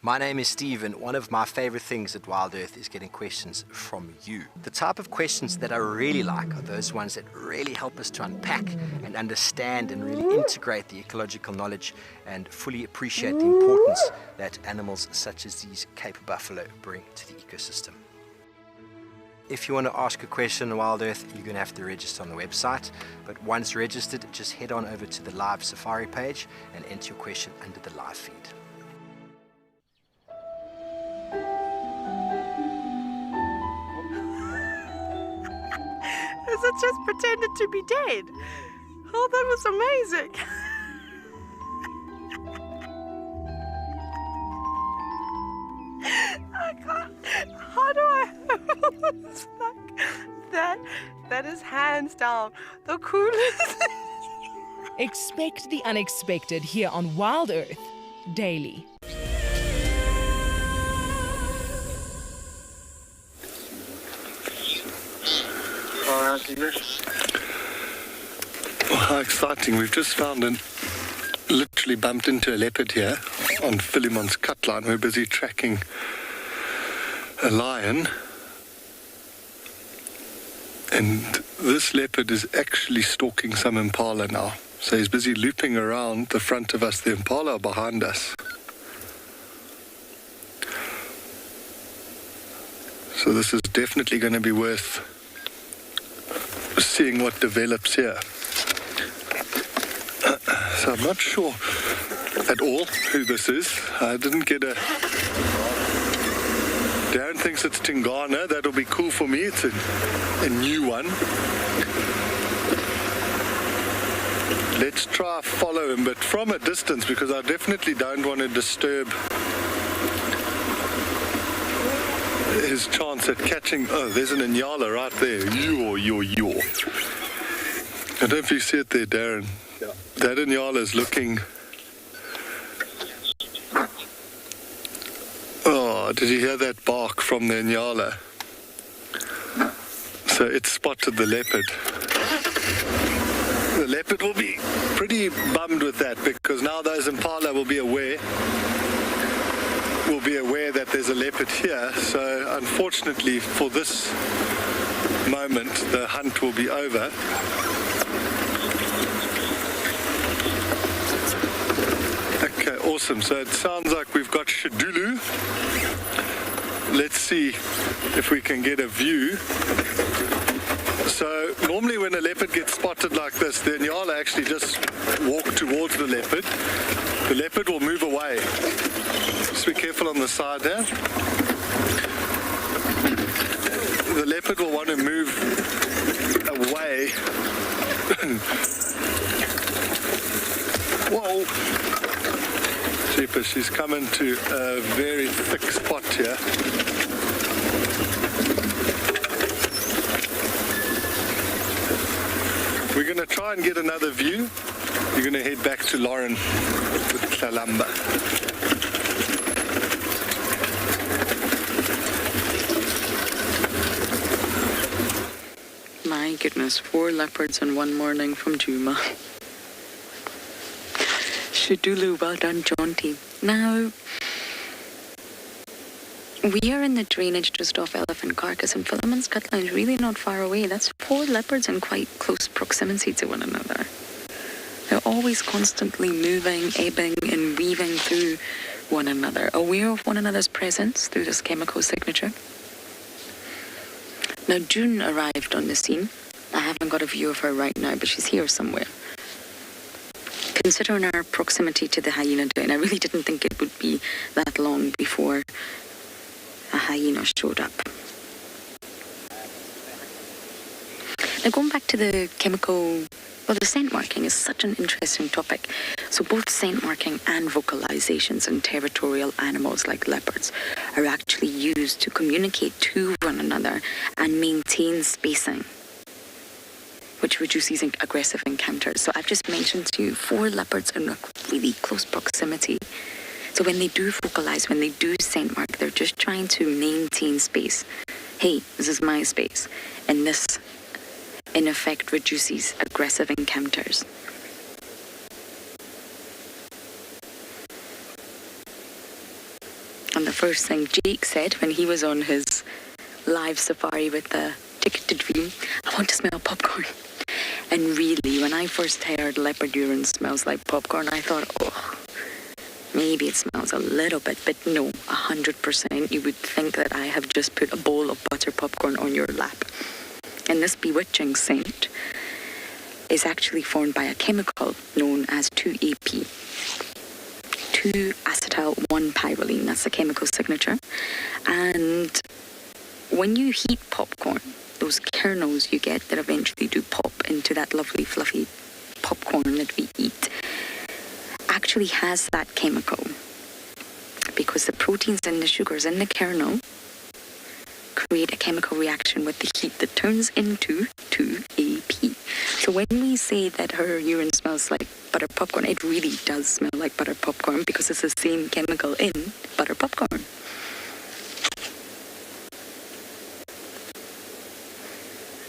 My name is Steve, and one of my favorite things at WildEarth is getting questions from you. The type of questions that I really like are those ones that really help us to unpack and understand and really integrate the ecological knowledge and fully appreciate the importance that animals such as these Cape buffalo bring to the ecosystem. If you want to ask a question on WildEarth, you're going to have to register on the website. But once registered, just head on over to the live safari page and enter your question under the live feed. It just pretended to be dead. Oh, that was amazing. I can't. How do I? It's like that is hands down the coolest. Expect the unexpected here on WildEarth daily. Oh, how exciting. We've just found and literally bumped into a leopard here on Philemon's cut line. We're busy tracking a lion. And this leopard is actually stalking some impala now. So he's busy looping around the front of us. The impala are behind us. So this is definitely going to be worth seeing what develops here. So I'm not sure at all who this is. I didn't get a... Darren thinks it's Tingana. That'll be cool for me. It's a new one. Let's try follow him, but from a distance, because I definitely don't want to disturb his chance at catching. Oh, there's an Ngala right there. Yo. I don't know if you see it there, Darren. Yeah. That Ngala is looking. Oh, did you hear that bark from the Ngala? So it spotted the leopard. The leopard will be pretty bummed with that, because now those impala will be aware that there's a leopard here. So unfortunately for this moment, the hunt will be over. Okay, awesome. So it sounds like we've got Shadulu. Let's see if we can get a view. So normally when a leopard gets spotted like this, the Ngala actually just walk towards the leopard. The leopard will move away. Just be careful on the side there. The leopard will want to move away. Whoa. Jeepers. because she's come into a very thick spot here. We're going to try and get another view. You're going to head back to Lauren with Kalamba. My goodness, 4 leopards in one morning from Djuma. Shudulu, well done, Jaunty. Now, we are in the drainage just off Elephant Carcass, and Philemon's Cut Line's really not far away. That's 4 leopards in quite close proximity to one another. They're always constantly moving, ebbing, and weaving through one another, aware of one another's presence through this chemical signature. Now, June arrived on the scene. I haven't got a view of her right now, but she's here somewhere. Considering our proximity to the hyena den, I really didn't think it would be that long before a hyena showed up. Now, going back to the chemical, well, the scent marking is such an interesting topic. So both scent marking and vocalizations in territorial animals like leopards are actually used to communicate to one another and maintain spacing, which reduces aggressive encounters. So I've just mentioned to you 4 leopards in a really close proximity. So when they do vocalize, when they do scent mark, they're just trying to maintain space. Hey, this is my space. And this, in effect, reduces aggressive encounters. And the first thing Jake said when he was on his live safari with the ticketed view, I want to smell popcorn. And really, when I first heard leopard urine smells like popcorn, I thought, oh, maybe it smells a little bit, but no, 100%. You would think that I have just put a bowl of butter popcorn on your lap. And this bewitching scent is actually formed by a chemical known as 2-AP. 2-acetyl-1-pyrroline, that's the chemical signature. And when you heat popcorn, those kernels you get that eventually do pop into that lovely fluffy popcorn that we eat actually has that chemical, because the proteins and the sugars in the kernel create a chemical reaction with the heat that turns into 2-AP. So when we say that her urine smells like butter popcorn, it really does smell like butter popcorn because it's the same chemical in butter popcorn.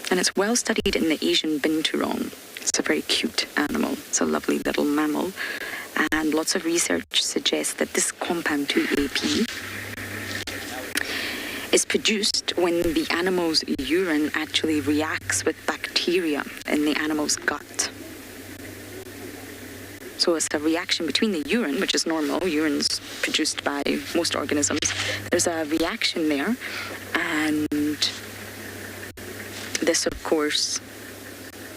And it's well studied in the Asian binturong. It's a very cute animal. It's a lovely little mammal. And lots of research suggests that this compound 2-AP is produced when the animal's urine actually reacts with bacteria in the animal's gut. So it's a reaction between the urine, which is normal. Urine's produced by most organisms. There's a reaction there, and this, of course,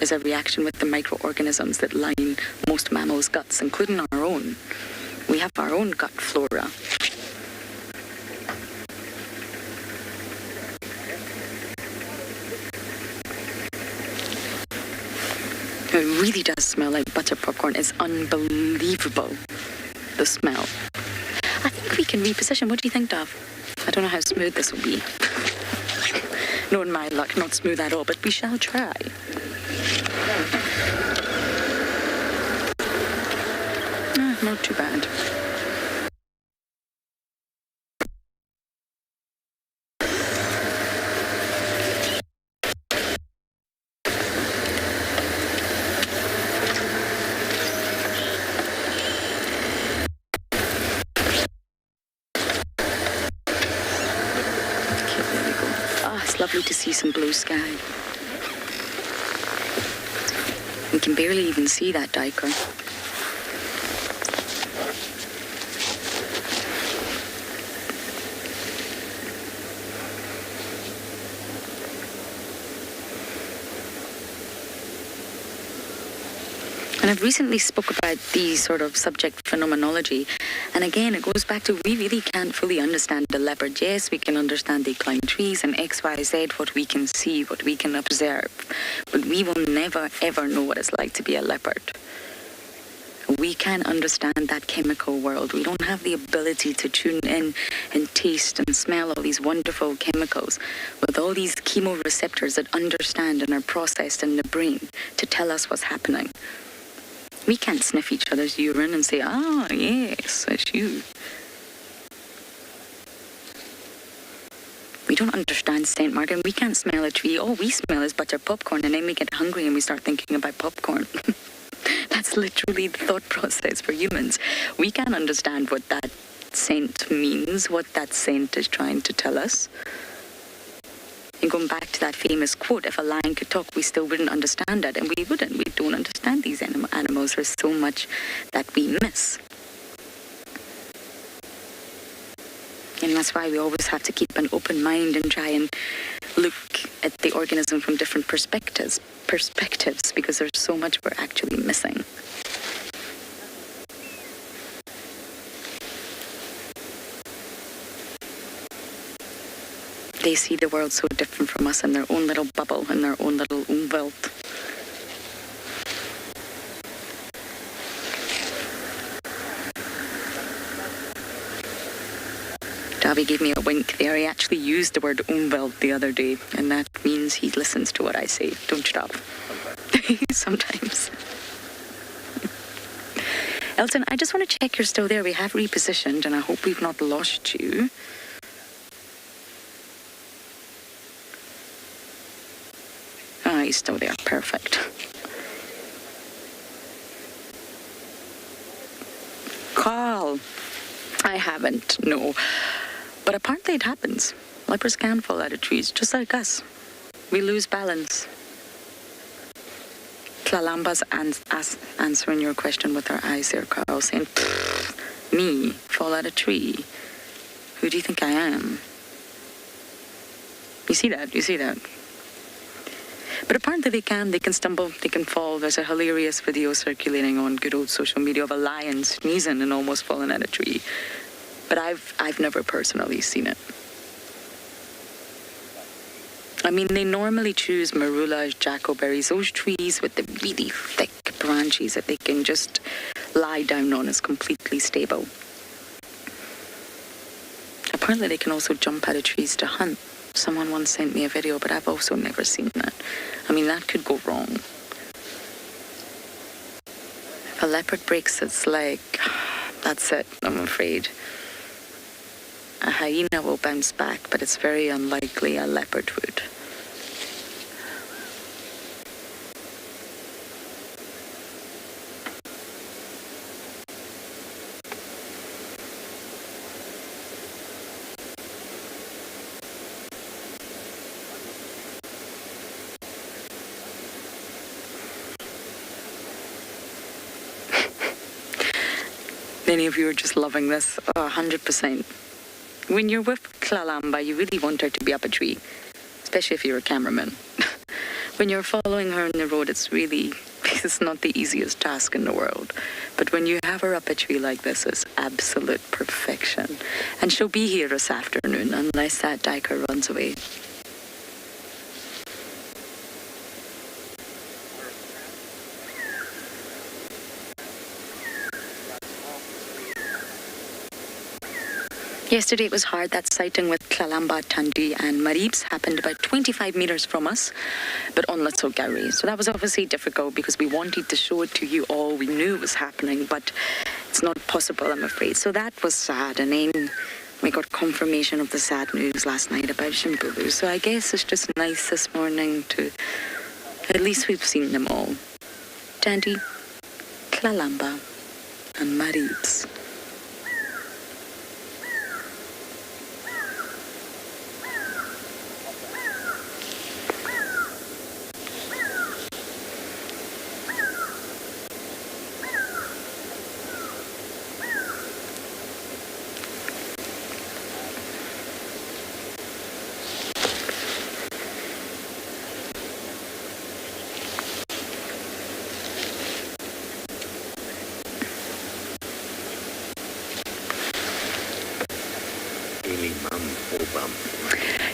is a reaction with the microorganisms that line most mammals' guts, including our own. We have our own gut flora. It really does smell like butter popcorn. It's unbelievable, the smell. I think we can reposition. What do you think, Dove? I don't know how smooth this will be. Knowing my luck, not smooth at all, but we shall try. Not too bad. Lovely to see some blue sky. We can barely even see that duiker. And I've recently spoke about the sort of subject phenomenology. And again, it goes back to we really can't fully understand the leopard. Yes, we can understand they climb trees and X, Y, Z, what we can see, what we can observe. But we will never, ever know what it's like to be a leopard. we can't understand that chemical world. We don't have the ability to tune in and taste and smell all these wonderful chemicals with all these chemoreceptors that understand and are processed in the brain to tell us what's happening. We can't sniff each other's urine and say, ah, yes, it's you. We don't understand scent, Martin. We can't smell a tree. All we smell is butter popcorn, and then we get hungry and we start thinking about popcorn. That's literally the thought process for humans. We can't understand what that scent means, what that scent is trying to tell us. And going back to that famous quote, if a lion could talk, we still wouldn't understand it, and we wouldn't. We don't understand these animals. There's so much that we miss. And that's why we always have to keep an open mind and try and look at the organism from different perspectives, because there's so much we're actually missing. They see the world so different from us in their own little bubble, in their own little umwelt. Sabi gave me a wink there. He actually used the word umwelt the other day, and that means he listens to what I say. Don't stop. Sometimes. Elton, I just want to check you're still there. We have repositioned, and I hope we've not lost you. Ah, he's still there. Perfect. Carl. I haven't, no. But apparently it happens. Lepers can fall out of trees, just like us. We lose balance. Tlalamba's answering your question with her eyes there, Carl, saying, me, fall out of tree. Who do you think I am? You see that? You see that? But apparently they can stumble, they can fall. There's a hilarious video circulating on good old social media of a lion sneezing and almost falling out of a tree. But I've never personally seen it. I mean, they normally choose marulas, jacoberries, those trees with the really thick branches that they can just lie down on is completely stable. Apparently they can also jump out of trees to hunt. Someone once sent me a video, but I've also never seen that. I mean, that could go wrong. If a leopard breaks its leg, that's it, I'm afraid. A hyena will bounce back, but it's very unlikely a leopard would. Many of you are just loving this, 100%. When you're with Tlalamba, you really want her to be up a tree, especially if you're a cameraman. When you're following her on the road, it's not the easiest task in the world. But when you have her up a tree like this, it's absolute perfection. And she'll be here this afternoon, unless that diker runs away. Yesterday it was hard. That sighting with Tlalamba, Tandi and Maribs happened about 25 meters from us, but on Little Gowrie. So that was obviously difficult because we wanted to show it to you all. We knew it was happening, but it's not possible, I'm afraid. So that was sad. And then we got confirmation of the sad news last night about Shimbulu. So I guess it's just nice this morning to, at least we've seen them all. Tandi, Tlalamba and Maribs.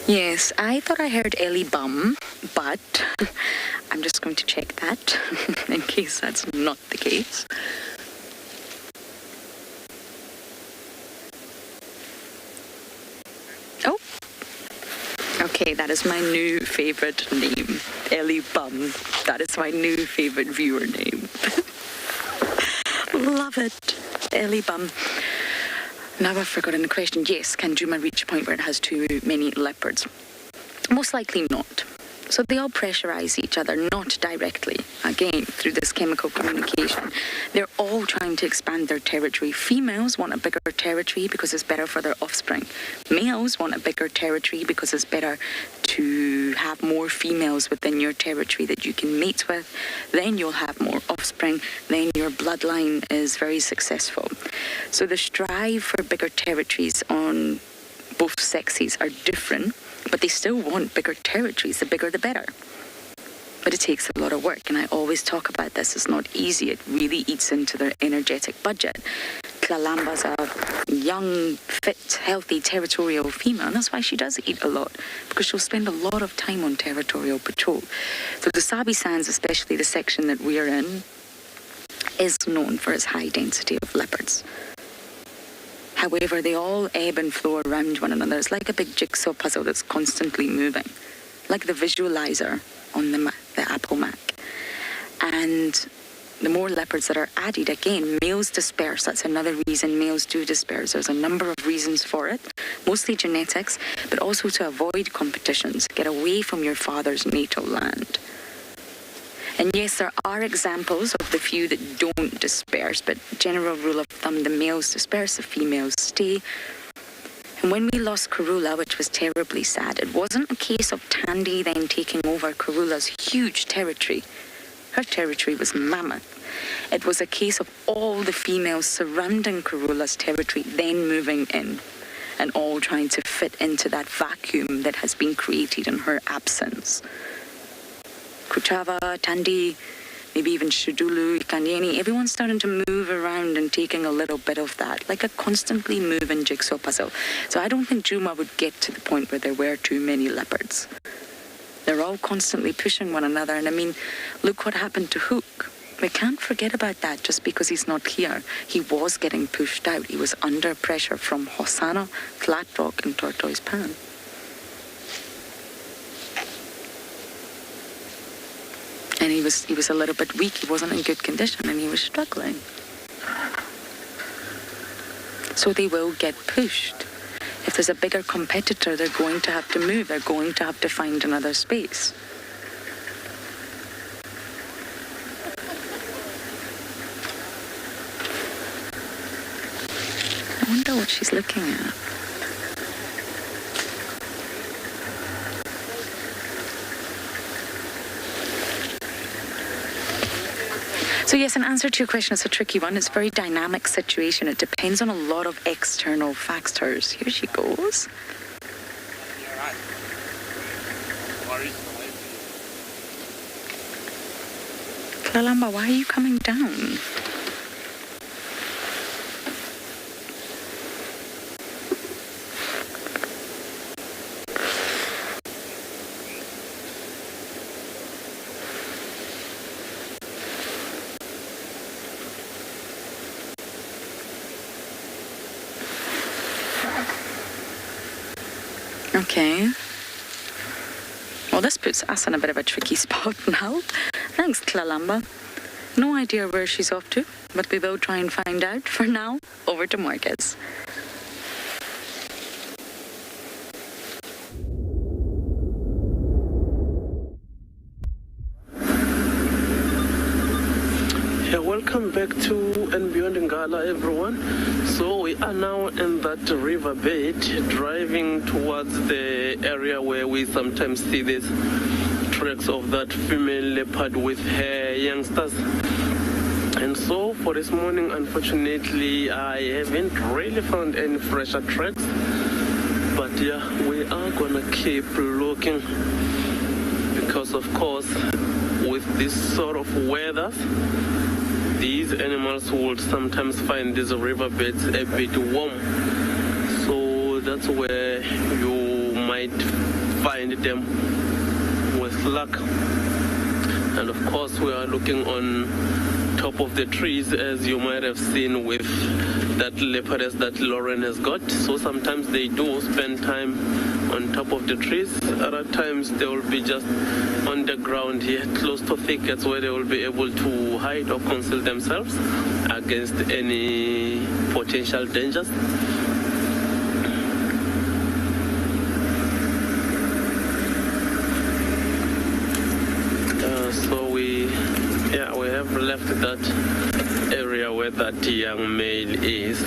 Yes, I thought I heard Ellie Bum, but I'm just going to check that in case that's not the case. Okay, that is my new favorite name. Ellie Bum. That is my new favorite viewer name. Love it. Ellie Bum. Now I've forgotten the question. Yes, can Djuma reach a point where it has too many leopards? Most likely not. So they all pressurize each other, not directly. Again, through this chemical communication. They're all trying to expand their territory. Females want a bigger territory because it's better for their offspring. Males want a bigger territory because it's better to have more females within your territory that you can mate with. Then you'll have more offspring. Then your bloodline is very successful. So the strive for bigger territories on both sexes are different, but they still want bigger territories. The bigger, the better. But it takes a lot of work, and I always talk about this. It's not easy. It really eats into their energetic budget. Klalamba's a young, fit, healthy, territorial female, and that's why she does eat a lot, because she'll spend a lot of time on territorial patrol. So the Sabi Sands, especially the section that we're in, is known for its high density of leopards. However, they all ebb and flow around one another. It's like a big jigsaw puzzle that's constantly moving, like the visualizer on the Apple Mac. And the more leopards that are added, again, males disperse. That's another reason males do disperse. There's a number of reasons for it, mostly genetics, but also to avoid competitions, get away from your father's natal land. And yes, there are examples of the few that don't disperse, but general rule of thumb, the males disperse, the females stay. And when we lost Karula, which was terribly sad, it wasn't a case of Tandy then taking over Karula's huge territory. Her territory was mammoth. It was a case of all the females surrounding Karula's territory then moving in and all trying to fit into that vacuum that has been created in her absence. Kuchava, Tandy, maybe even Shudulu, Ikanyeni, everyone's starting to move around and taking a little bit of that, like a constantly moving jigsaw puzzle. So I don't think Djuma would get to the point where there were too many leopards. They're all constantly pushing one another, and I mean, look what happened to Hook. We can't forget about that just because he's not here. He was getting pushed out. He was under pressure from Hosanna, Flat Rock, and Tortoise Pan. And he was a little bit weak. He wasn't in good condition, and he was struggling. So they will get pushed. If there's a bigger competitor, they're going to have to move. They're going to have to find another space. I wonder what she's looking at. So yes, in answer to your question, it's a tricky one. It's a very dynamic situation. It depends on a lot of external factors. Here she goes. Kalamba, why are you coming down? Okay. Well, this puts us in a bit of a tricky spot now. Thanks, Kalamba. No idea where she's off to, but we will try and find out. For now, over to Marcus. Welcome back to andBeyond Ngala, everyone. So we are now in that riverbed, driving towards the area where we sometimes see these tracks of that female leopard with her youngsters. And so for this morning, unfortunately, I haven't really found any fresher tracks. But yeah, we are gonna keep looking, because of course, with this sort of weather, these animals would sometimes find these riverbeds a bit warm. So that's where you might find them with luck. And of course, we are looking on top of the trees, as you might have seen with that leopardess that Lauren has got. So sometimes they do spend time on top of the trees. Other times they will be just on the ground here, close to thickets, where they will be able to hide or conceal themselves against any potential dangers. We have left that area where that young male is,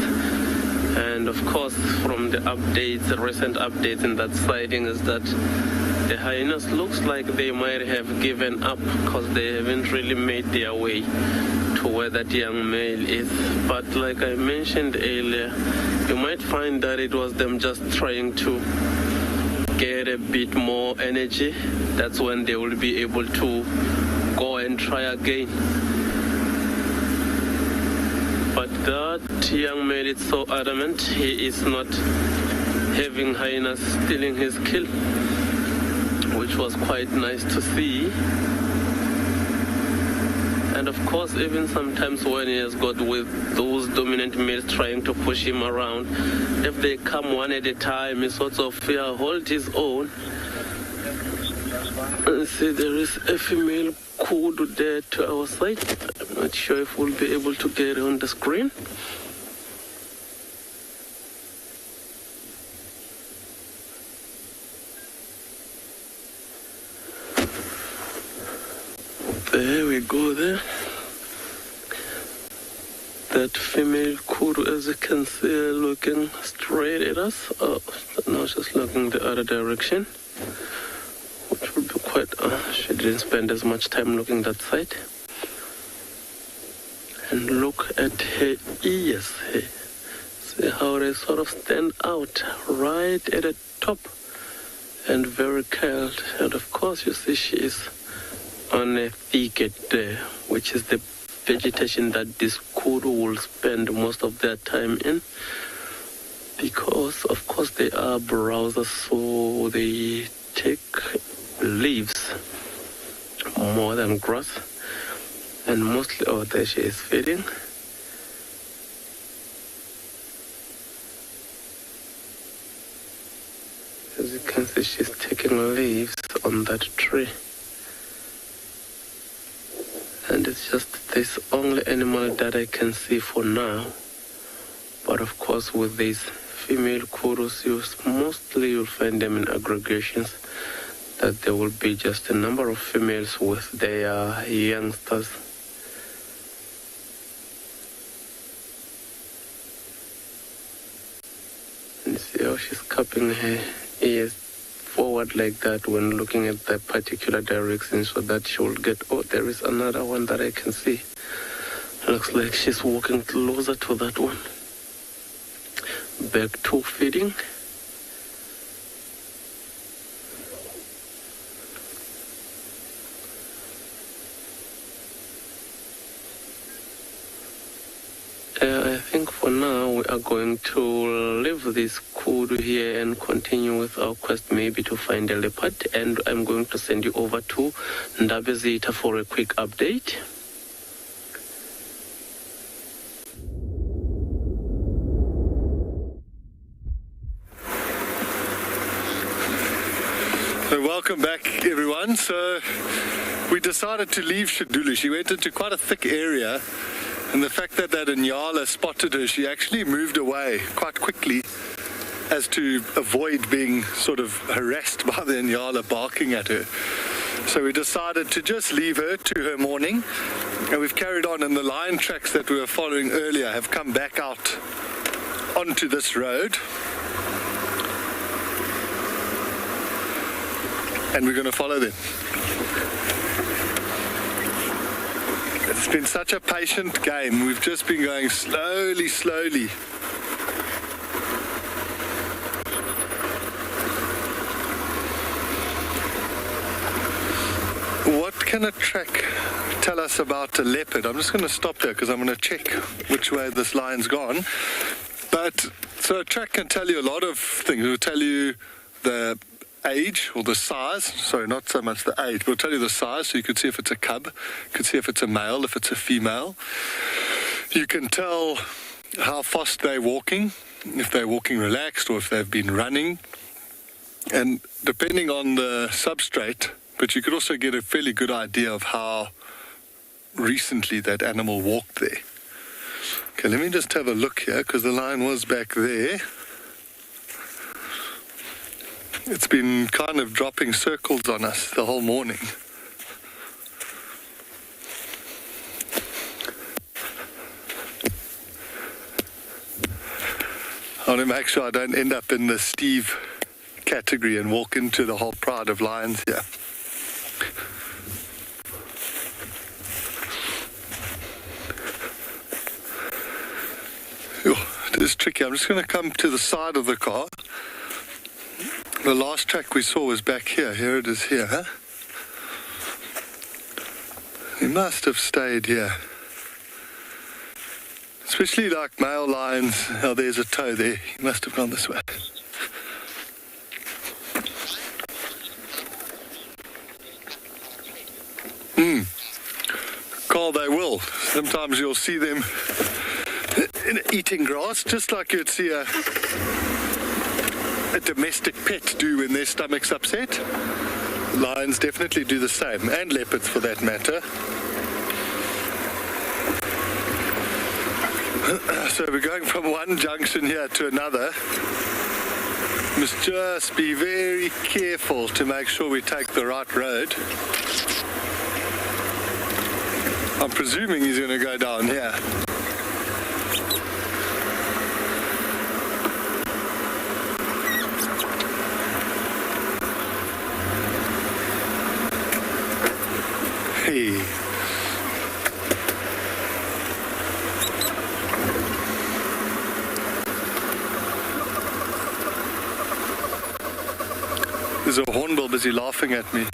and of course from the updates, the recent updates in that sighting is that the hyenas looks like they might have given up because they haven't really made their way to where that young male is. But like I mentioned earlier, you might find that it was them just trying to get a bit more energy. That's when they will be able to go and try again. But that young man is so adamant, he is not having hyenas stealing his kill, which was quite nice to see. And of course, even sometimes when he has got with those dominant males trying to push him around, if they come one at a time, he sort of hold his own. And see, there is a female kudu there to our side. I'm not sure if we'll be able to get it on the screen. There we go there. That female kudu, as you can see, looking straight at us. Oh, now she's looking the other direction, which will be quite, she didn't spend as much time looking that side. And look at her ears here. See how they sort of stand out right at the top and very curled. And of course you see she is on a thicket there, which is the vegetation that this kudu will spend most of their time in, because of course they are browsers, so they take leaves more than grass, and mostly, oh, there she is feeding. As you can see, she's taking leaves on that tree. And it's just this only animal that I can see for now. But of course, with these female kudus, you'll find them in aggregations, that there will be just a number of females with their youngsters. And see how she's cupping her ears forward like that when looking at that particular direction, so that she will get, oh, there is another one that I can see. Looks like she's walking closer to that one. Back to feeding. I think for now we are going to leave this kudu here and continue with our quest, maybe to find a leopard. And I'm going to send you over to Ndabezita for a quick update. So welcome back, everyone. So we decided to leave Shadulu. She went into quite a thick area, and the fact that Ngala spotted her, she actually moved away quite quickly as to avoid being sort of harassed by the Ngala barking at her. So we decided to just leave her to her morning, and we've carried on, and the lion tracks that we were following earlier have come back out onto this road. And we're going to follow them. It's been such a patient game. We've just been going slowly, slowly. What can a track tell us about a leopard? I'm just going to stop there because I'm going to check which way this line's gone. But so a track can tell you a lot of things. It will tell you the age or the size, sorry, not so much the age, but it'll tell you the size, so you can see if it's a cub, you can see if it's a male, if it's a female. You can tell how fast they're walking, if they're walking relaxed or if they've been running. And depending on the substrate, but you could also get a fairly good idea of how recently that animal walked there. Okay, let me just have a look here, because the lion was back there. It's been kind of dropping circles on us the whole morning. I want to make sure I don't end up in the Steve category and walk into the whole pride of lions here. It is tricky. I'm just going to come to the side of the car. The last track we saw was back here. Here it is here, huh? He must have stayed here. Especially like male lions. Oh, there's a toe there. He must have gone this way. Carl, they will. Sometimes you'll see them eating grass, just like you'd see a domestic pet do when their stomach's upset. Lions definitely do the same, and leopards for that matter. So we're going from one junction here to another. Must just be very careful to make sure we take the right road. I'm presuming he's going to go down here. Hey. There's a hornbill busy laughing at me.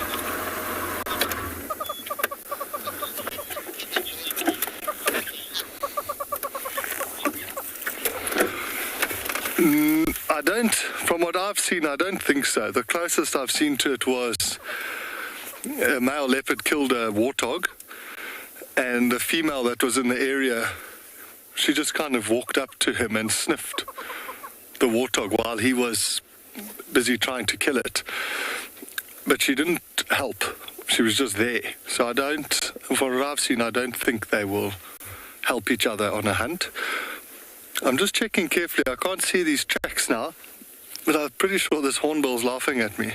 From what I've seen, I don't think so. The closest I've seen to it was a male leopard killed a warthog, and the female that was in the area, she just kind of walked up to him and sniffed the warthog while he was busy trying to kill it. But she didn't help. She was just there. So from what I've seen, I don't think they will help each other on a hunt. I'm just checking carefully. I can't see these tracks now, but I'm pretty sure this hornbill's laughing at me.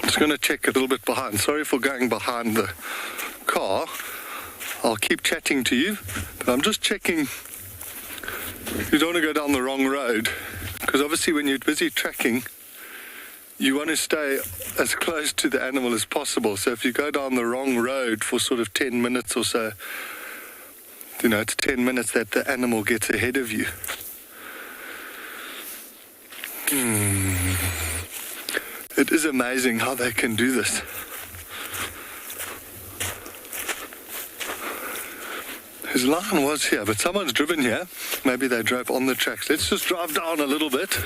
Just going to check a little bit behind. Sorry for going behind the car. I'll keep chatting to you, but I'm just checking. You don't want to go down the wrong road, because obviously when you're busy tracking, you want to stay as close to the animal as possible. So if you go down the wrong road for sort of 10 minutes or so, it's 10 minutes that the animal gets ahead of you. It is amazing how they can do this. His lion was here, but someone's driven here. Maybe they drove on the tracks. Let's just drive down a little bit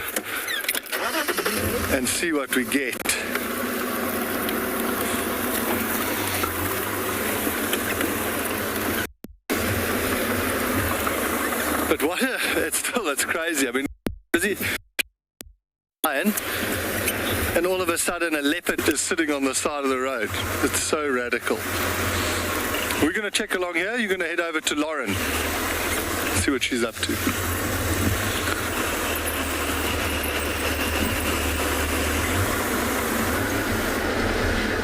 and see what we get. But it's crazy. I mean, busy lion, and all of a sudden a leopard is sitting on the side of the road. It's so radical. We're going to check along here. You're going to head over to Lauren, see what she's up to.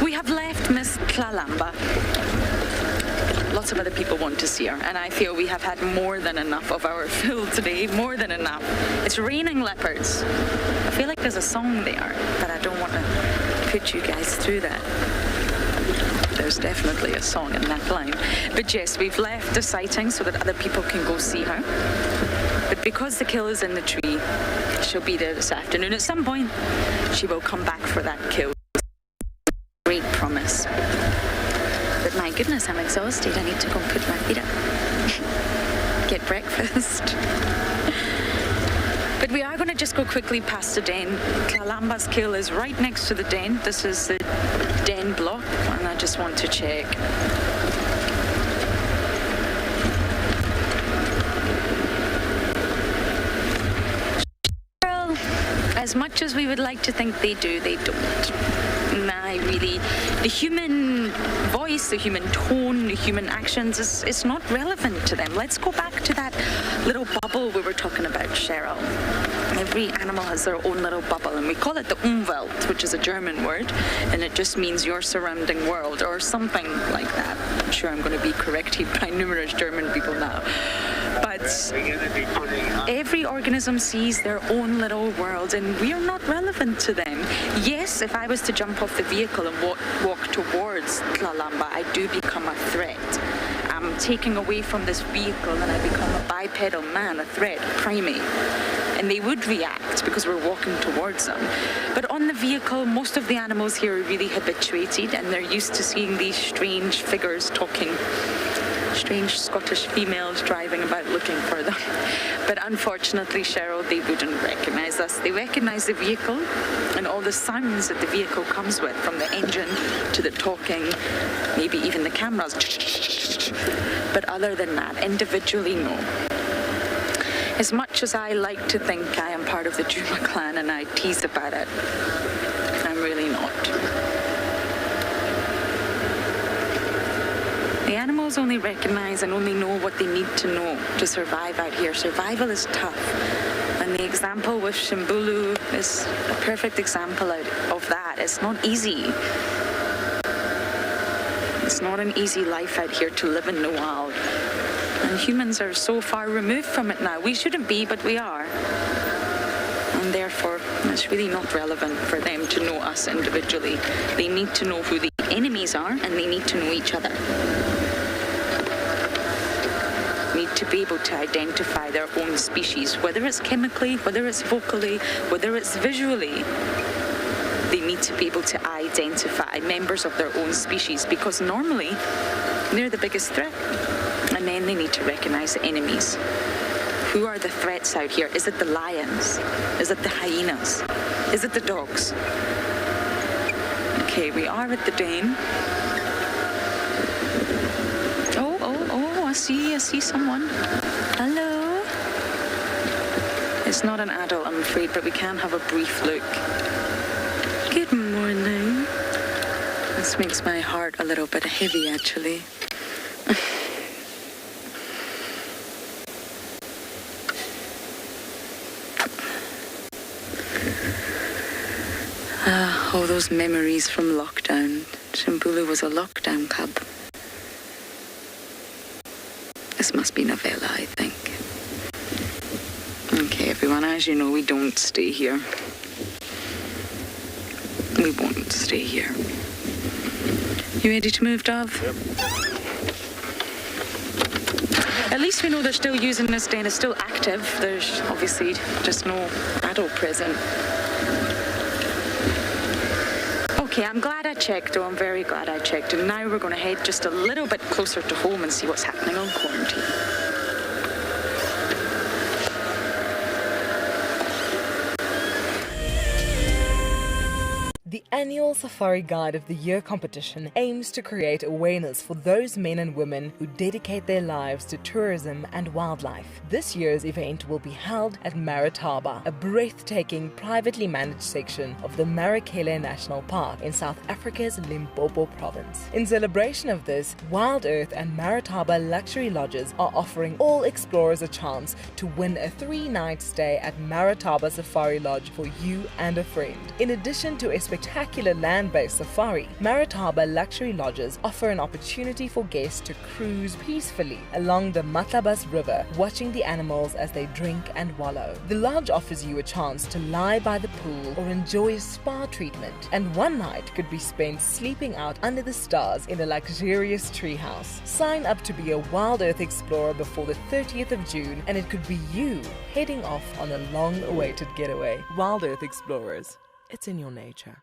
We have left Miss Kalamba. Lots of other people want to see her, and I feel we have had more than enough of our fill today, more than enough. It's raining leopards. I feel like there's a song there, but I don't want to put you guys through that. There's definitely a song in that line. But yes, we've left the sighting so that other people can go see her. But because the kill is in the tree, she'll be there this afternoon. At some point, she will come back for that kill. Great promise. But my goodness, I'm exhausted. I need to go and put my feet up. Get breakfast. But we are going to just go quickly past the den. Kalamba's kill is right next to the den. This is the den block. just want to check. As much as we would like to think they do, they don't. The human voice, the human tone, the human actions is not relevant to them. Let's go back to that little bubble we were talking about, Cheryl. Every animal has their own little bubble, and we call it the Umwelt, which is a German word, and it just means your surrounding world, or something like that. I'm sure I'm going to be corrected by numerous German people now. But every organism sees their own little world, and we are not relevant to them. Yes, if I was to jump off the vehicle and walk towards Tlalamba, I do become a threat. I'm taking away from this vehicle and I become a bipedal man, a threat, a primate. And they would react because we're walking towards them. But on the vehicle, most of the animals here are really habituated, and they're used to seeing these strange figures talking. Strange Scottish females driving about looking for them. But unfortunately, Cheryl, they wouldn't recognise us. They recognise the vehicle and all the sounds that the vehicle comes with, from the engine to the talking, maybe even the cameras. But other than that, individually, no. As much as I like to think I am part of the Djuma clan and I tease about it, I'm really not. The animals only recognize and only know what they need to know to survive out here. Survival is tough. And the example with Shimbulu is a perfect example of that. It's not easy. It's not an easy life out here to live in the wild. And humans are so far removed from it now. We shouldn't be, but we are. And therefore, it's really not relevant for them to know us individually. They need to know who the enemies are, and they need to know each other. Need to be able to identify their own species, whether it's chemically, whether it's vocally, whether it's visually. They need to be able to identify members of their own species, because normally they're the biggest threat. And then they need to recognize the enemies. Who are the threats out here? Is it the lions? Is it the hyenas? Is it the dogs? Okay, we are at the den. I see someone. Hello? It's not an adult, I'm afraid, but we can have a brief look. Good morning. This makes my heart a little bit heavy, actually. All those memories from lockdown. Shimbulu was a lockdown cub. This must be Novella, I think. Okay, everyone, as you know, we don't stay here. We won't stay here. You ready to move, Dove? Yep. At least we know they're still using this den. It's still active. There's obviously just no adult present. Okay, I'm glad I checked, though. I'm very glad I checked. And now we're going to head just a little bit closer to home and see what's happening on quarantine. The annual Safari Guide of the Year competition aims to create awareness for those men and women who dedicate their lives to tourism and wildlife. This year's event will be held at Marataba, a breathtaking privately managed section of the Marikele National Park in South Africa's Limpopo province. In celebration of this, WildEarth and Marataba Luxury Lodges are offering all explorers a chance to win a 3-night stay at Marataba Safari Lodge for you and a friend. In addition to a spectacular land-based safari, Marataba Luxury Lodges offer an opportunity for guests to cruise peacefully along the Matlabas River, watching the animals as they drink and wallow. The lodge offers you a chance to lie by the pool or enjoy a spa treatment, and one night could be spent sleeping out under the stars in a luxurious treehouse. Sign up to be a WildEarth explorer before the 30th of June, and it could be you heading off on a long-awaited getaway. WildEarth Explorers. It's in your nature.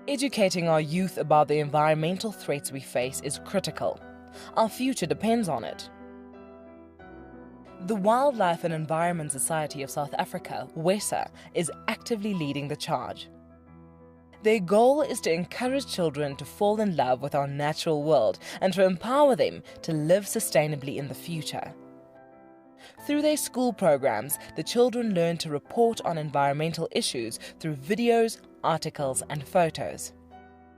Educating our youth about the environmental threats we face is critical. Our future depends on it. The Wildlife and Environment Society of South Africa, WESA, is actively leading the charge. Their goal is to encourage children to fall in love with our natural world and to empower them to live sustainably in the future. Through their school programs, the children learn to report on environmental issues through videos, articles, and photos.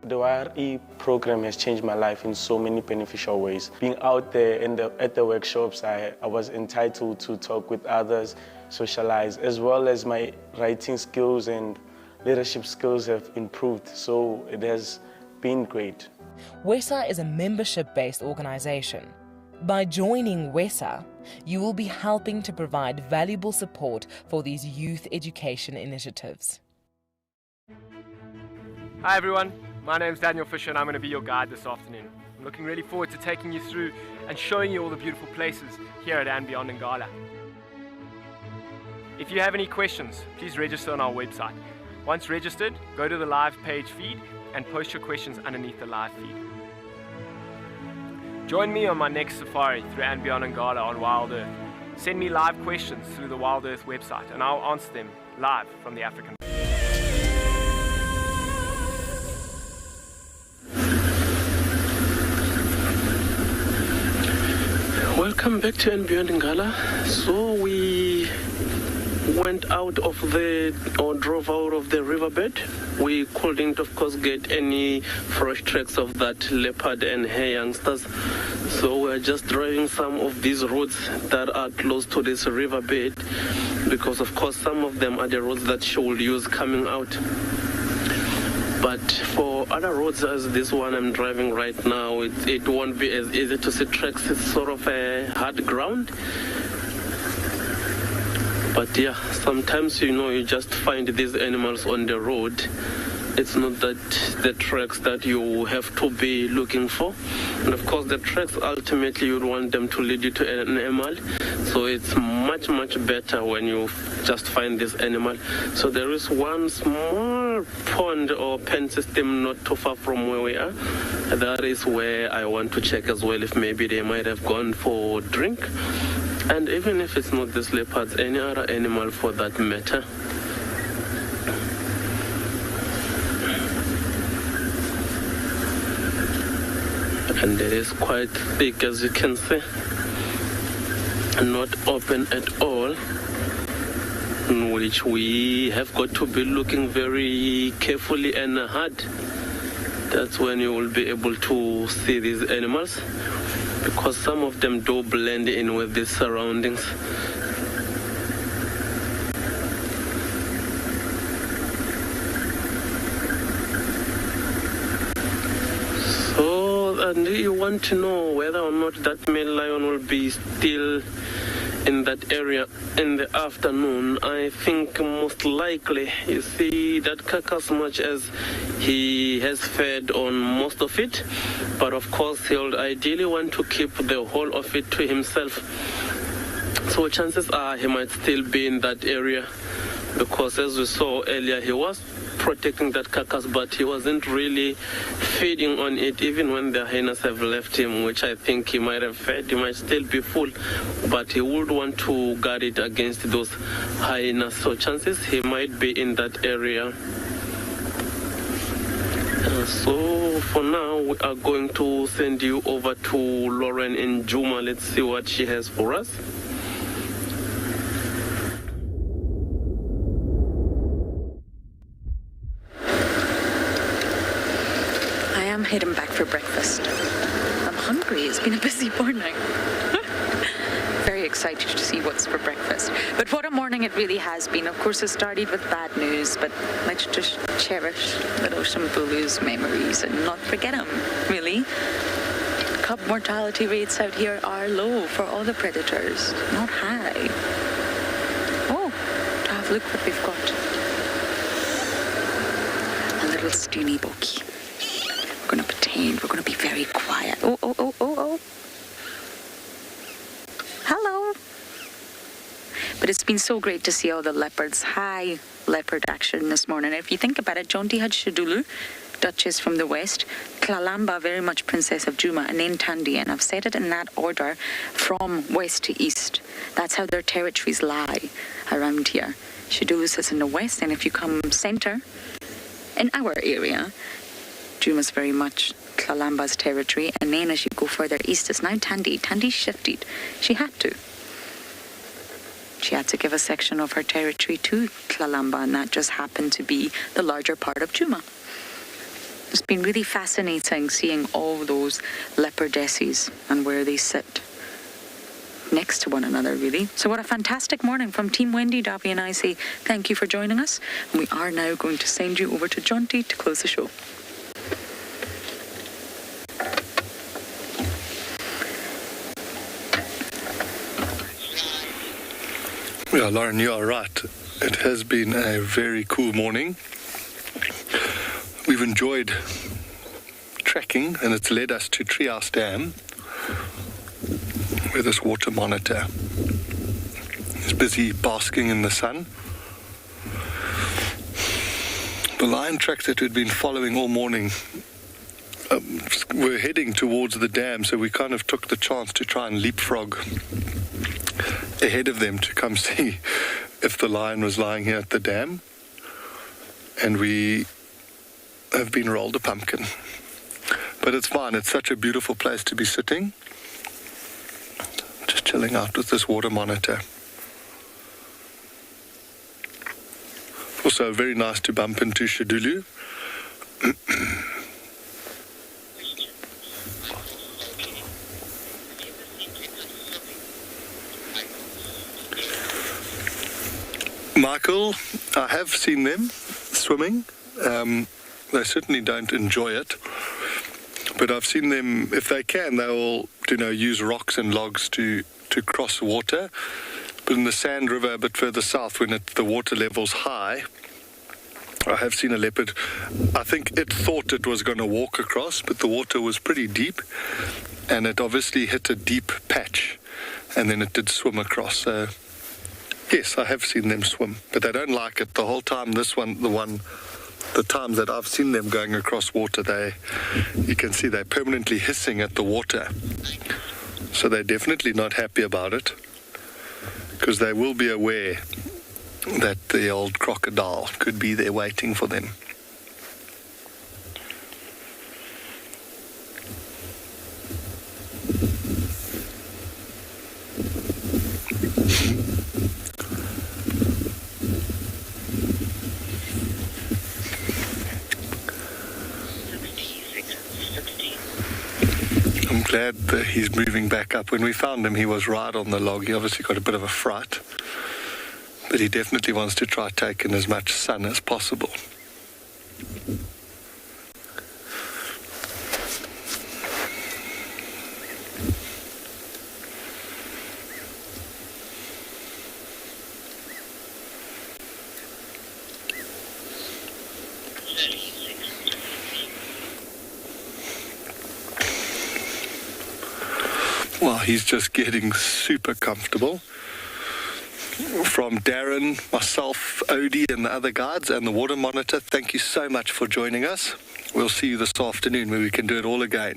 The YRE program has changed my life in so many beneficial ways. Being out there at the workshops, I was entitled to talk with others, socialize, as well as my writing skills and leadership skills have improved, so it has been great. WESA is a membership-based organization. By joining WESA, you will be helping to provide valuable support for these youth education initiatives. Hi everyone, my name is Daniel Fisher and I'm going to be your guide this afternoon. I'm looking really forward to taking you through and showing you all the beautiful places here at andBeyond in Ngala. If you have any questions, please register on our website. Once registered, go to the live page feed and post your questions underneath the live feed. Join me on my next safari through andBeyond in Ngala on WildEarth. Send me live questions through the WildEarth website and I'll answer them live from the African. Welcome back to andBeyond in Ngala. So we went out of drove out of the riverbed. We couldn't, of course, get any fresh tracks of that leopard and hare youngsters. So we're just driving some of these roads that are close to this riverbed because, of course, some of them are the roads that she will use coming out. But for other roads as this one I'm driving right now, it won't be as easy to see tracks. It's sort of a hard ground. But yeah, sometimes, you just find these animals on the road. It's not that the tracks that you have to be looking for. And of course, the tracks, ultimately, you'd want them to lead you to an animal. So it's much, much better when you just find this animal. So there is one small pond or pen system not too far from where we are. That is where I want to check as well if maybe they might have gone for a drink. And even if it's not this leopards, any other animal for that matter. And it is quite thick, as you can see, not open at all, in which we have got to be looking very carefully and hard. That's when you will be able to see these animals, because some of them do blend in with the surroundings. And you want to know whether or not that male lion will be still in that area in the afternoon. I think most likely, you see, that carcass, much as he has fed on most of it, but of course he'll ideally want to keep the whole of it to himself. So chances are he might still be in that area, because as we saw earlier, he was protecting that carcass, but he wasn't really feeding on it even when the hyenas have left him, which I think he might have fed. He might still be full, but he would want to guard it against those hyenas. So chances he might be in that area. So for now, we are going to send you over to Lauren in Djuma. Let's see what she has for us. I'm heading back for breakfast. I'm hungry. It's been a busy morning. Very excited to see what's for breakfast. But what a morning it really has been. Of course, it started with bad news, but let's just cherish little Shambulu's memories and not forget them, really. Cub mortality rates out here are low for all the predators, not high. Oh, Tav, look what we've got. A little steeny bokkie. We're going to pretend. We're going to be very quiet. Oh. Hello. But it's been so great to see all the leopards. High leopard action this morning. If you think about it, Jonty had Shidulu, Duchess from the west, Klalamba, very much Princess of Djuma, and then Tandi. And I've said it in that order from west to east. That's how their territories lie around here. Shidulu sits in the west, and if you come center, In our area, Djuma's very much Tlalamba's territory, and then as you go further east, it's now Tandy. Tandy shifted. She had to. She had to give a section of her territory to Tlalamba, and that just happened to be the larger part of Djuma. It's been really fascinating seeing all those leopardesses and where they sit next to one another, really. So what a fantastic morning from Team Wendy. Davy and I say thank you for joining us, and we are now going to send you over to Jonty to close the show. Yeah, Lauren, you are right. It has been a very cool morning. We've enjoyed trekking, and it's led us to Treehouse Dam, where this water monitor is busy basking in the sun. The lion tracks that we'd been following all morning were heading towards the dam, so we kind of took the chance to try and leapfrog ahead of them to come see if the lion was lying here at the dam. And we have been rolled a pumpkin. But it's fine. It's such a beautiful place to be sitting. Just chilling out with this water monitor. Also very nice to bump into Shadulu. Michael, I have seen them swimming. They certainly don't enjoy it, but I've seen them, if they can, they'll use rocks and logs to cross water. But in the Sand River a bit further south, when the water level's high, I have seen a leopard. I think it thought it was going to walk across, but the water was pretty deep, and it obviously hit a deep patch, and then it did swim across. So yes, I have seen them swim, but they don't like it the whole time. The times that I've seen them going across water, you can see they're permanently hissing at the water. So they're definitely not happy about it, because they will be aware that the old crocodile could be there waiting for them. Glad that he's moving back up. When we found him, he was right on the log. He obviously got a bit of a fright, but he definitely wants to try take in as much sun as possible. Well, he's just getting super comfortable. From Darren, myself, Odie, and the other guides, and the water monitor, thank you so much for joining us. We'll see you this afternoon where we can do it all again.